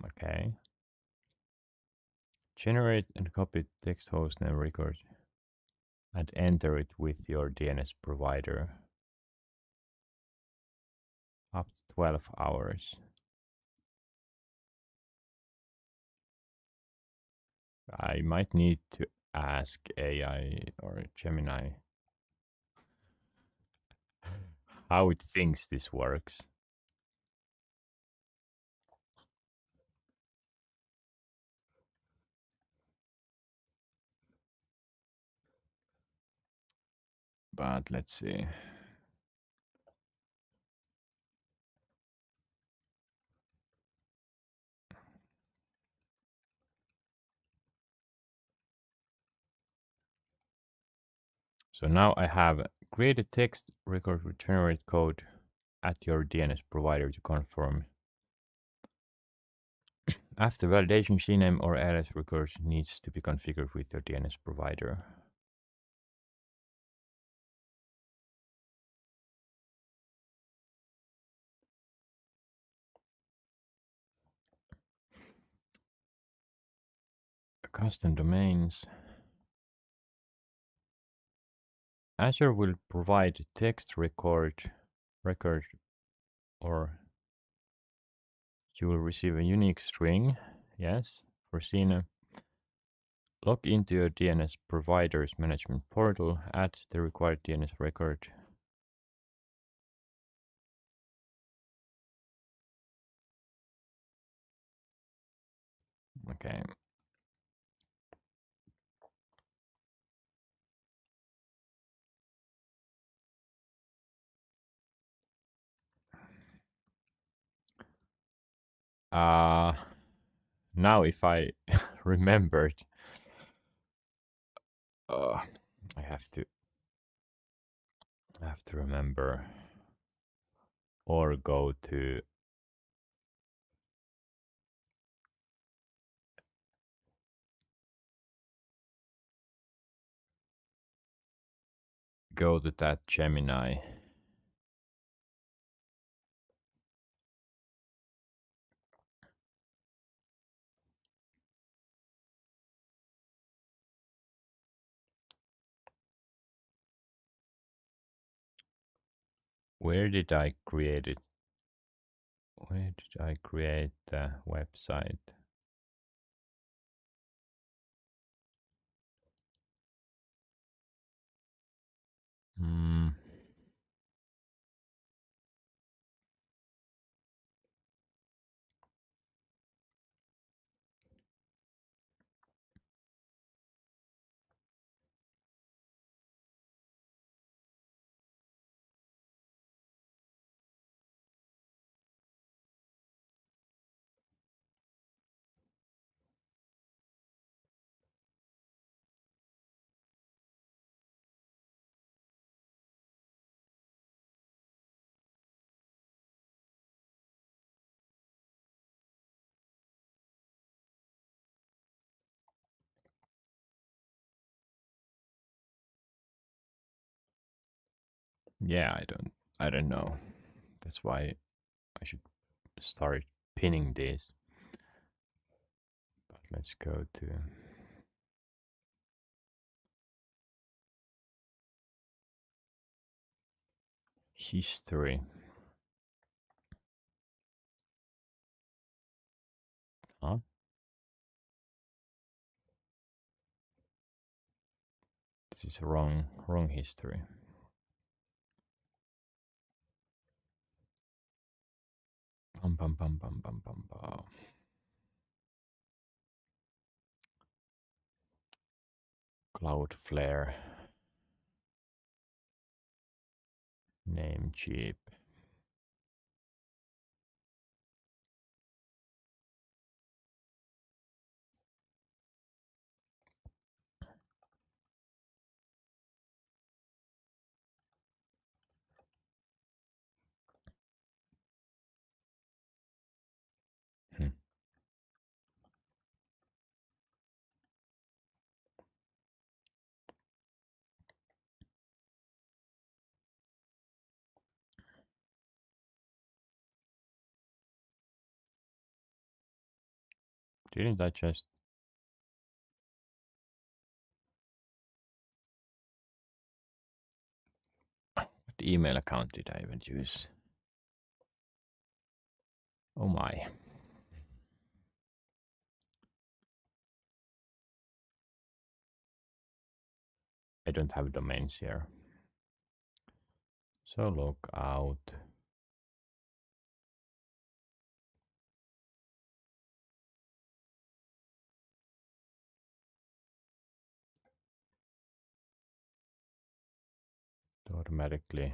Okay. Generate and copy text hostname record and enter it with your DNS provider. Up to 12 hours. I might need to ask AI or Gemini how it thinks this works. But let's see. So now I have create a text record with generate code at your DNS provider to confirm. After validation, CNAME or ALS records needs to be configured with your DNS provider. Custom domains. Azure will provide text record or you will receive a unique string. Yes, for CNAME. Log into your DNS provider's management portal, add the required DNS record. Okay. Now if I remembered, uh, I have to remember or go to that Gemini. Where did I create it? Where did I create the website? Hmm. Yeah, I don't know. That's why I should start pinning this. But let's go to history. Huh? This is wrong history. Bum, bum, bum, bum, bum, bum, bum. Cloudflare. Name cheap. Didn't I just... What email account did I even use? Oh my. I don't have domains here. So log out. Automatically.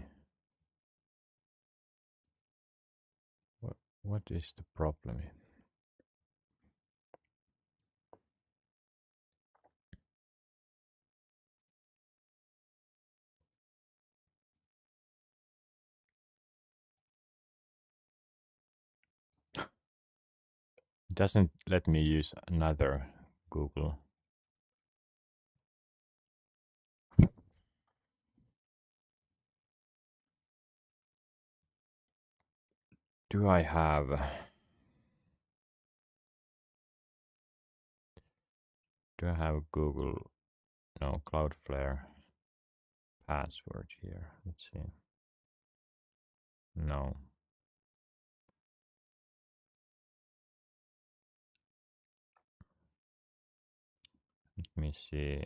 What is the problem? It doesn't let me use another Google. Do I have... Do I have Google... No, Cloudflare password here? Let's see. No. Let me see.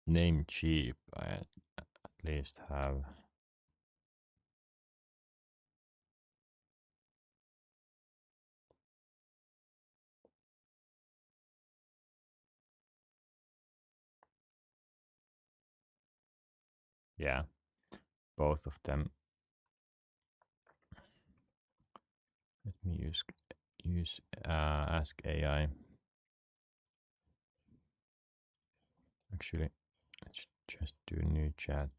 Namecheap, I at least have. Yeah, both of them. Let me use Ask AI. Actually, let's just do new chat.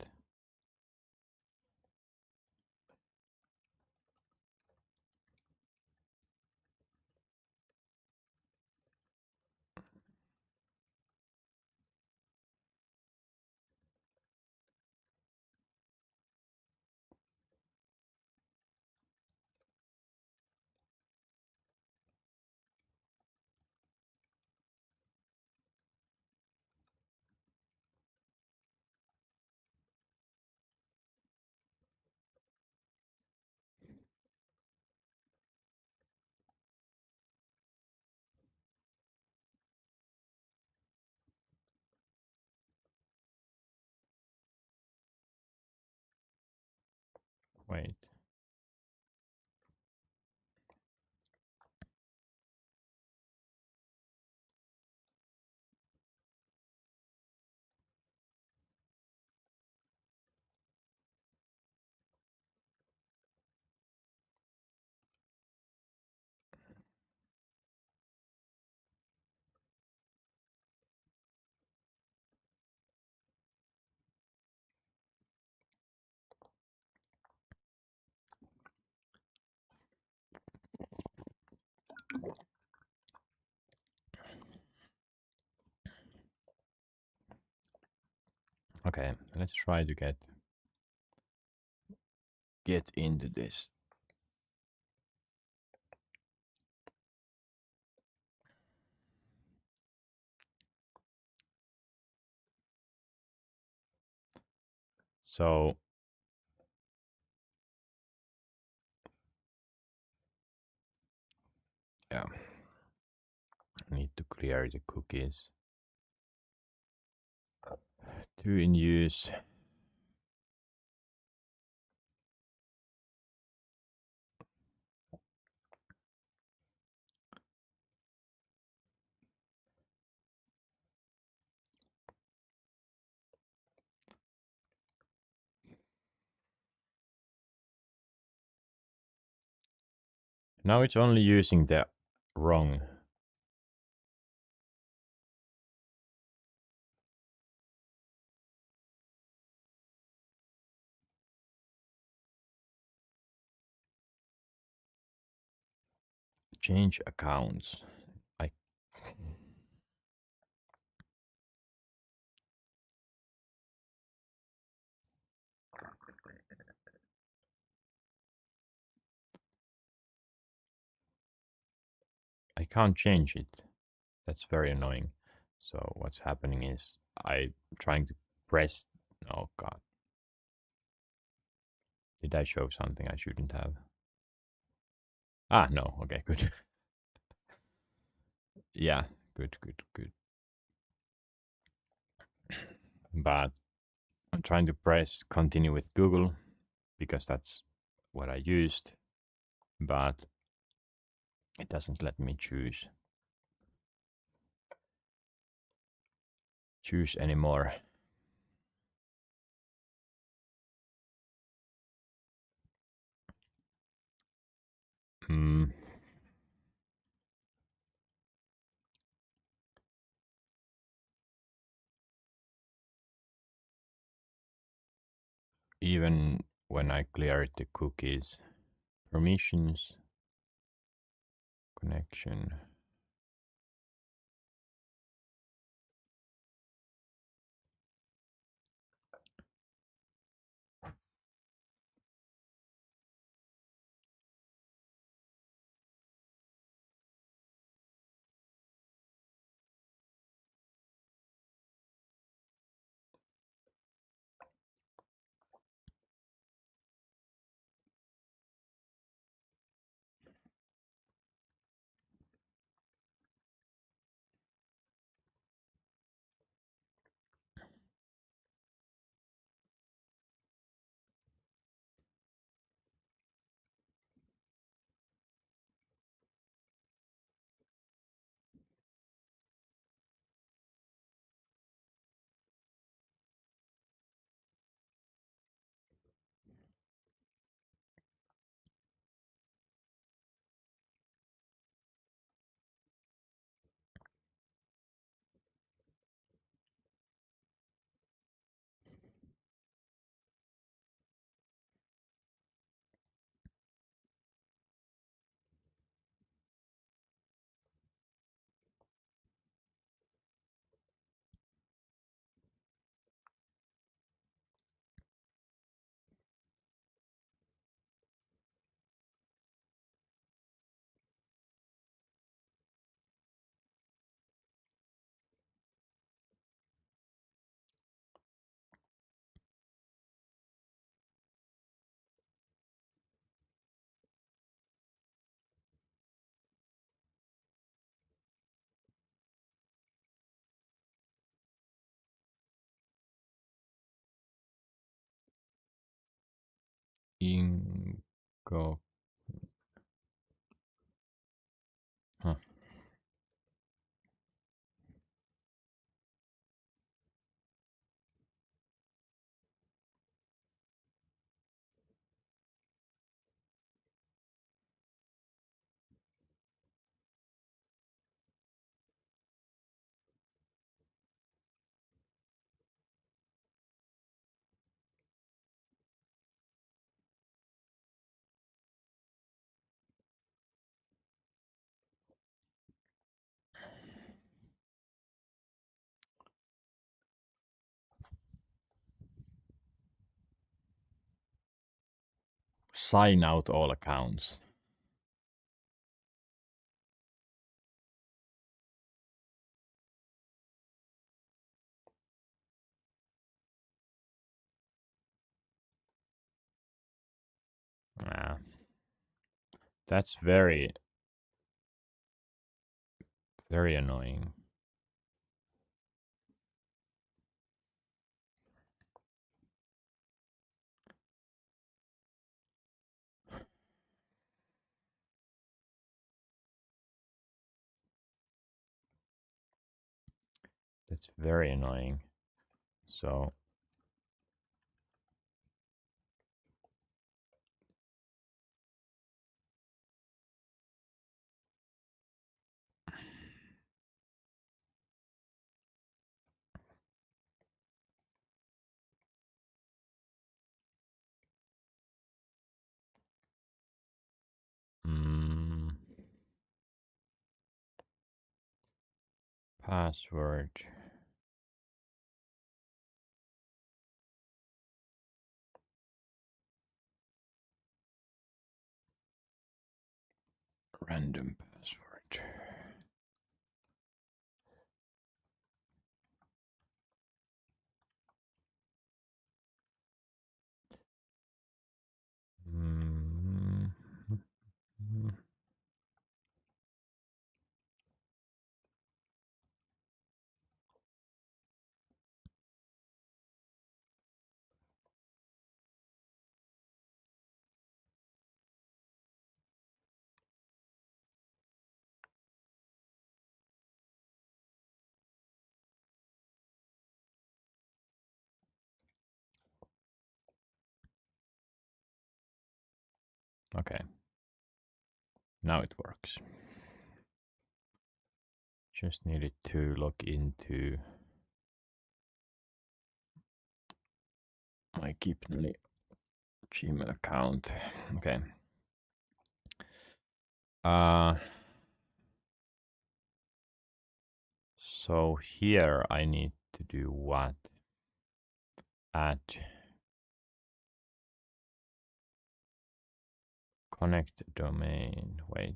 Wait. Okay, let's try to get into this. So yeah, I need to clear the cookies. Two in use. Now it's only using the wrong. Change accounts. I can't change it. That's very annoying. So what's happening is I trying to press. Oh god, did I show something I shouldn't have? Ah no. Okay, good. Yeah, good, good, good. But I'm trying to press continue with Google because that's what I used, but it doesn't let me choose anymore. Hmm. Even when I cleared the cookies, permissions, connection. Inco. Huh. Sign out all accounts. Ah, that's very, very annoying. That's very annoying. So, mm, password. Random password. Okay. Now it works. Just needed to log into my Keepnally Gmail account. Okay. So here I need to do what? Add connect domain. Wait.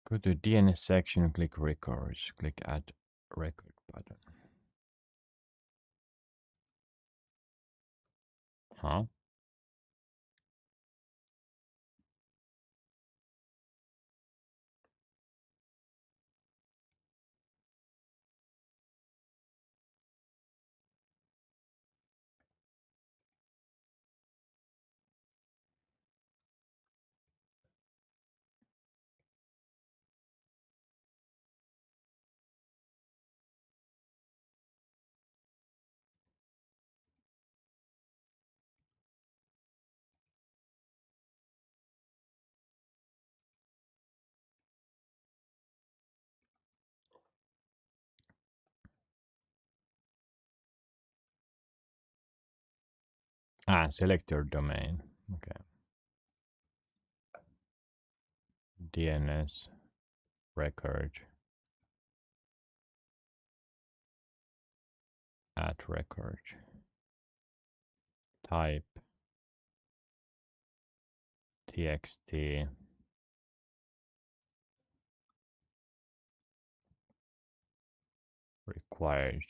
Go to DNS section, click records, click add record button. Huh? Select your domain. Okay. DNS record. Add record. Type txt required.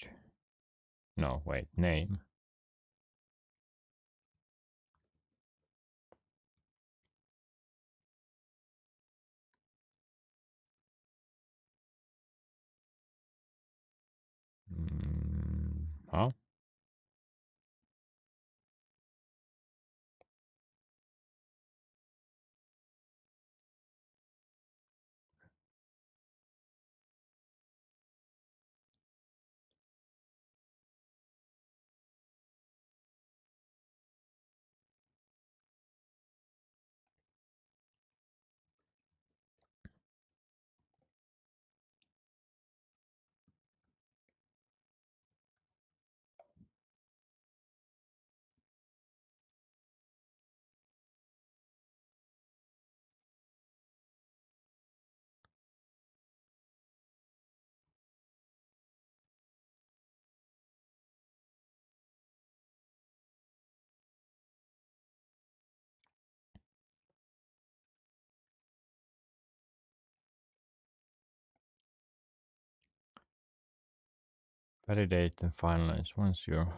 No, wait, name. Huh? Validate and finalize once you're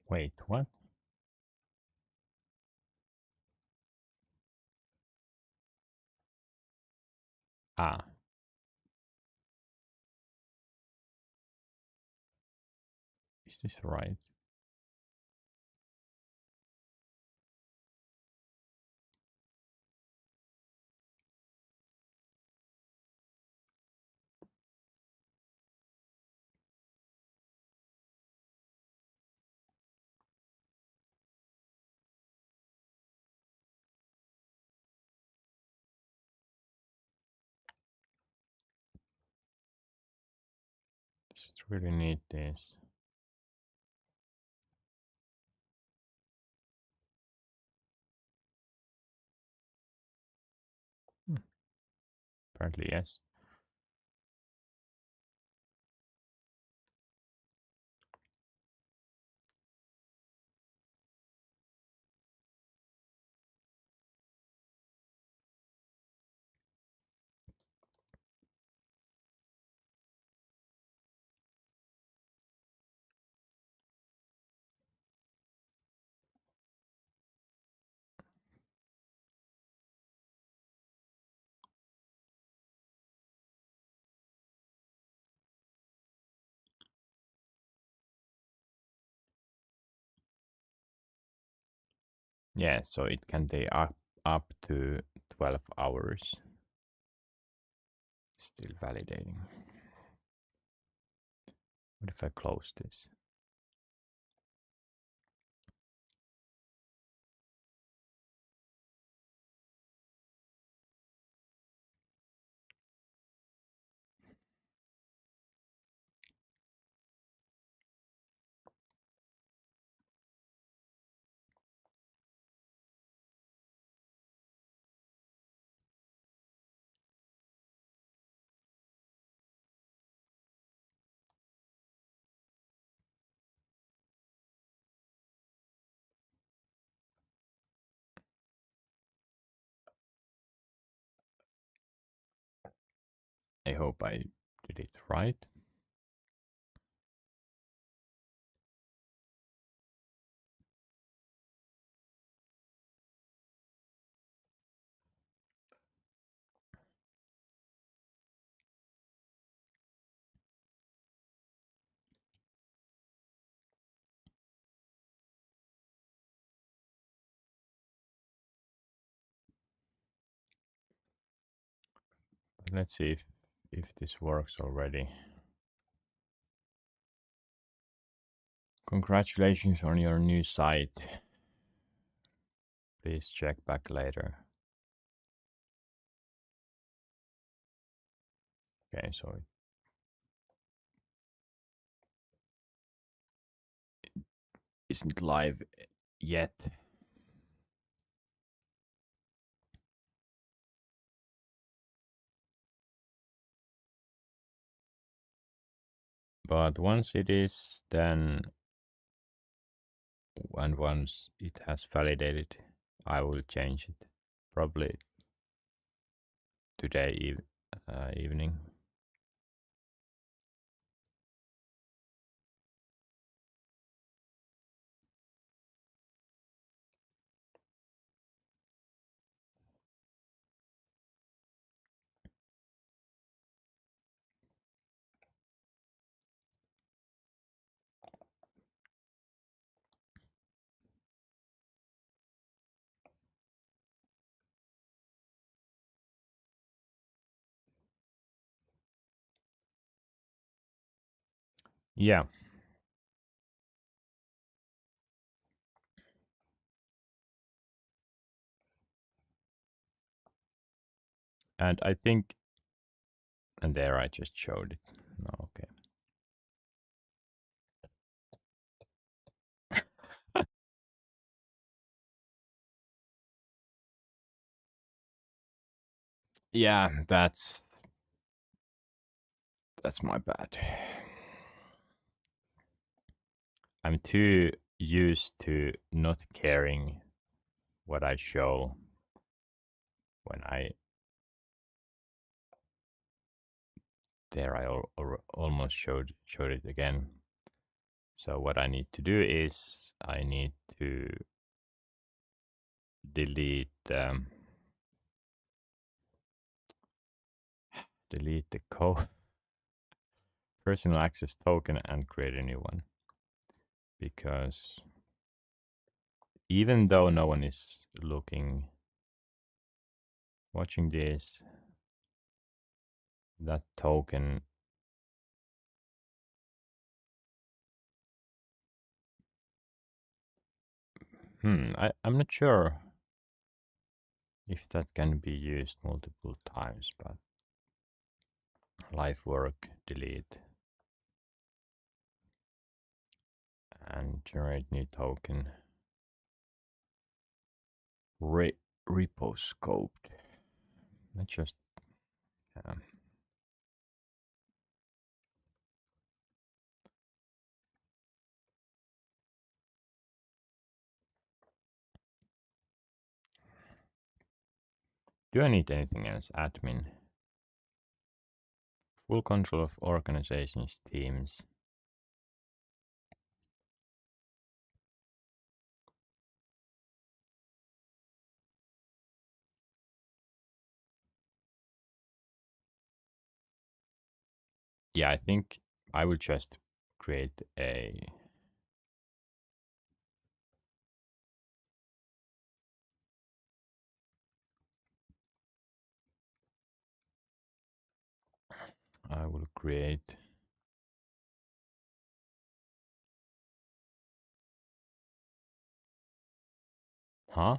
wait, what? Ah, is this right? Just really need this. Apparently, yes. Yeah, so it can take up to 12 hours. Still validating. What if I close this? I hope I did it right. But let's see if this works already. Congratulations on your new site. Please check back later. Okay, so it isn't live yet. But once it is, then and once it has validated, I will change it. Probably today evening. Yeah, and I think, and there I just showed it. No, okay. Yeah, that's my bad. I'm too used to not caring what I show when I there I almost showed it again. So what I need to do is I need to delete delete the personal access token and create a new one, because even though no one is watching this, that token I'm not sure if that can be used multiple times, but live work, delete, and generate new token. Repo scoped. Let's just Do I need anything else? Admin. Full control of organizations, teams. Yeah, I think I will just create a I will create huh?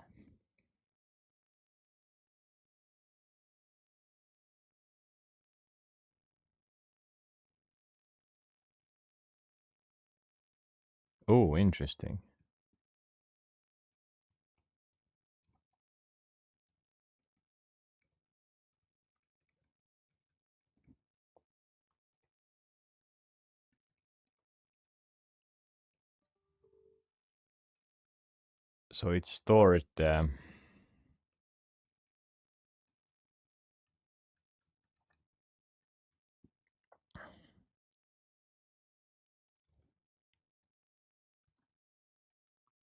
Oh, interesting. So it stored it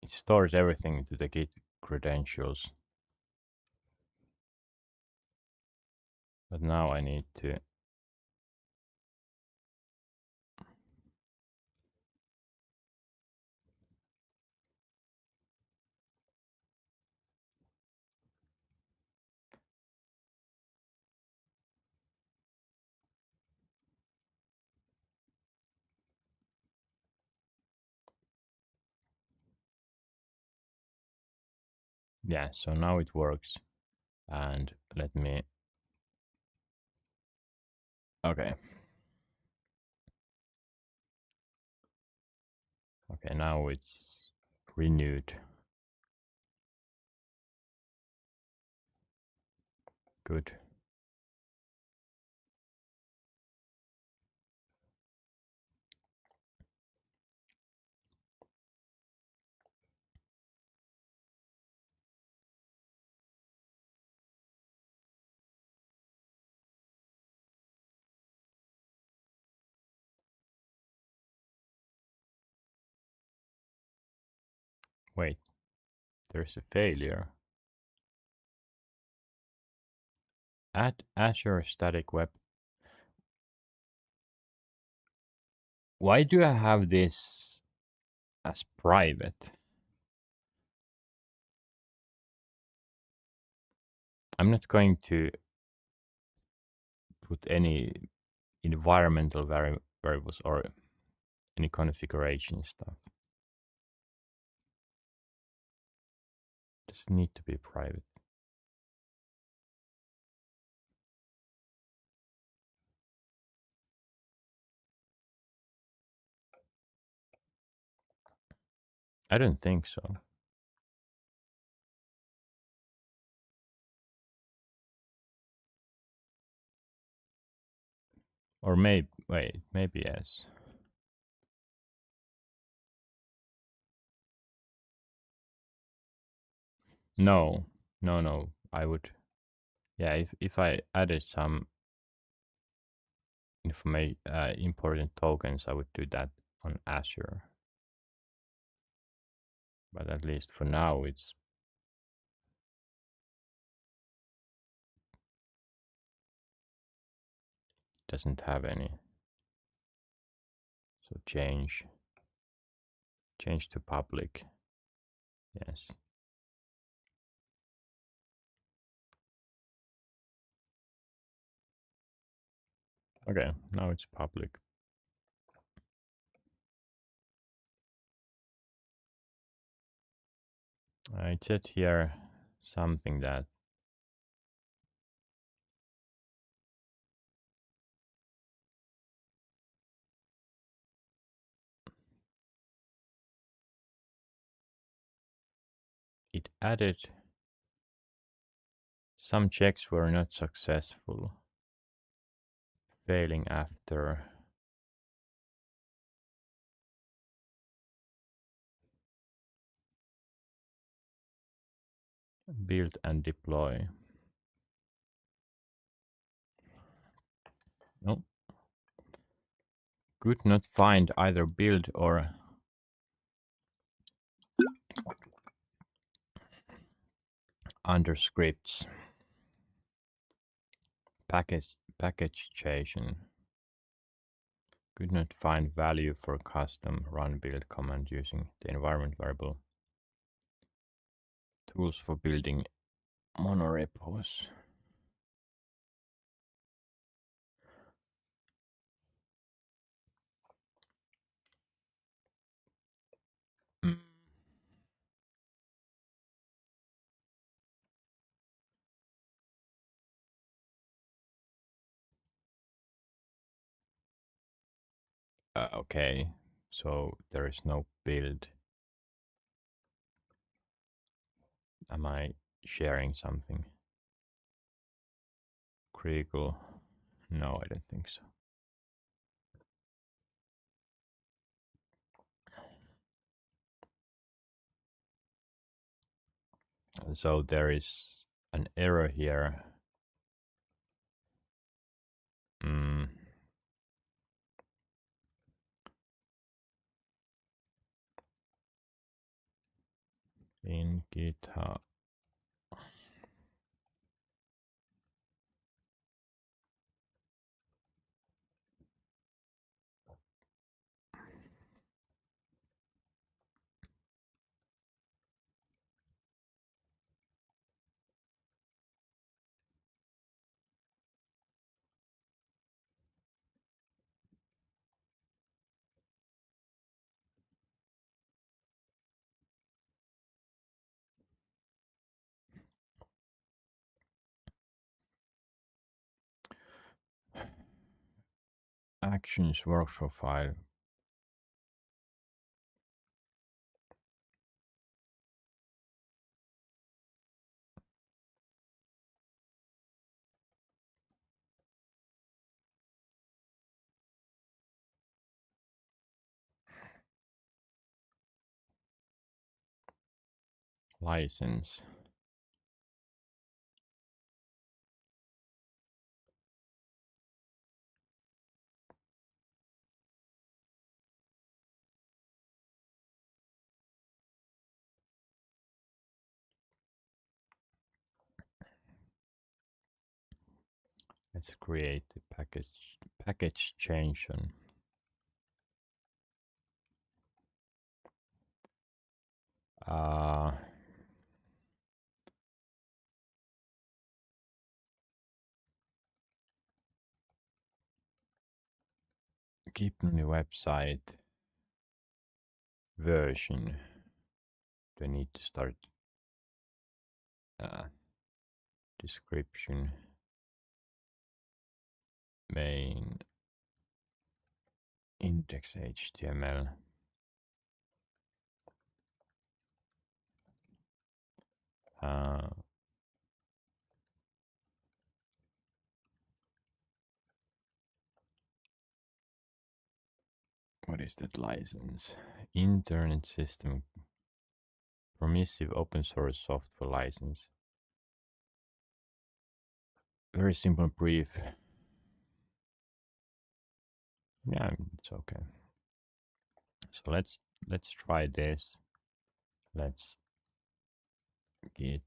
stores everything to the Git credentials. But now I need to yeah, so now it works. And let me okay. Okay, now it's renewed. Good. Wait, there's a failure. Add Azure static web. Why do I have this as private? I'm not going to put any environmental variables or any configuration stuff. Just need to be private. I don't think so. Or maybe, wait, maybe yes. No, no. I would, yeah, if I added some important tokens, I would do that on Azure. But at least for now, it's doesn't have any. So change to public. Yes. Okay, now it's public. I said here something that it added some checks were not successful. failing after build and deploy. No. Could not find either build or under scripts. Packaging. Could not find value for custom run build command using the environment variable. Tools for building monorepos. Mm. Okay, so there is no build. Am I sharing something critical? No, I don't think so. So there is an error here. Mm. In GitHub. Actions workflow file. License. Let's create the package change on. Keep the website version. Do I need to start description main index HTML. What is that license? Internet system permissive open source software license. Very simple brief. Yeah, it's okay. So let's try this. Let's git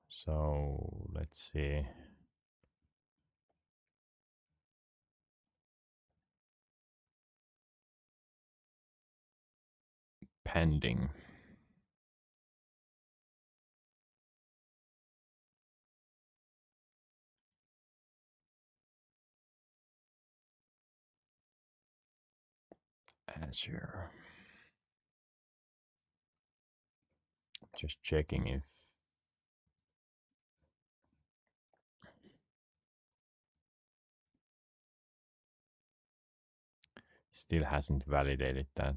so let's see. Pending. Azure. Just checking if Still hasn't validated that.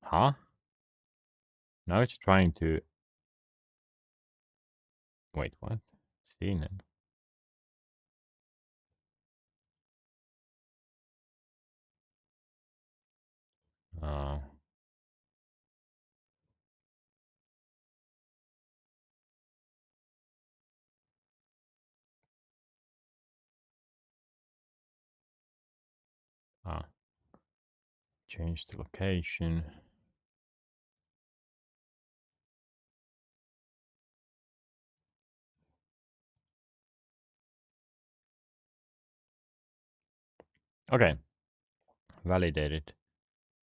Huh? Now it's trying to... Wait, what? Seen it. Uh, ah, change the location. Okay, validated.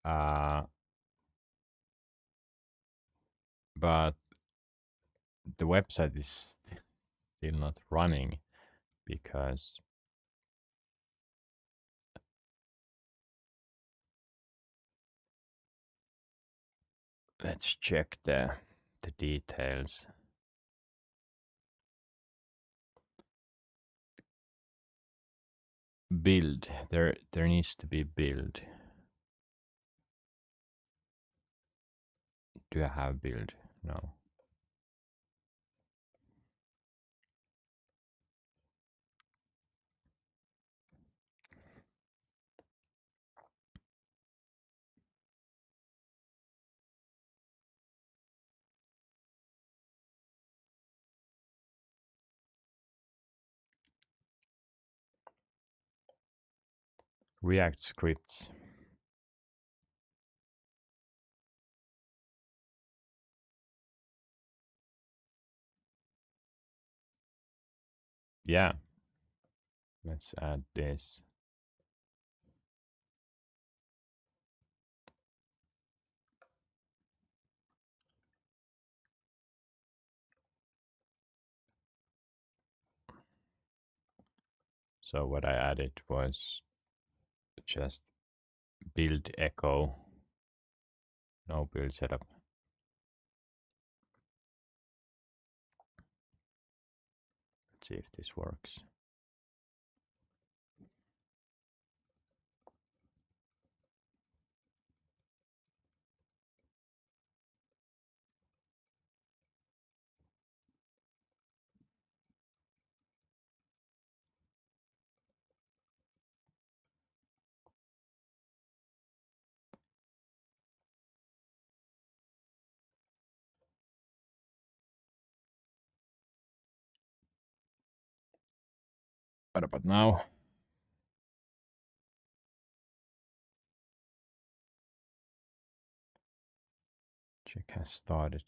Uh, but the website is still not running because let's check the details. Build. There needs to be build. Do I have build? No. React scripts. Yeah. Let's add this. So what I added was just build echo. No build setup. Let's see if this works. What about now? Check has started.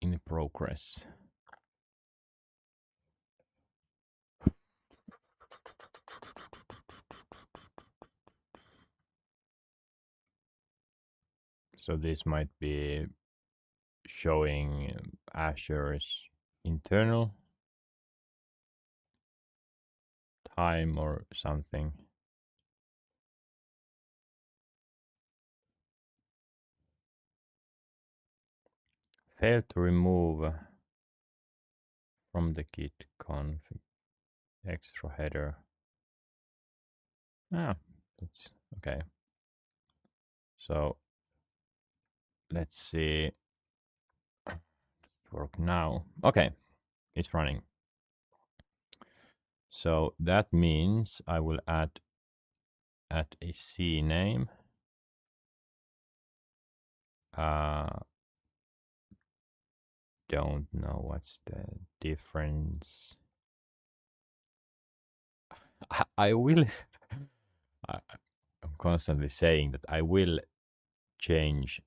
In progress. So this might be showing Azure's internal time or something. Failed to remove from the git config extra header. Ah, that's okay. So let's see. Work now. Okay, it's running. So that means I will add a C name. Don't know what's the difference. I will. I'm constantly saying that I will change.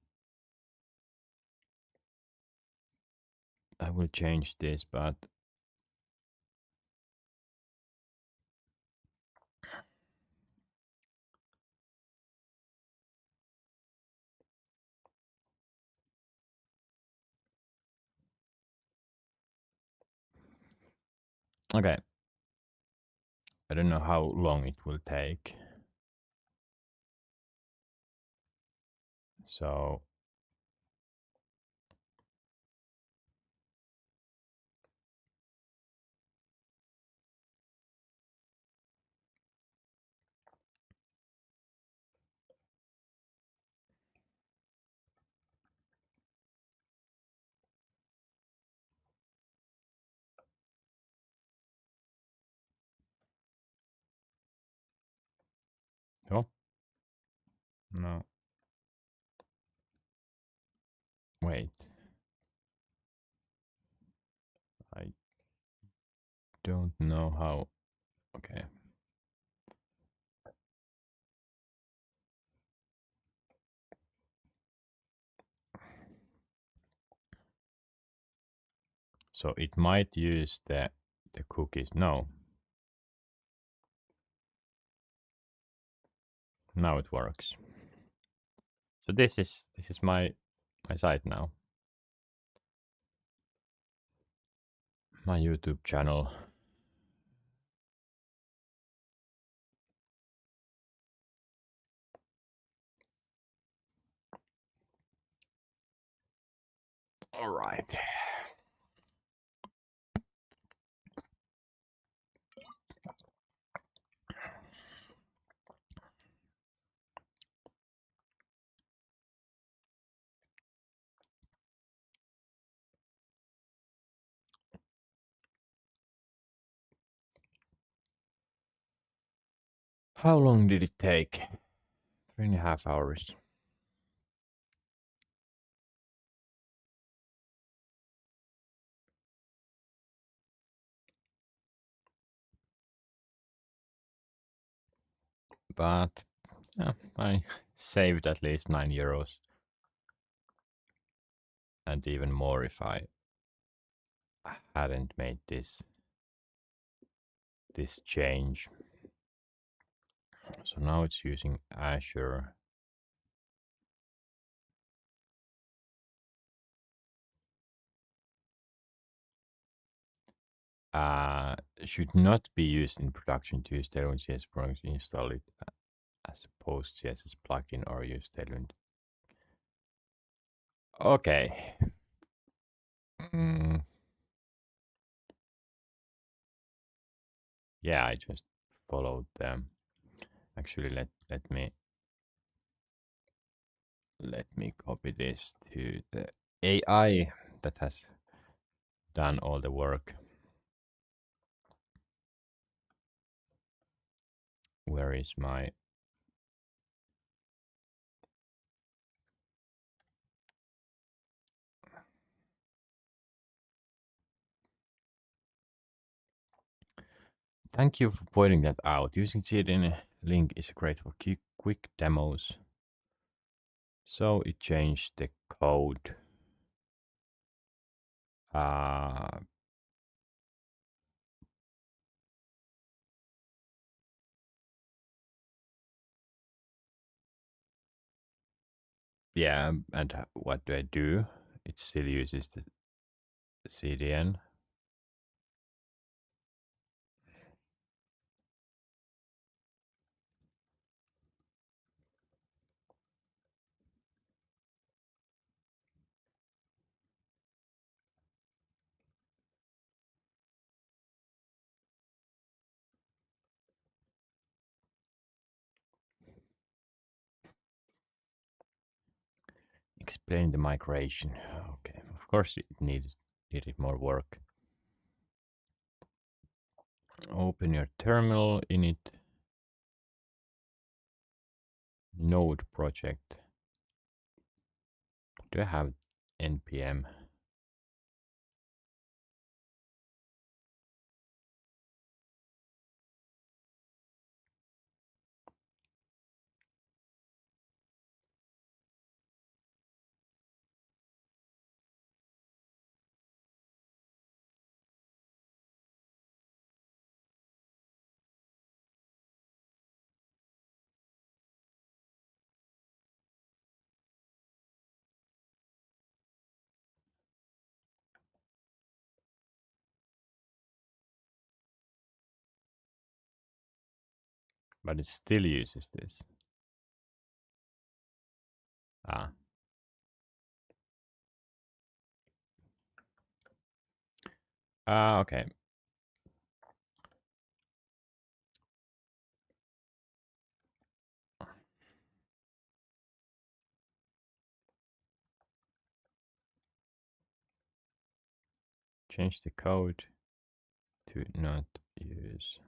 I will change this, but Okay. I don't know how long it will take. So oh no. Wait. I don't know how. Okay. So it might use the cookies. No. Now it works. So this is my site now. My YouTube channel. All right. How long did it take? 3.5 hours. But yeah, I saved at least 9 euros. And even more if I hadn't made this change. So now it's using Azure. Should not be used in production to use Tailwind CSS programs. Install it as a post CSS plugin or use Tailwind. Okay. Mm, yeah, I just followed them. Actually, let me copy this to the AI that has done all the work. Where is my Thank you for pointing that out. Using Obsidian link is great for quick demos. So it changed the code. Uh, yeah, and what do I do? It still uses the CDN. Explain the migration. Okay, of course it needed more work. Open your terminal, init node project. Do I have npm? But it still uses this. Ah. Okay. Change the code to not use.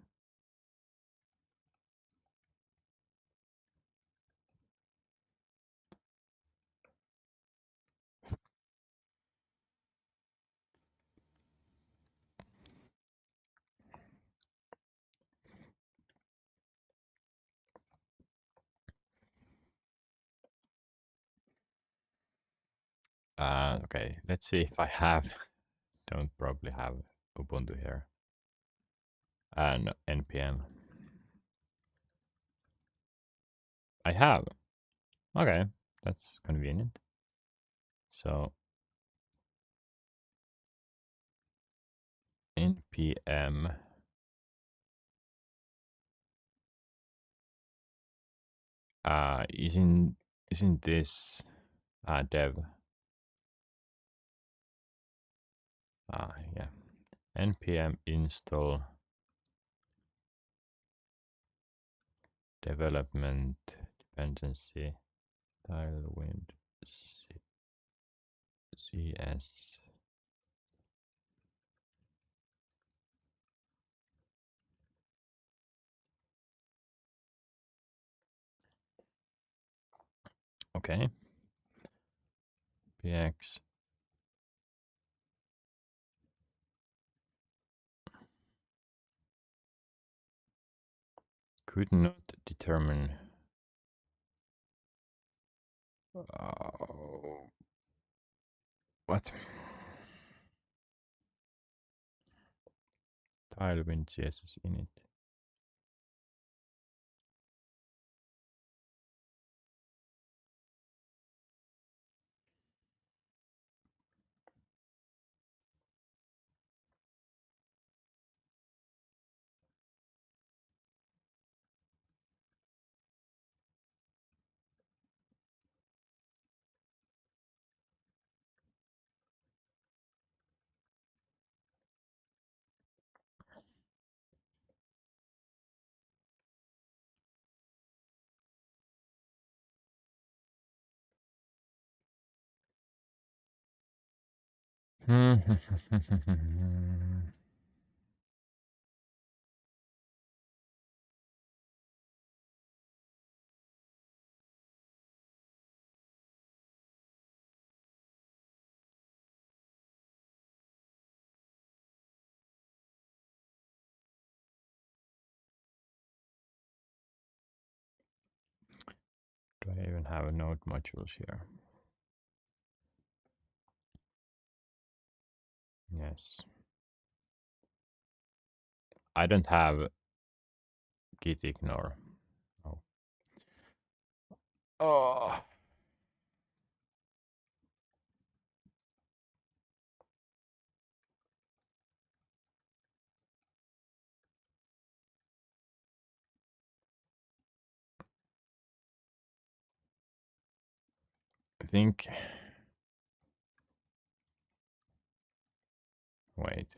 Okay, let's see if I have. Don't probably have Ubuntu here. No, npm. I have. Okay, that's convenient. So npm isn't this dev? Yeah. npm install development dependency tailwind cs. Okay. px could not determine what tailwind css init. Do I even have a node modules here? Yes. I don't have git ignore. Oh. Oh. I think. Wait.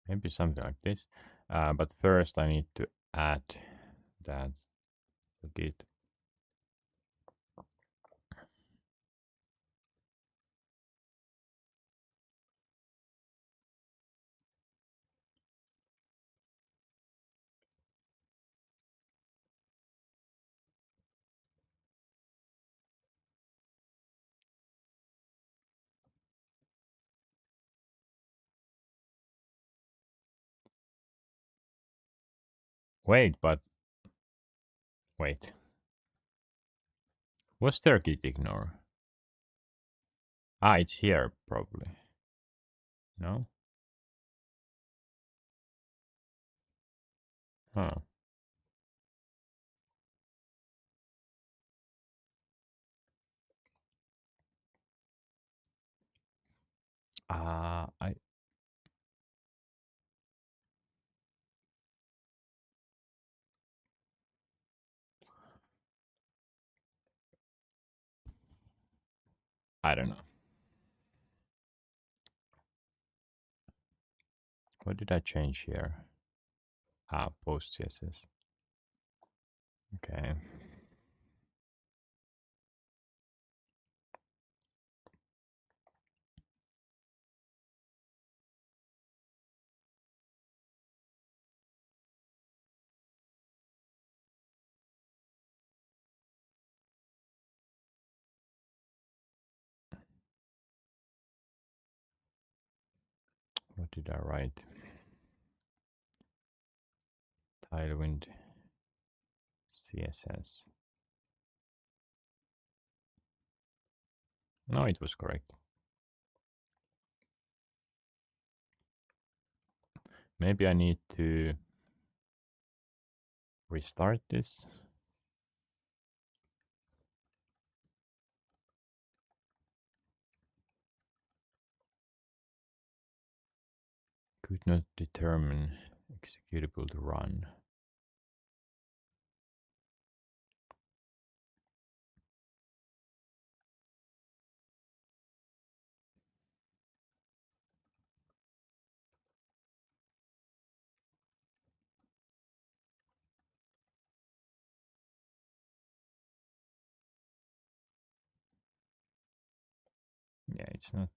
Maybe something like this. But first I need to add that to git. Wait, but wait. Was there git ignore? It's here probably. No? Huh. I don't know. What did I change here? Post CSS. Okay. What did I write? Tailwind CSS. No, it was correct. Maybe I need to restart this. Could not determine executable to run. Yeah, it's not.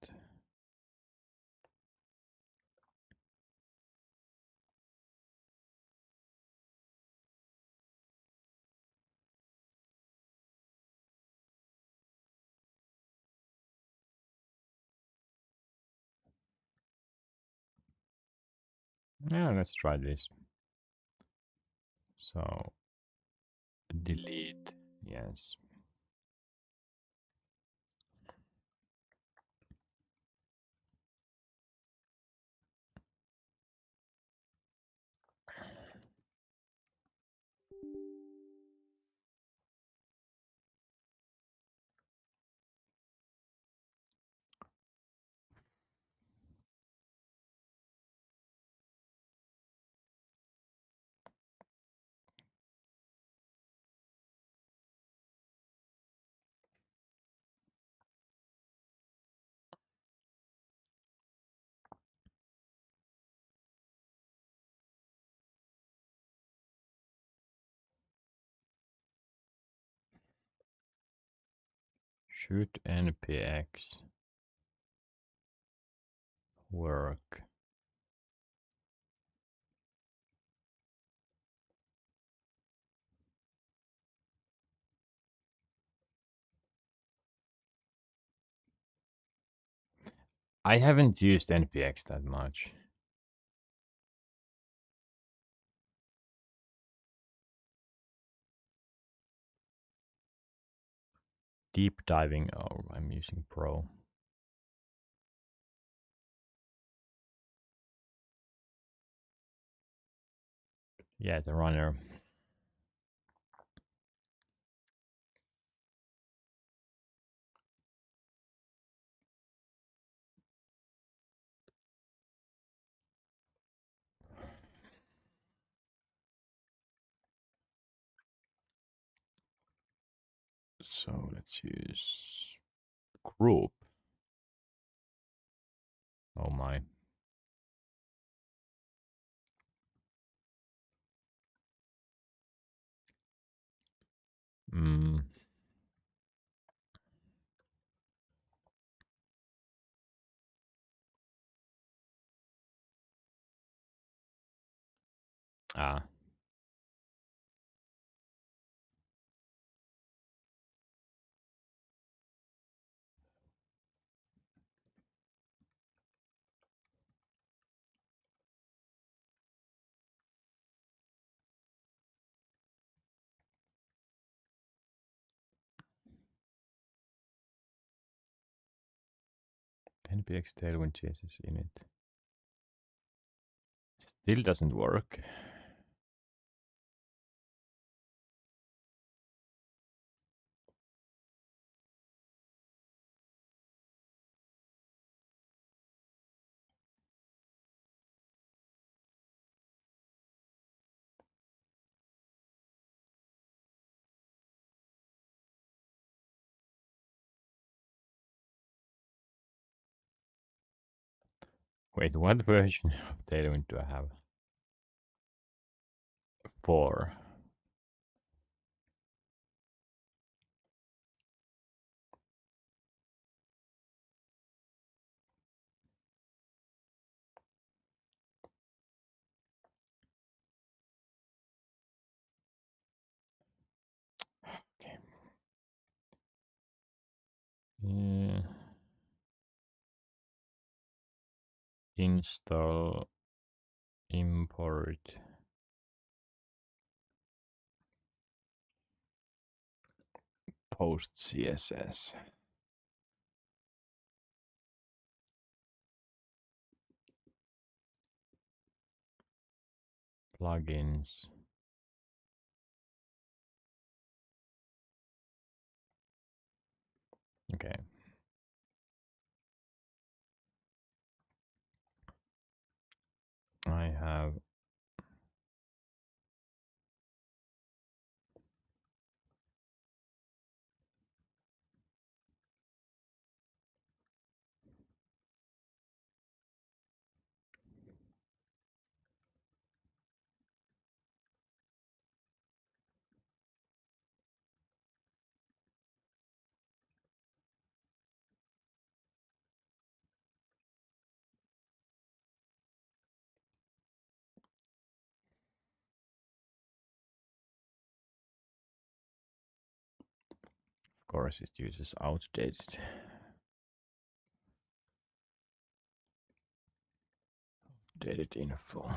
Yeah, let's try this. So delete, yes. Should npx work? I haven't used npx that much. Deep diving. Oh, I'm using Pro. Yeah, the runner. So let's use group. Oh my. Mm. Ah. npx tailwind CSS init. Still doesn't work. Wait, what version of Tailwind do I have? 4. Okay. Install, import, post CSS. Plugins. Okay. I have of course it uses outdated info.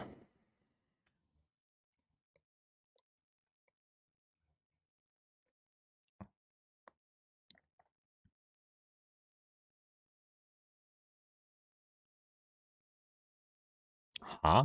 Huh?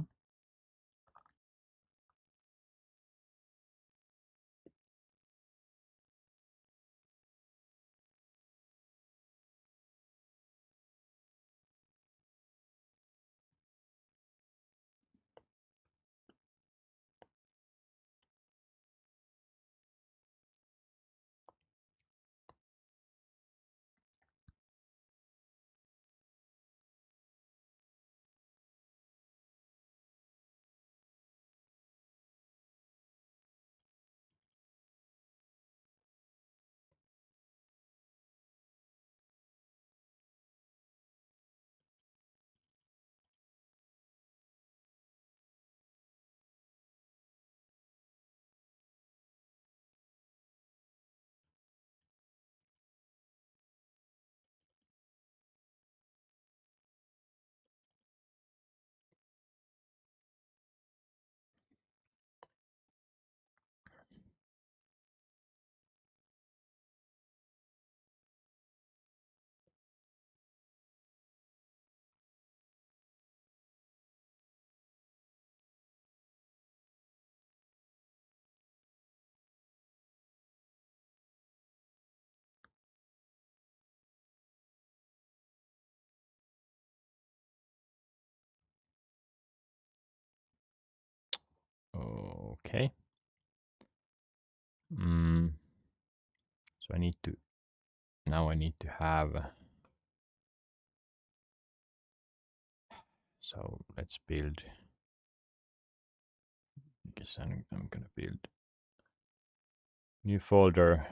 Okay. So I need to now I need to have, so let's build, I guess I'm gonna build new folder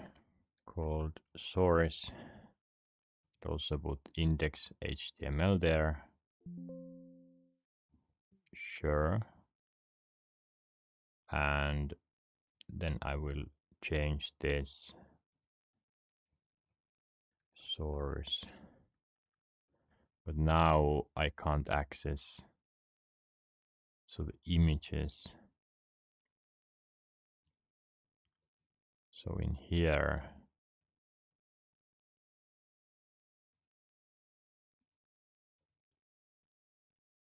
called source. Also put index HTML there. Sure. And then I will change this source. But now I can't access so the images. So in here,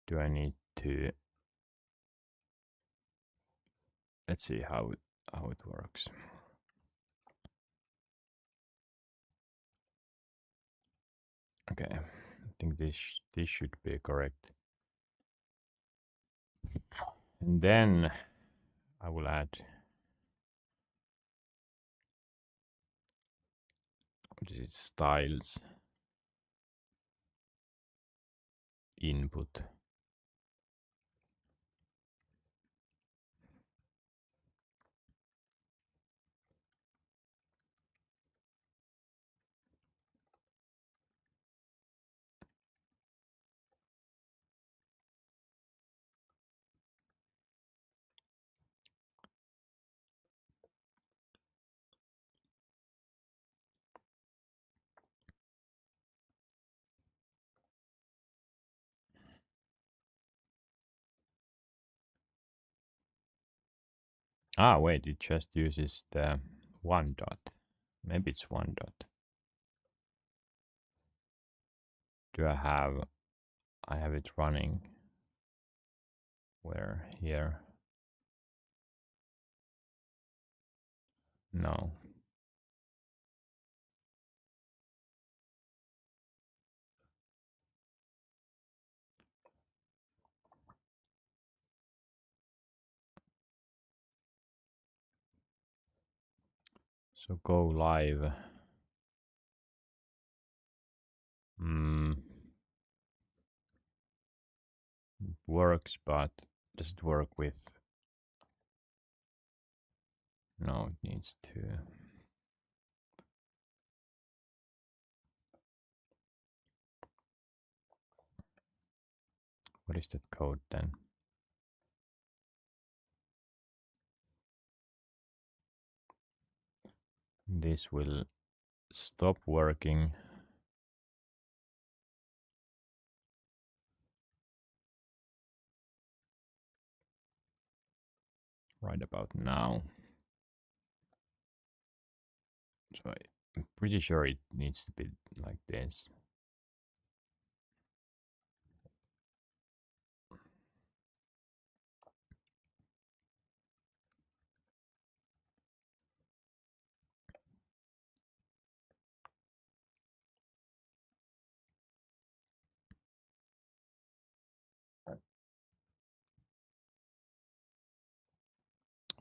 do I need to, let's see how it works. Okay, I think this should be correct. And then I will add, this is styles input. Ah, wait, it just uses the one dot. Maybe it's one dot. Do I have it running? Where? Here? No. So go live. Hmm. Works, but does it work with? No, it needs to. What is that code then? This will stop working right about now. So I'm pretty sure it needs to be like this.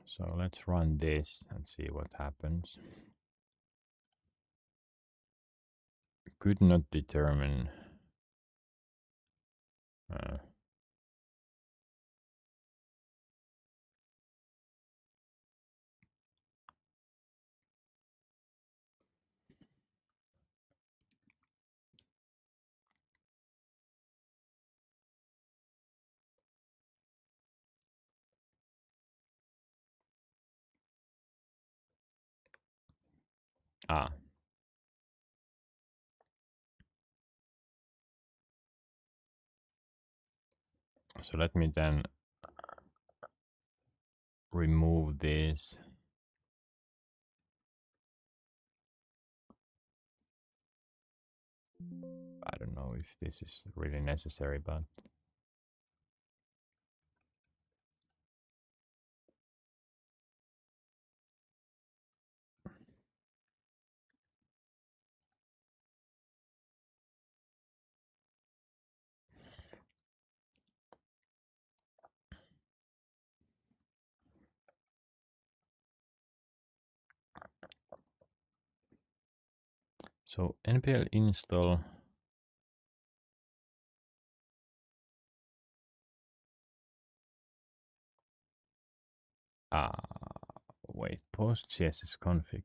So let's run this and see what happens. Could not determine. Uh, ah, so let me then remove this. I don't know if this is really necessary, but so npl install. Ah, wait, post css config.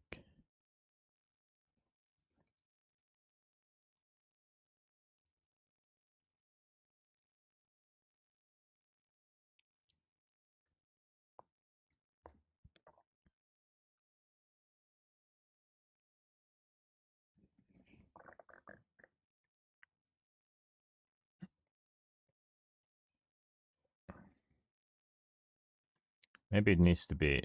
Maybe it needs to be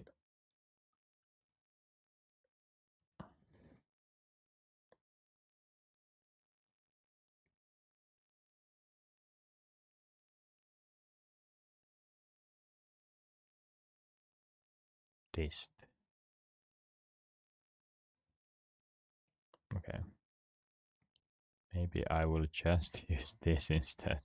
dist. Okay. Maybe I will just use this instead.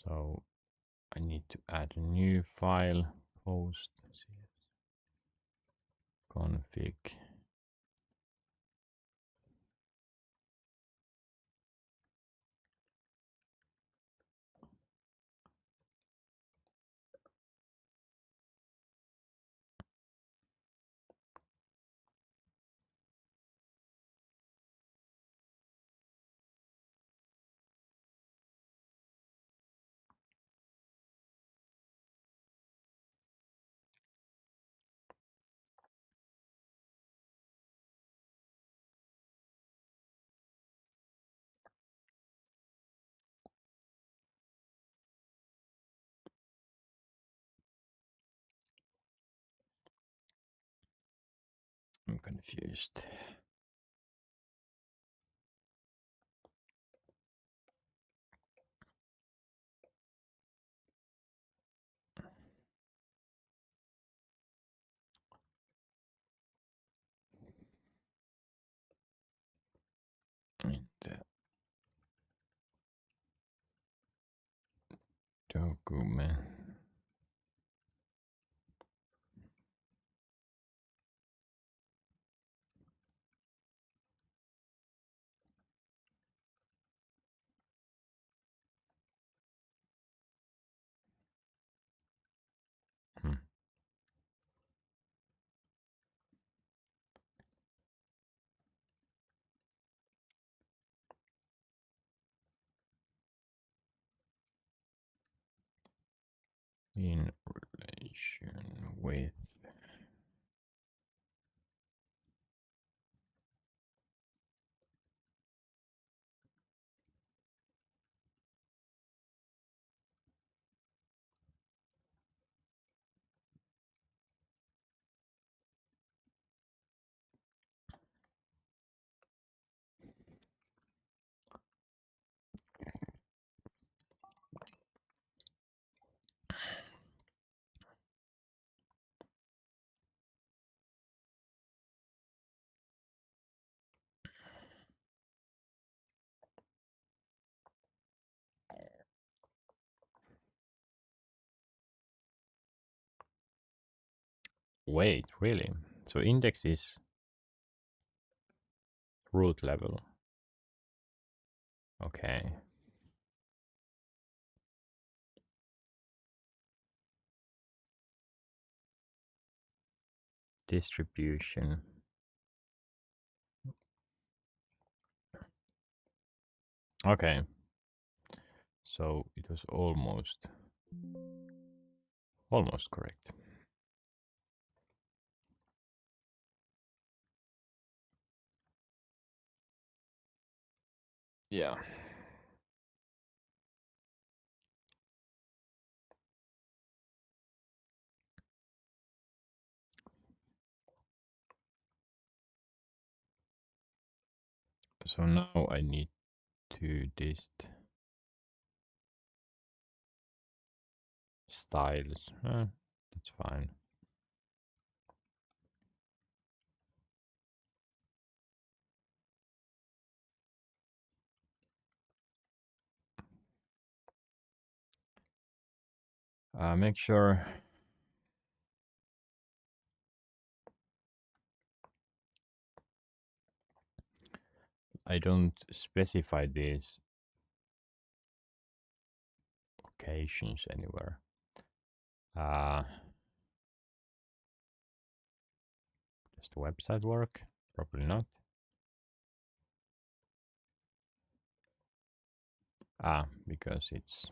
So I need to add a new file, post config. I'm confused. In the document. Hmm. In relation with. Wait, really? So index is root level. Okay. Distribution. Okay. So it was almost correct. Yeah. So now I need to dist styles. That's fine. Make sure I don't specify these locations anywhere. Does the website work? Probably not. Because it's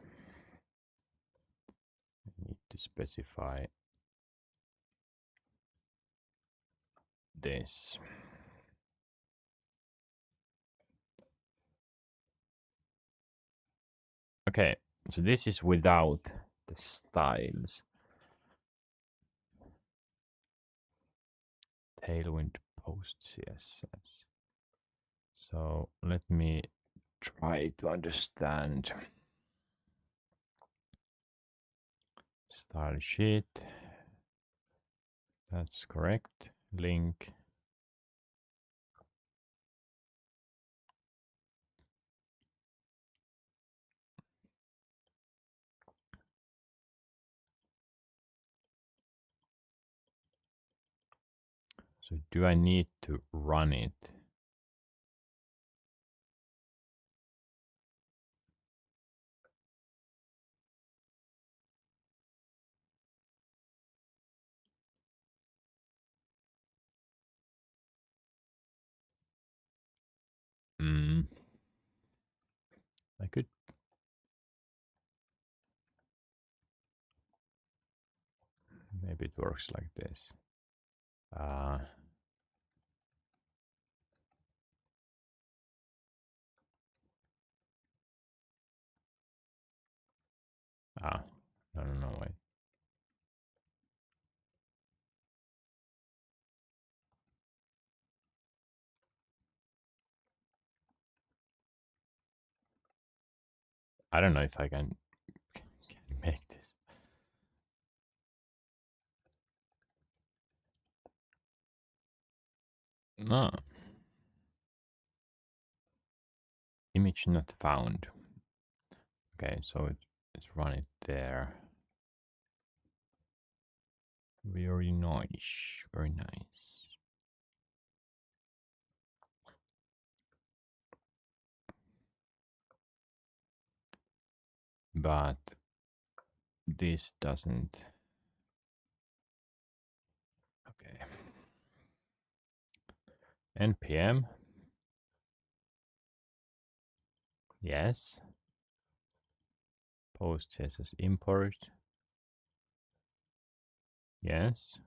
I need to specify this. Okay, so this is without the styles. Tailwind post CSS. So let me try to understand. Style sheet. That's correct. Link. So do I need to run it? I could. Maybe it works like this. Uh, ah, no, wait. I don't know if I can make this. No. Image not found. Okay, so let's run it there. Very nice. Very nice. But this doesn't. Okay. npm. Yes. Post CSS import. Yes.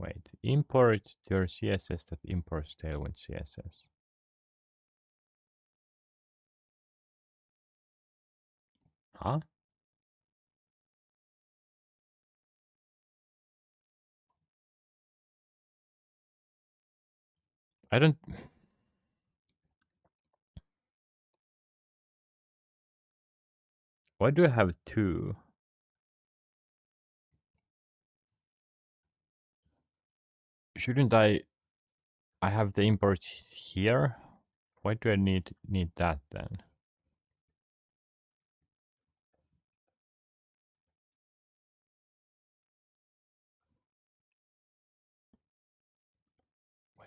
Wait. Import your CSS that imports Tailwind CSS. Huh? I don't. Why do I have two? Shouldn't I have the import here? Why do I need that then?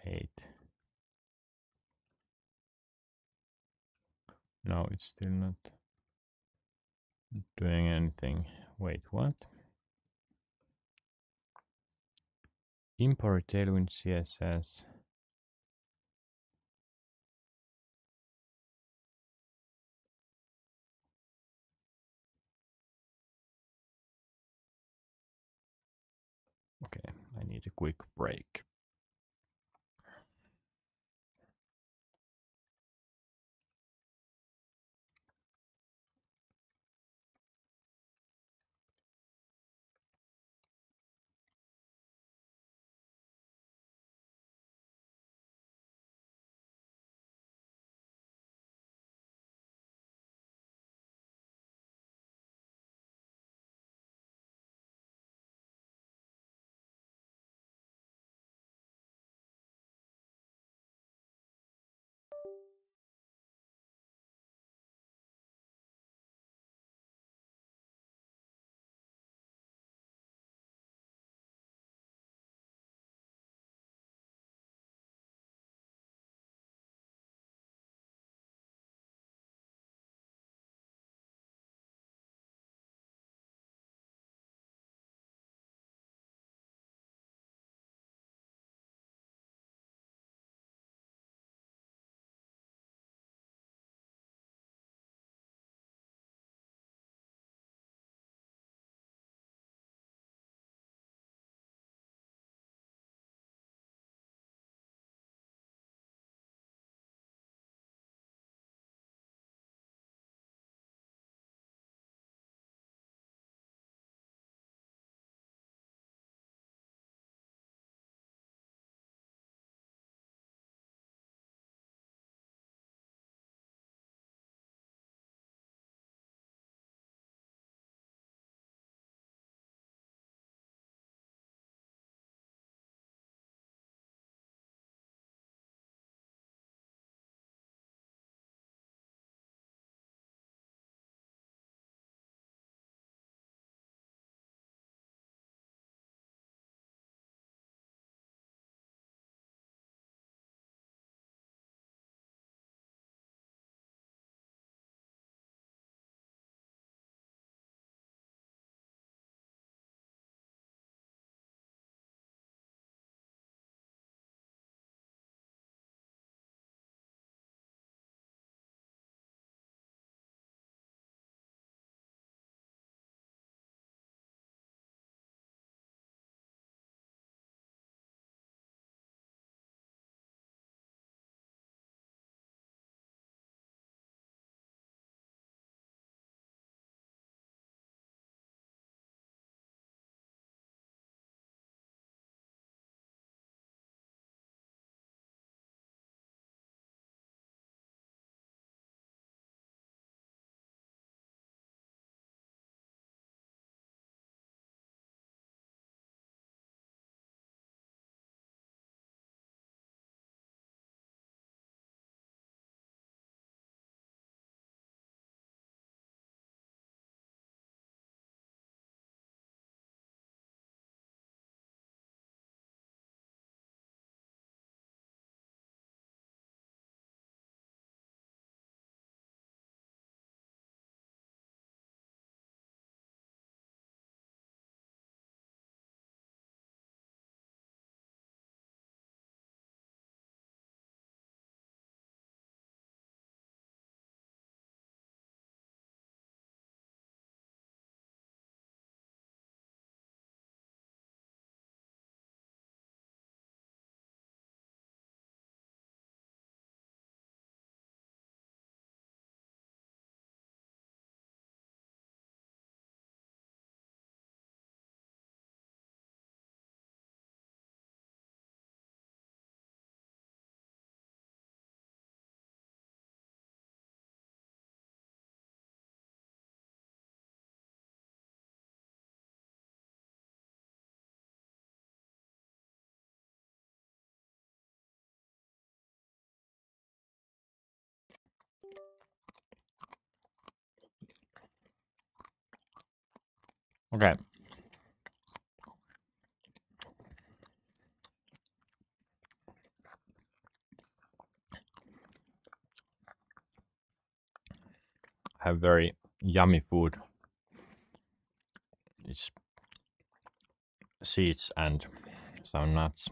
Wait. No, it's still not doing anything. Wait, what? Import Tailwind CSS. Okay, I need a quick break. Okay. Have very yummy food. It's seeds and some nuts.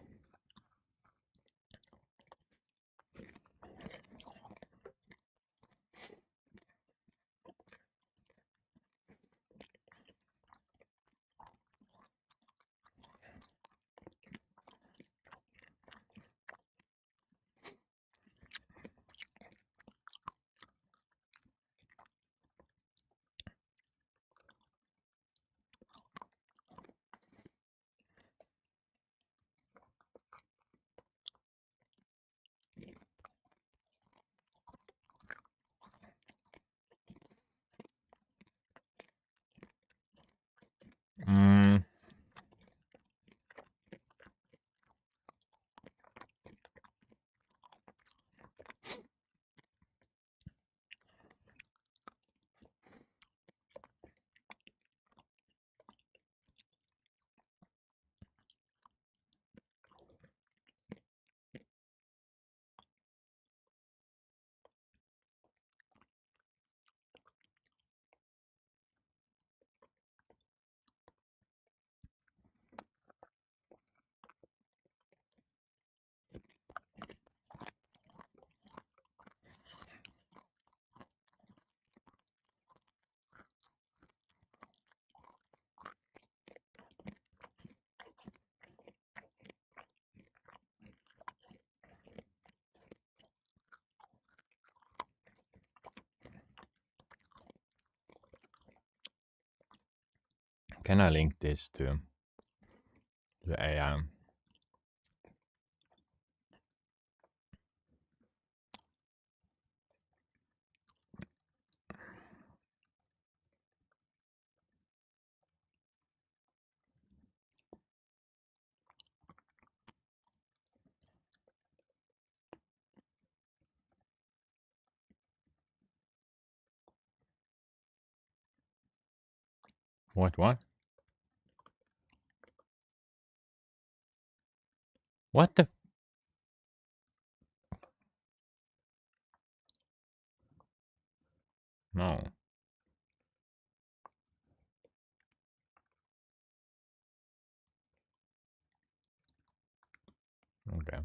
Mm, can I link this to the AI? What? What? What the? No. Okay.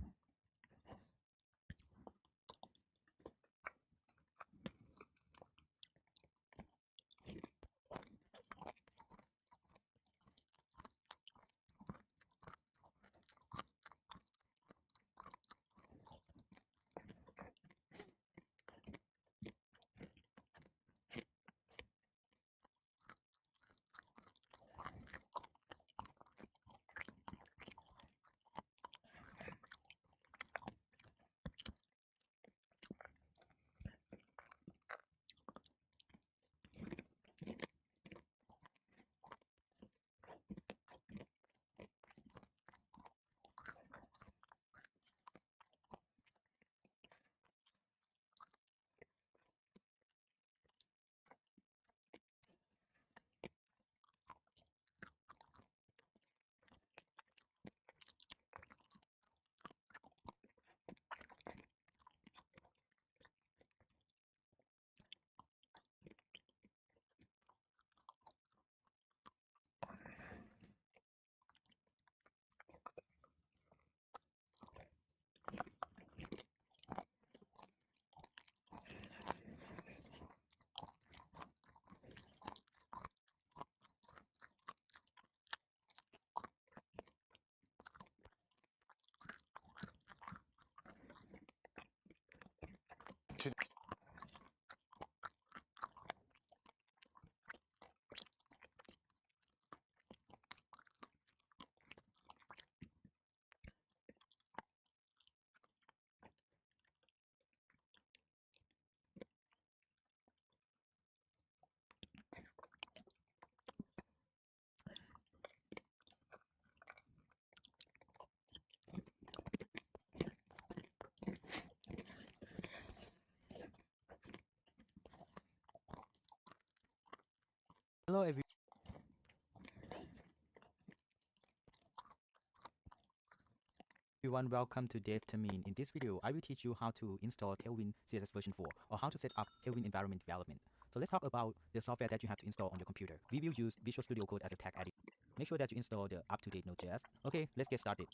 Everyone, welcome to Dev Tamin. In this video, I will teach you how to install Tailwind CSS version 4 or how to set up Tailwind environment development. So let's talk about the software that you have to install on your computer. We will use Visual Studio Code as a tag editor. Make sure that you install the up-to-date Node.js. Okay, let's get started.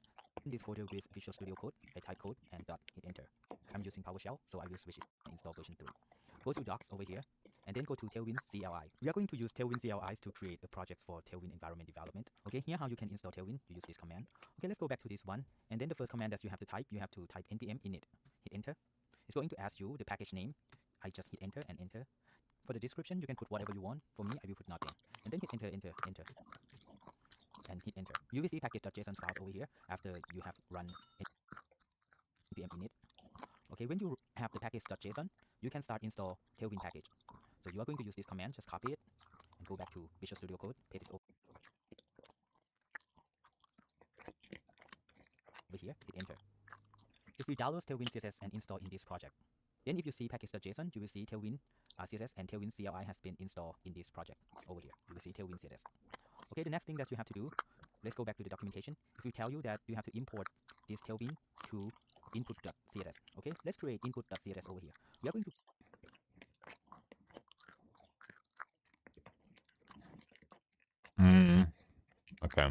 In this folder with Visual Studio Code, I type code and hit enter. I'm using PowerShell, so I will switch it and install version 3. Go to Docs over here, and then go to Tailwind CLI. We are going to use Tailwind CLIs to create a project for Tailwind environment development. Okay, here how you can install Tailwind, you use this command. Okay, let's go back to this one, and then the first command that you have to type npm init. Hit enter. It's going to ask you the package name. I just hit enter and enter. For the description, you can put whatever you want. For me, I will put nothing. And then hit enter, enter, enter. And hit enter. You will see package.json files over here after you have run npm init. Okay, when you have the package.json, you can start install Tailwind package. So you are going to use this command, just copy it and go back to Visual Studio Code, paste it over here, hit enter. If you download Tailwind CSS and install in this project, then if you see package.json, you will see Tailwind CSS and Tailwind CLI has been installed in this project over here. You will see Tailwind CSS. Okay, the next thing that you have to do, let's go back to the documentation. It will tell you that you have to import this Tailwind to input.css. Okay, let's create input.css over here. We are going to Okay.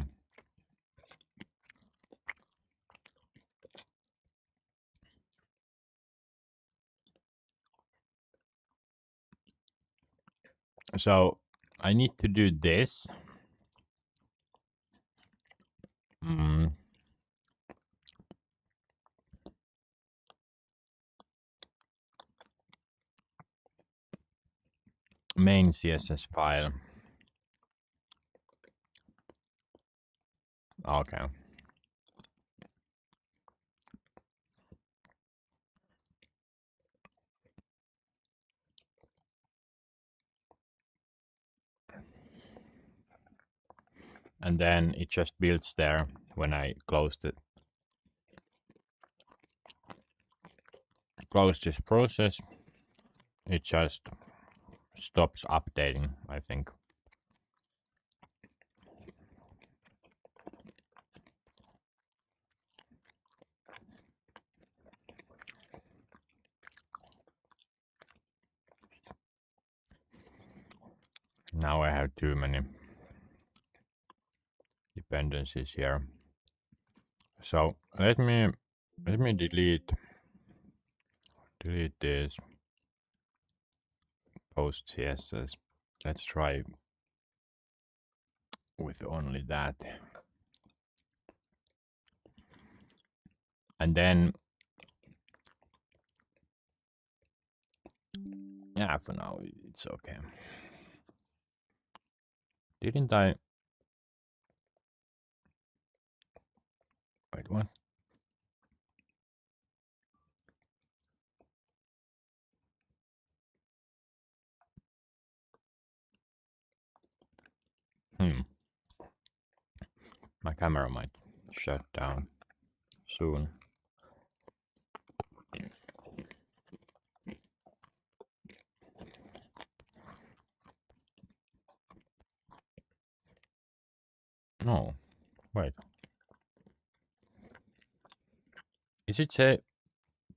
So I need to do this. Main CSS file. Okay. And then it just builds there when I close this process. It just stops updating, I think. Now I have too many dependencies here. So let me delete this post CSS. Let's try with only that. And then yeah, for now it's okay. Didn't I? Wait, what? My camera might shut down soon. No, wait. Is it say?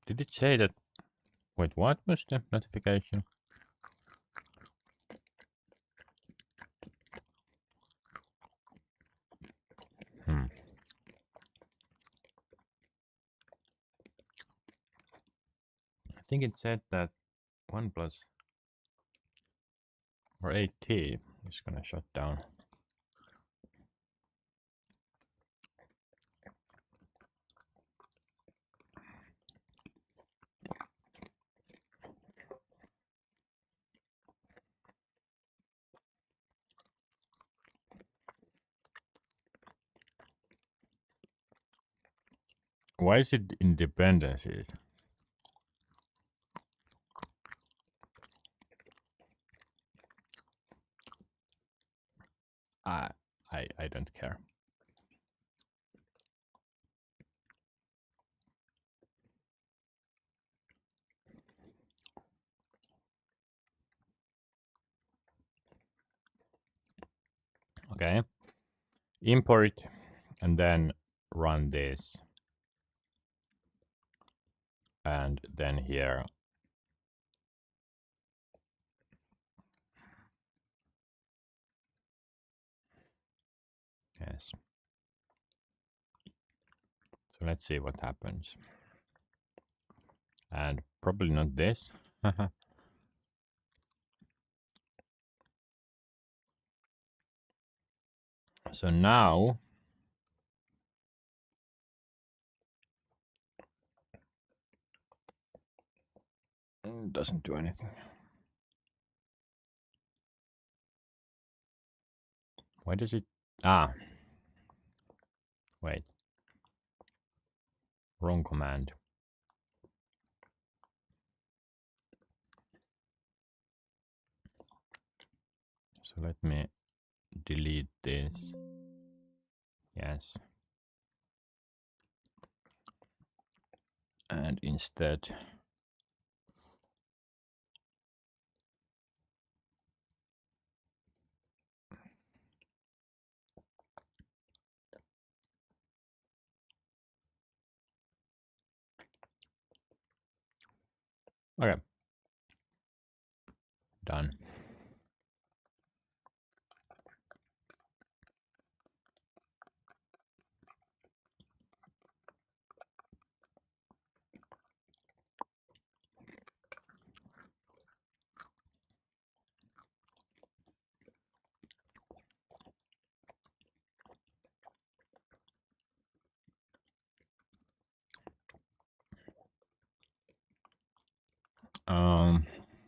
Did it say that? Wait, what was the notification? I think it said that OnePlus or AT is gonna shut down. Why is it in dependencies? I don't care. Okay. Import and then run this. And then here, yes. So let's see what happens. And probably not this. So now doesn't do anything. Why does it? Ah, wait. Wrong command. So let me delete this. Yes. And instead, okay, done.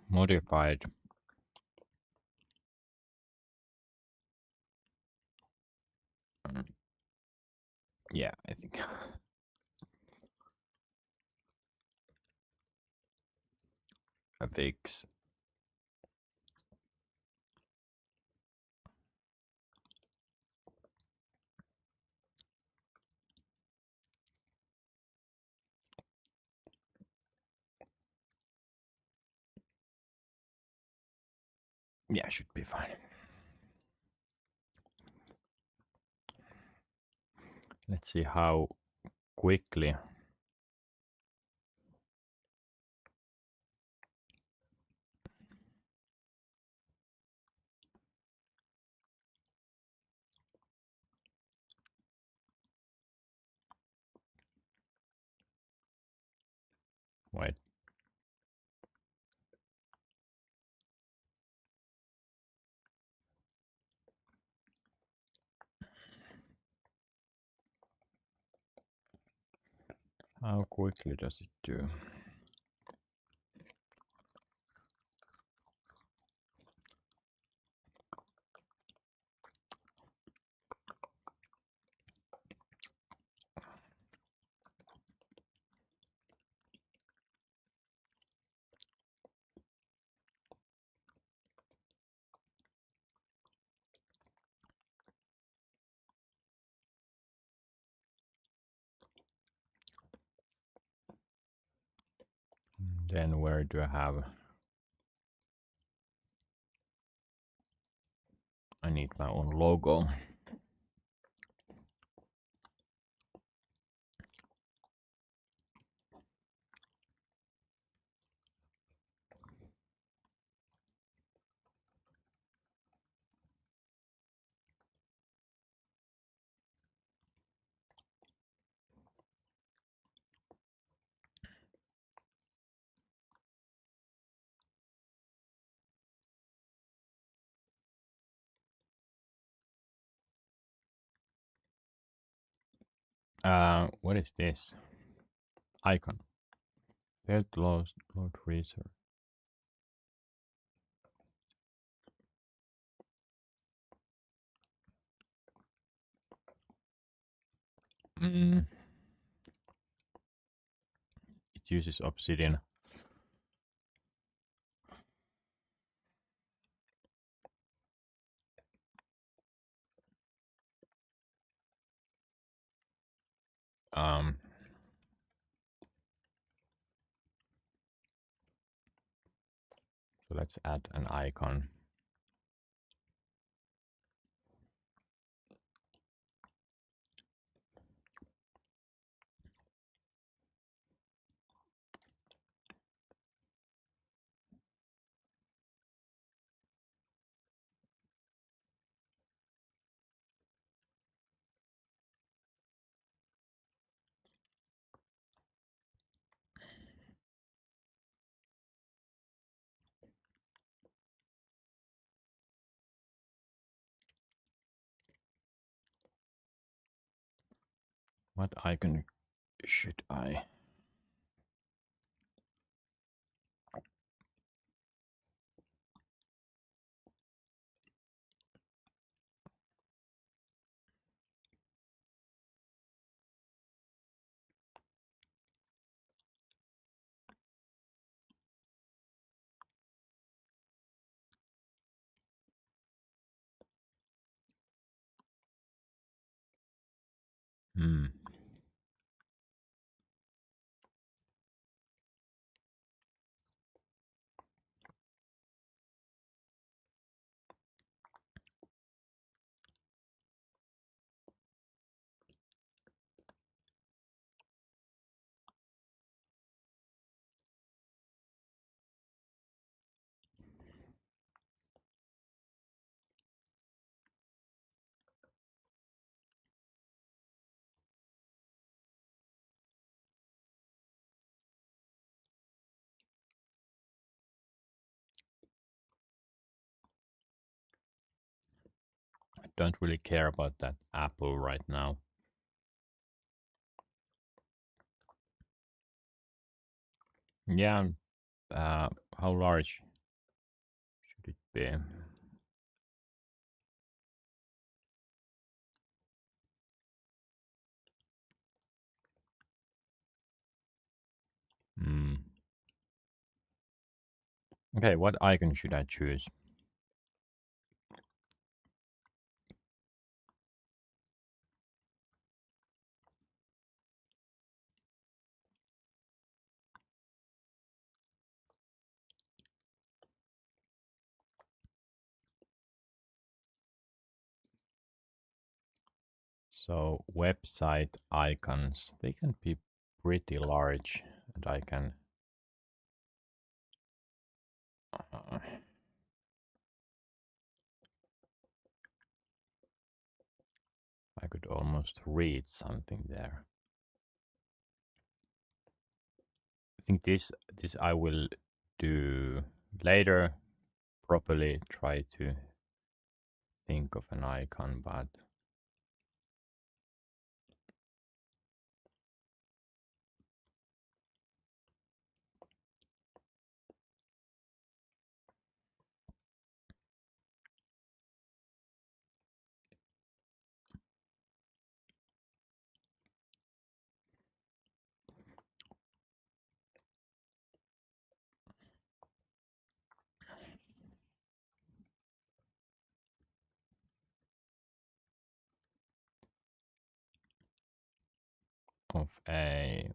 Modified. Yeah, I think. A fix. Yeah, should be fine. Let's see how quickly. Wait. How quickly does it do? Then where do I have? I need my own logo. What is this? Icon. Failed to load resource. It uses Obsidian. So let's add an icon. What icon should I? Hmm. I don't really care about that apple right now. Yeah. How large should it be? Hmm. Okay, what icon should I choose? So website icons, they can be pretty large, and I can I could almost read something there. I think this I will do later. Properly try to think of an icon, but of a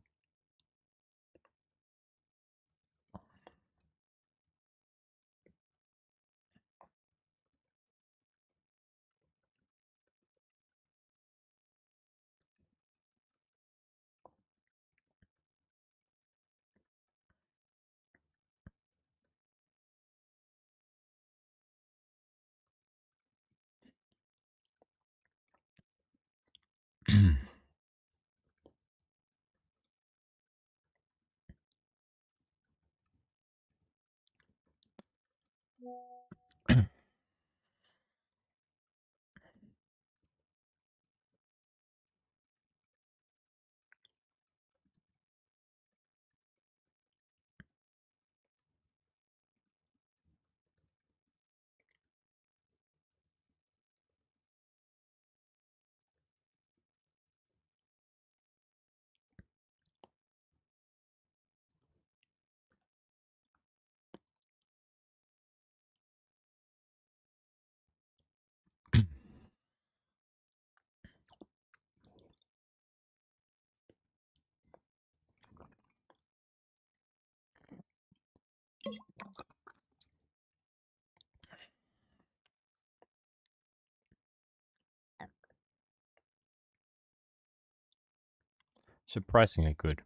surprisingly good.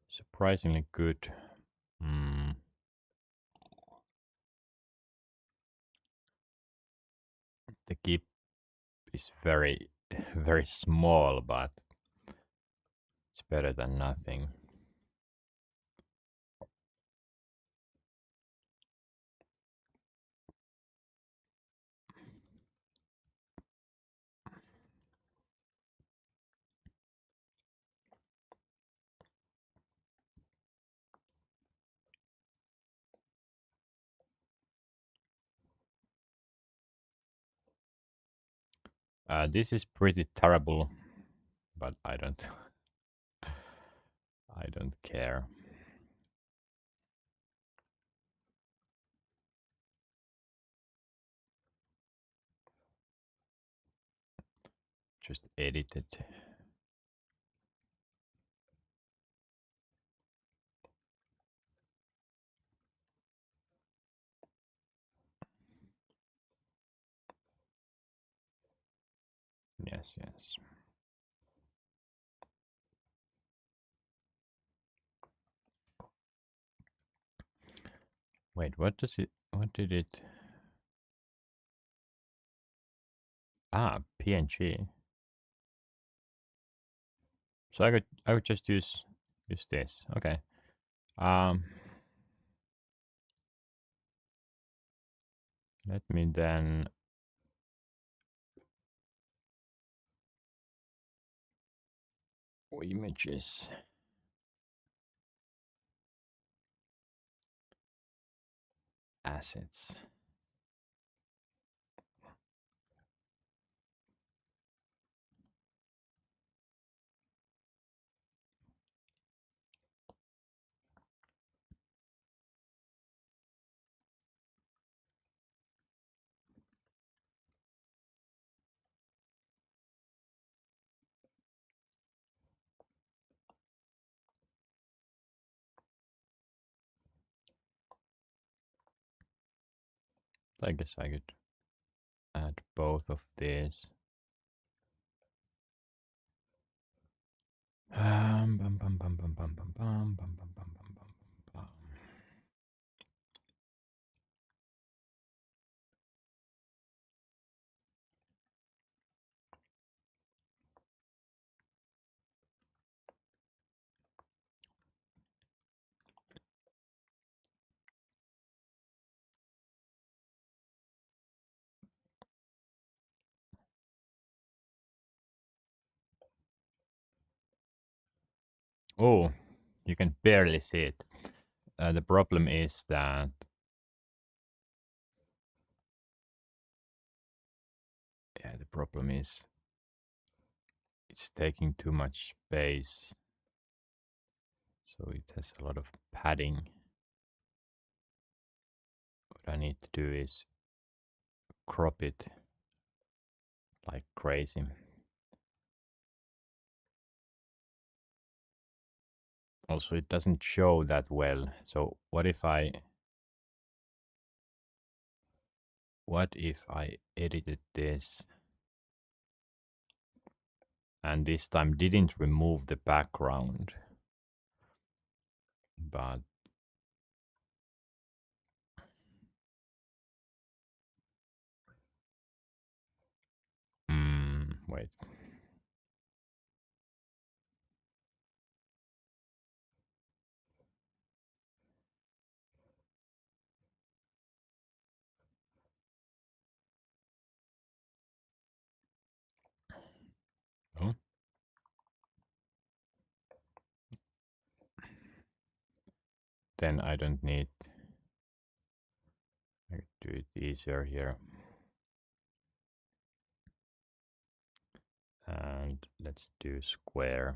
Surprisingly good. Mm, the keep is very very small, but it's better than nothing. This is pretty terrible, but I don't I don't care. Just edit it. Yes, yes. Wait, what did it? Ah, PNG. So I would just use this. Okay. Um, Let me then images. Assets. I guess I could add both of these. Bum, bum, bum, bum, bum, bum, bum, bum, bum, bum, bum, bum, bum. Oh, you can barely see it. The problem is that the problem is it's taking too much space, so it has a lot of padding. What I need to do is crop it like crazy. Also, it doesn't show that well. So what if I edited this and this time didn't remove the background, but wait. Oh, then I don't need. I do it easier here. And let's do square.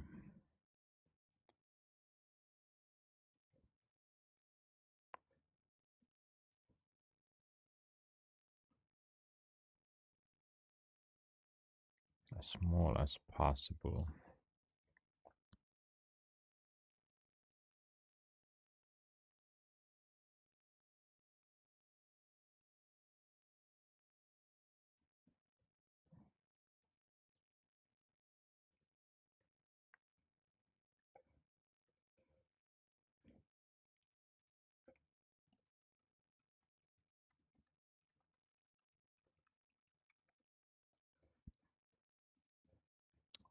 As small as possible.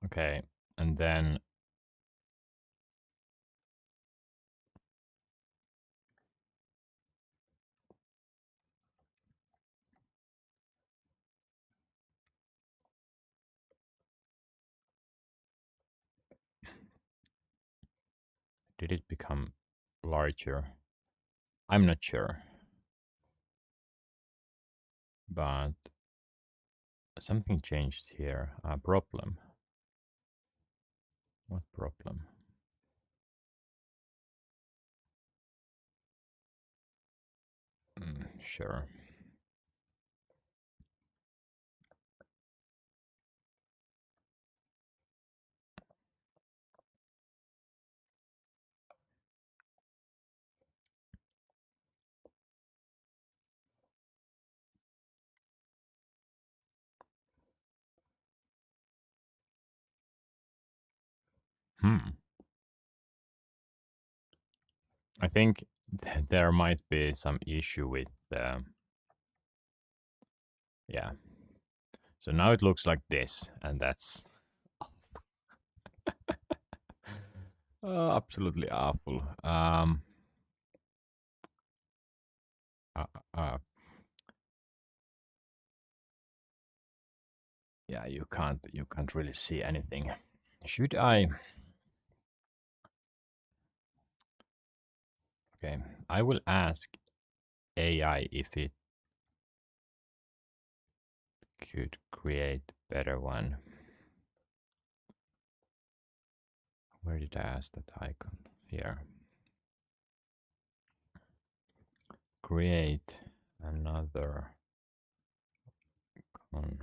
Okay, and then did it become larger? I'm not sure. But something changed here. A problem. What problem? Sure. I think there might be some issue with yeah. So now it looks like this, and that's absolutely awful. Uh, uh, yeah, you can't really see anything. Should I? Okay, I will ask AI if it could create better one. Where did I ask that icon? Here. Create another one.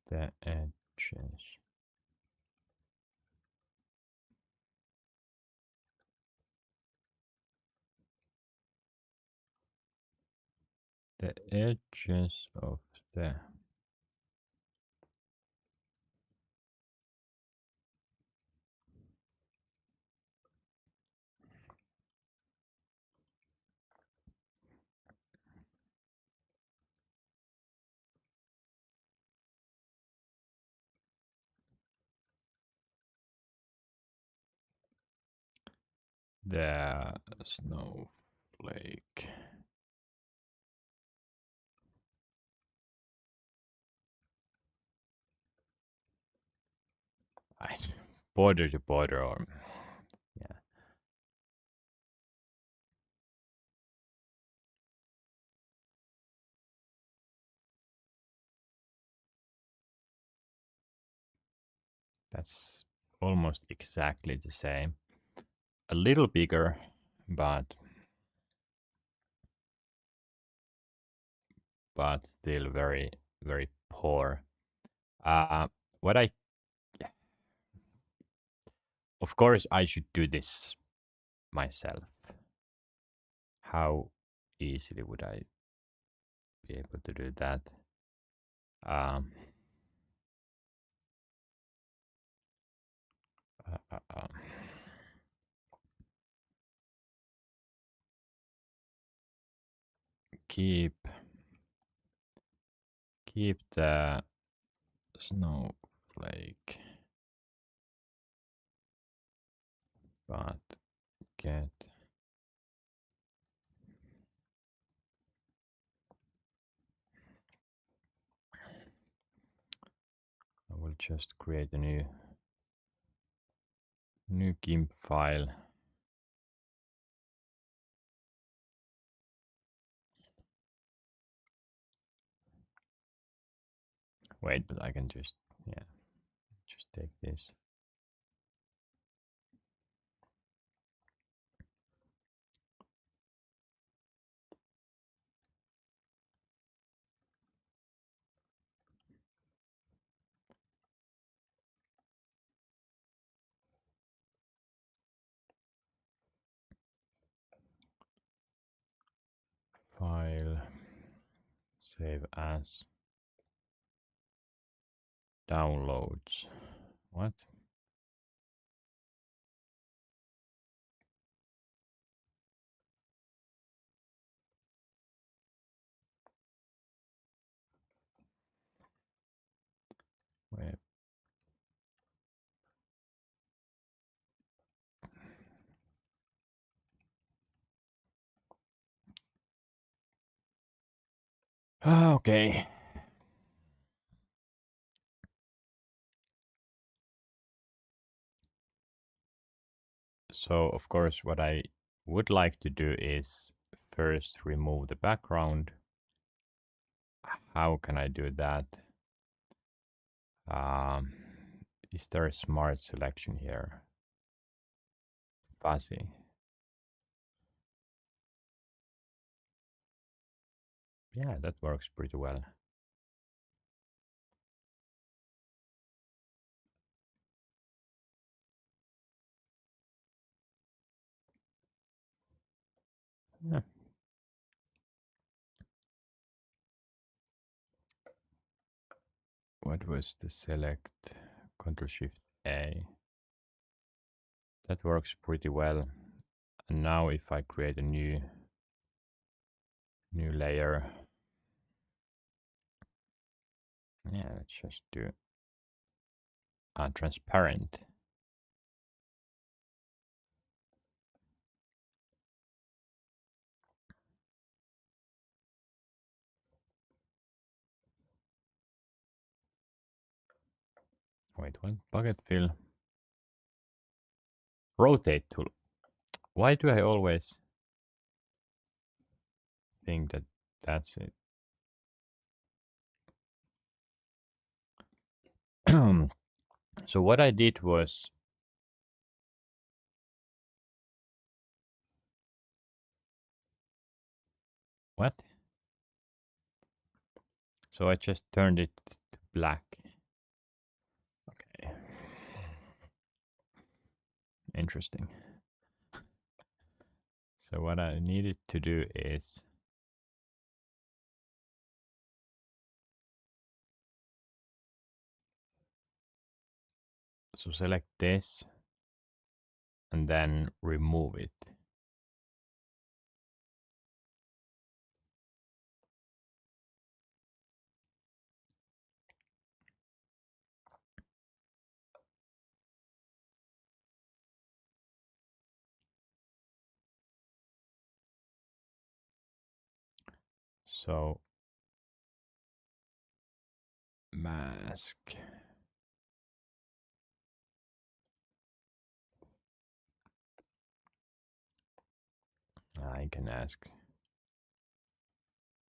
The edges. The edges of the the snowflake. I border to border, or yeah, that's almost exactly the same. A little bigger, but still very very poor. Uh, what I Of course I should do this myself. How easily would I be able to do that? Um, uh, uh, uh. Keep the snowflake, but get. I will just create a new GIMP file. Wait, but I can just take this. File, save as, downloads. What? Web. Okay. So of course what I would like to do is first remove the background. How can I do that? Um, is there a smart selection here? Fuzzy. Yeah, that works pretty well. Yeah. What was the select? Control Shift A. That works pretty well. And now if I create a new layer, yeah, let's just do transparent. Wait, what? Bucket fill. Rotate tool. Why do I always think that that's it? So what I did was, what? So I just turned it to black. Okay. Interesting. So what I needed to do is so select this and then remove it. So mask. I can ask.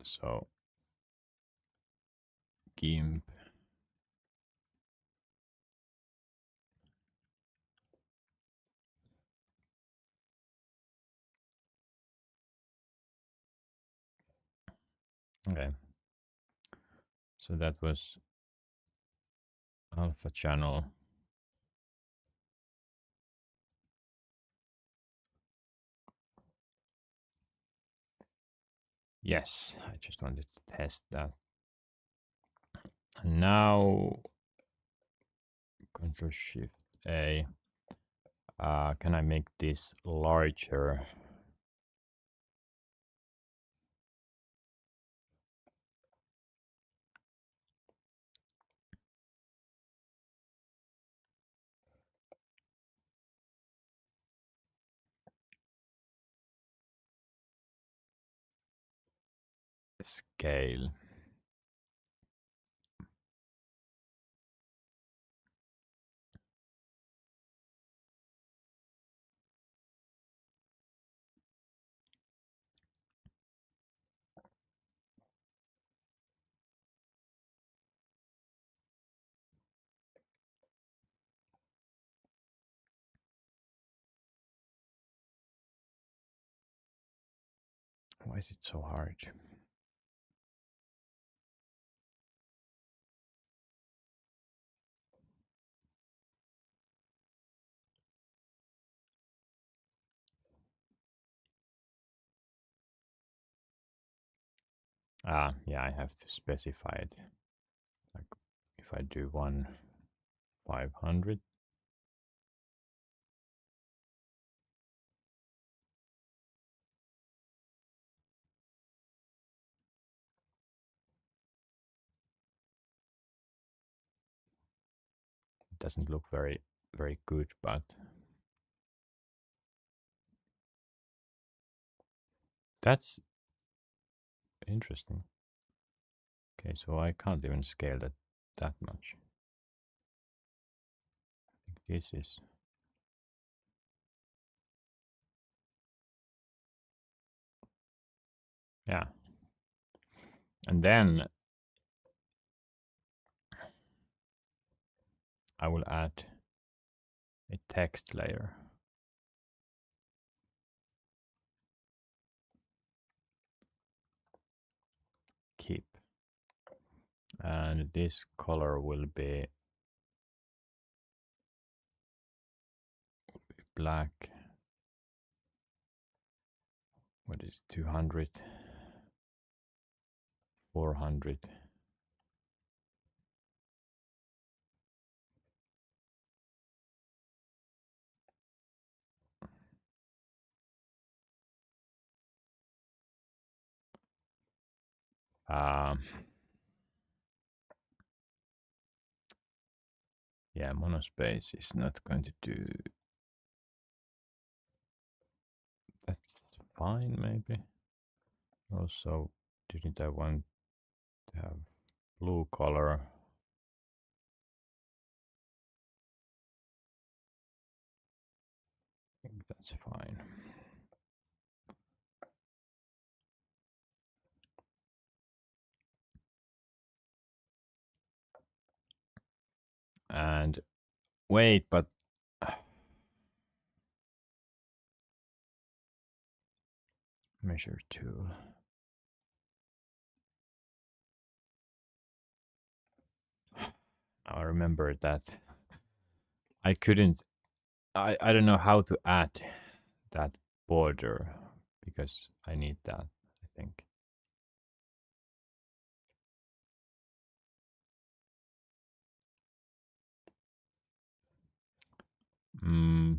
So GIMP. Okay. So that was alpha channel. Yes, I just wanted to test that. And now Control Shift A. Can I make this larger? Scale. Why is it so hard? Yeah, I have to specify it. Like if I do 1/500, it doesn't look very good, but that's interesting. Okay, so I can't even scale that much. I think this is Yeah. And then I will add a text layer. Keep. And this color will be black. What is 200? 400. Yeah, monospace is not going to do. That's fine, maybe. Also, didn't I want to have blue color? I think that's fine. And wait, but measure tool. I remember that I couldn't. I don't know how to add that border because I need that, I think. Mm.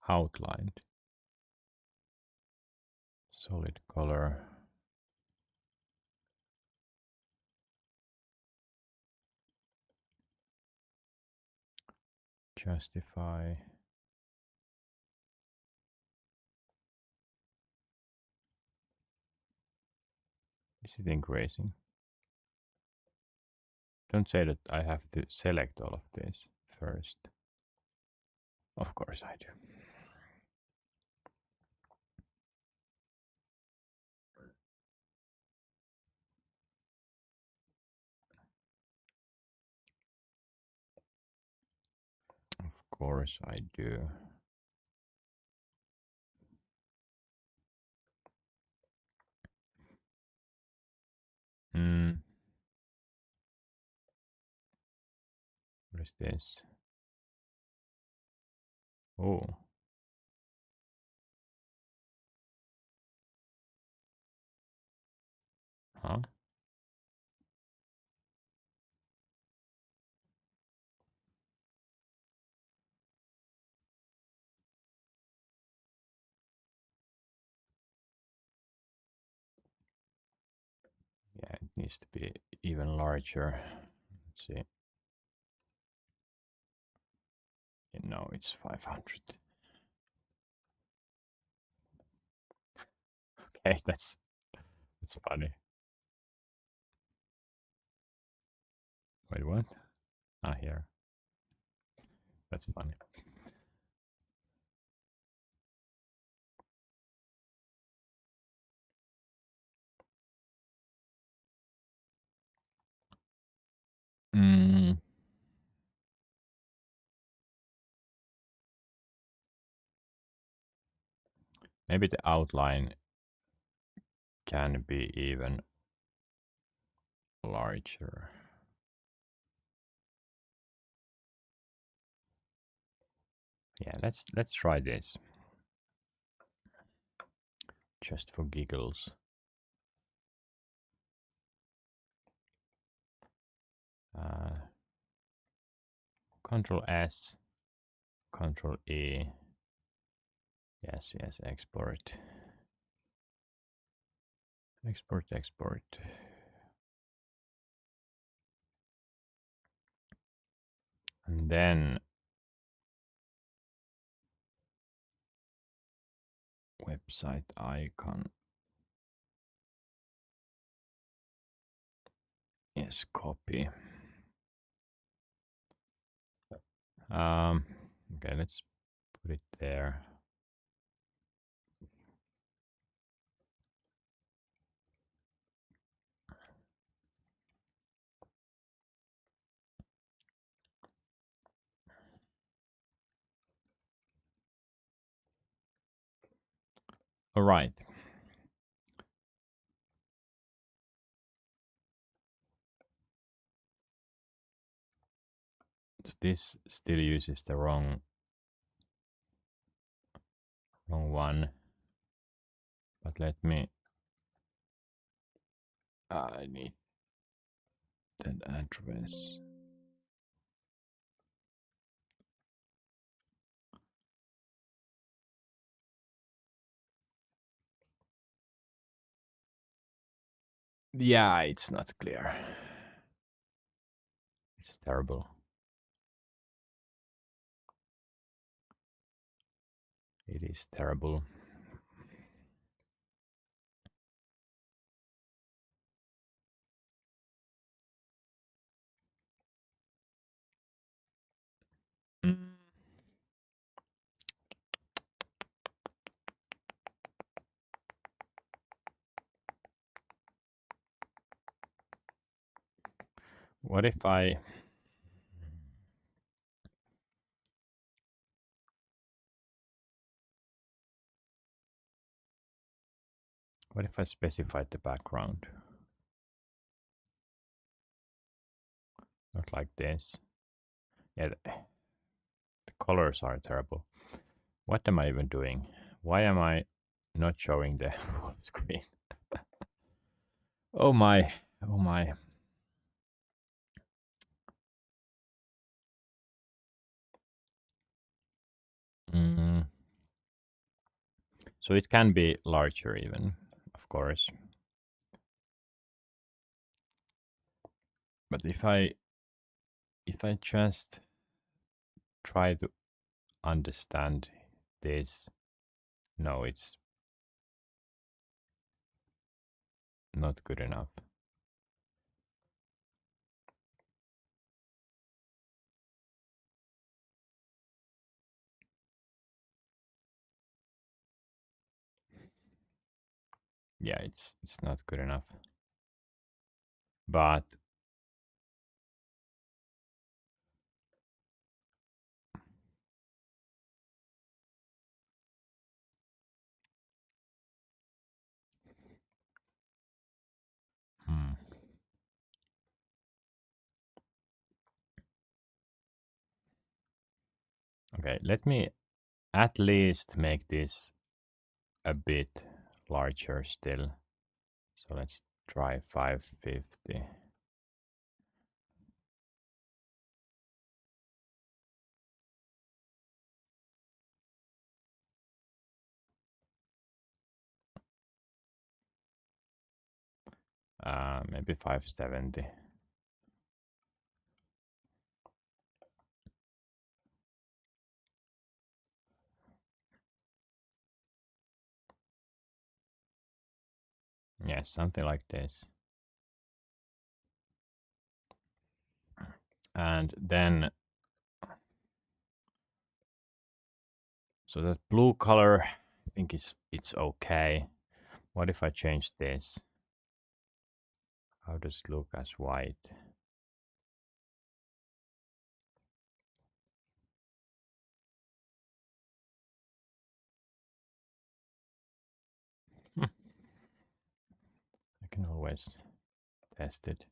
Outlined. Solid color. Justify. Is it increasing? Don't say that I have to select all of this first. Of course I do. Of course I do. Hmm. What is this? Oh. Huh? Yeah, it needs to be even larger. Let's see. No, it's 500. Okay, that's funny. Wait, what? Here. That's funny. Mm, maybe the outline can be even larger. Yeah, let's try this. Just for giggles. Control S, Control E. Yes, yes, export. Export, export. And then website icon. Yes, copy. Okay, let's put it there. All right. So this still uses the wrong one, but let me. I need that address. Yeah, it's not clear. It's terrible. It is terrible. Mm. What if I specified the background? Not like this. Yeah, the colors are terrible. What am I even doing? Why am I not showing the full screen? Oh my, oh my. Mm. So it can be larger even, of course. But if I just try to understand this, no, it's not good enough. Yeah, it's not good enough. But hmm. Okay, let me at least make this a bit larger still. So let's try 550. Maybe 570. Yes, something like this. And then, so that blue color, I think it's okay. What if I change this? How does it look as white? Hmm. I can always test it.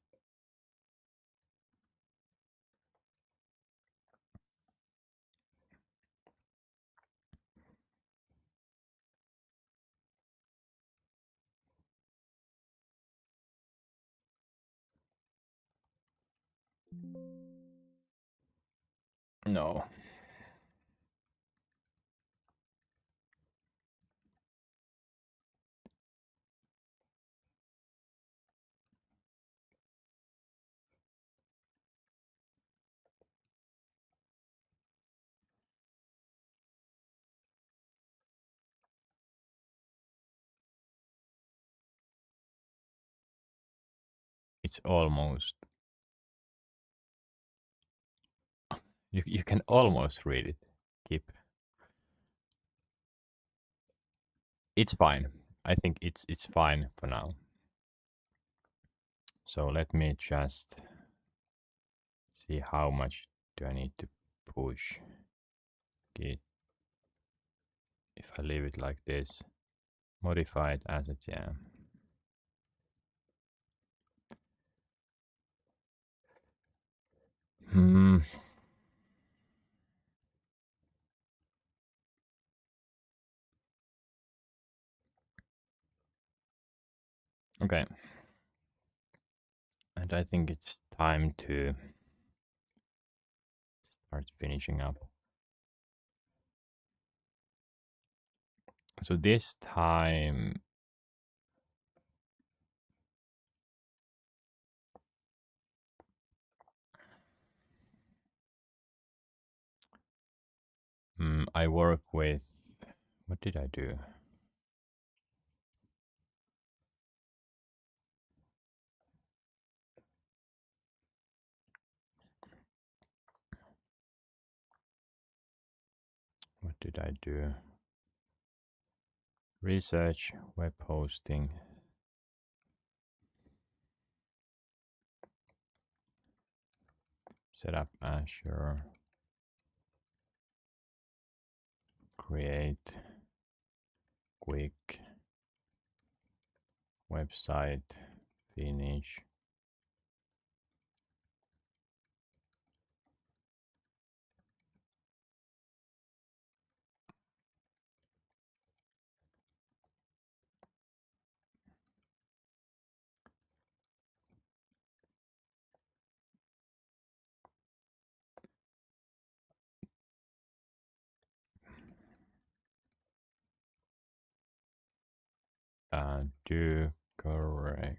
No. It's almost, you can almost read it. Keep. It's fine. I think it's fine for now. So let me just see how much do I need to push it if I leave it like this. Modified assets, yeah. Hmm. Okay. And I think it's time to start finishing up. So this time, I work with, what did I do? What did I do? Research, web hosting, set up Azure, create, quick, website, finish. Do correct.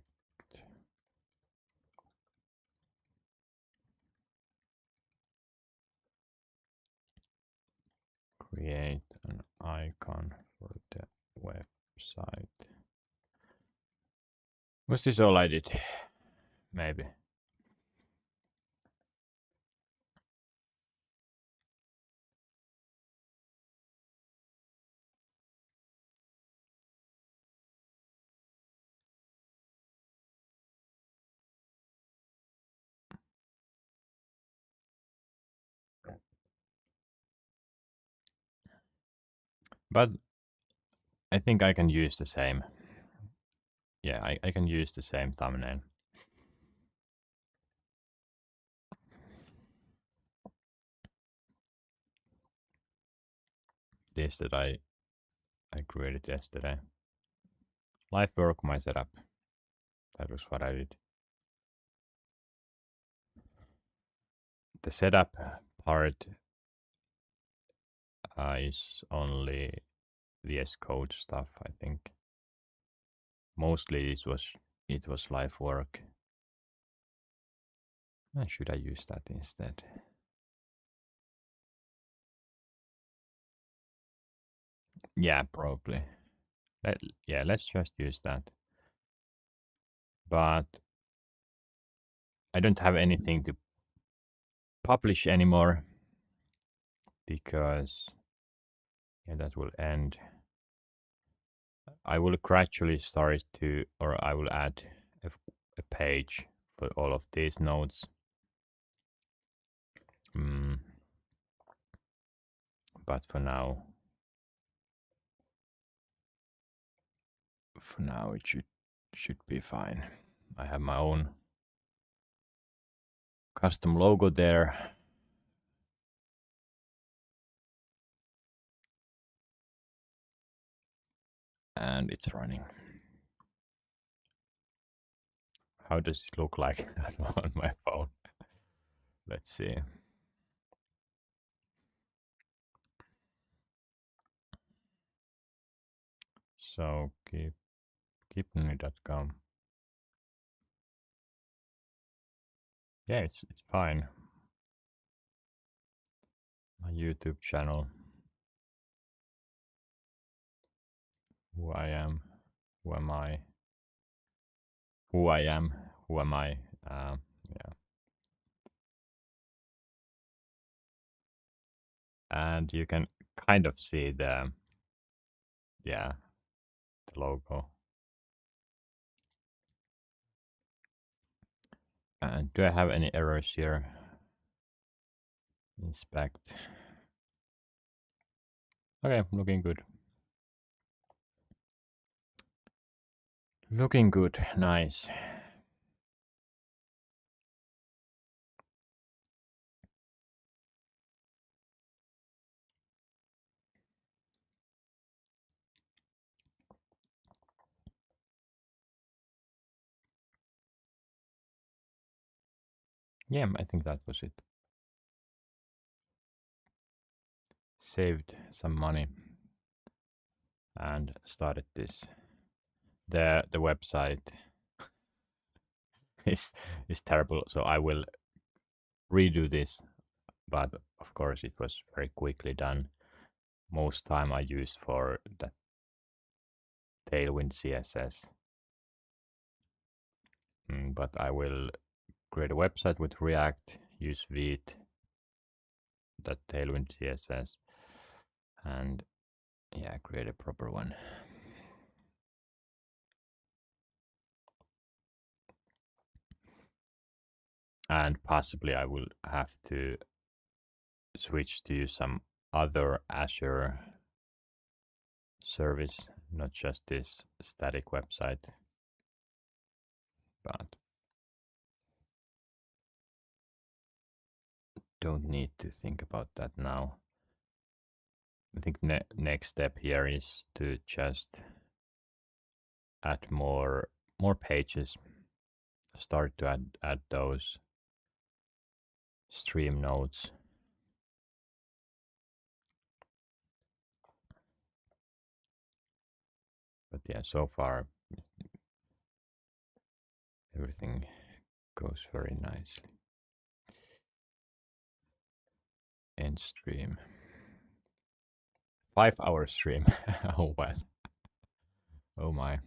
Create an icon for the website. Was this all I did? Maybe. But I think I can use the same. Yeah, I can use the same thumbnail. This that I created yesterday. Life work, my setup. That was what I did. The setup part is only VS Code stuff, I think. Mostly it was live work. Should I use that instead? Yeah, probably. Yeah, let's just use that. But I don't have anything to publish anymore because that will end. I will gradually start to, or I will add a page for all of these nodes. But for now it should be fine. I have my own custom logo there. And it's running. How does it look like on my phone? Let's see. So keepme.com. Yeah, it's fine. My YouTube channel. Who I am. Who am I? Who I am. Who am I? Yeah. And you can kind of see the logo. And do I have any errors here? Inspect. Okay, looking good. Looking good, nice. Yeah, I think that was it. Saved some money and started this. The website is is terrible, so I will redo this. But of course, it was very quickly done. Most time I used for that Tailwind CSS. But I will create a website with React, use Vite, that Tailwind CSS, and yeah, create a proper one. And possibly I will have to switch to some other Azure service, not just this static website. But don't need to think about that now. I think next step here is to just add more pages. Start to add those stream nodes. But yeah, so far everything goes very nicely. End stream. 5-hour stream. Oh well. Oh my.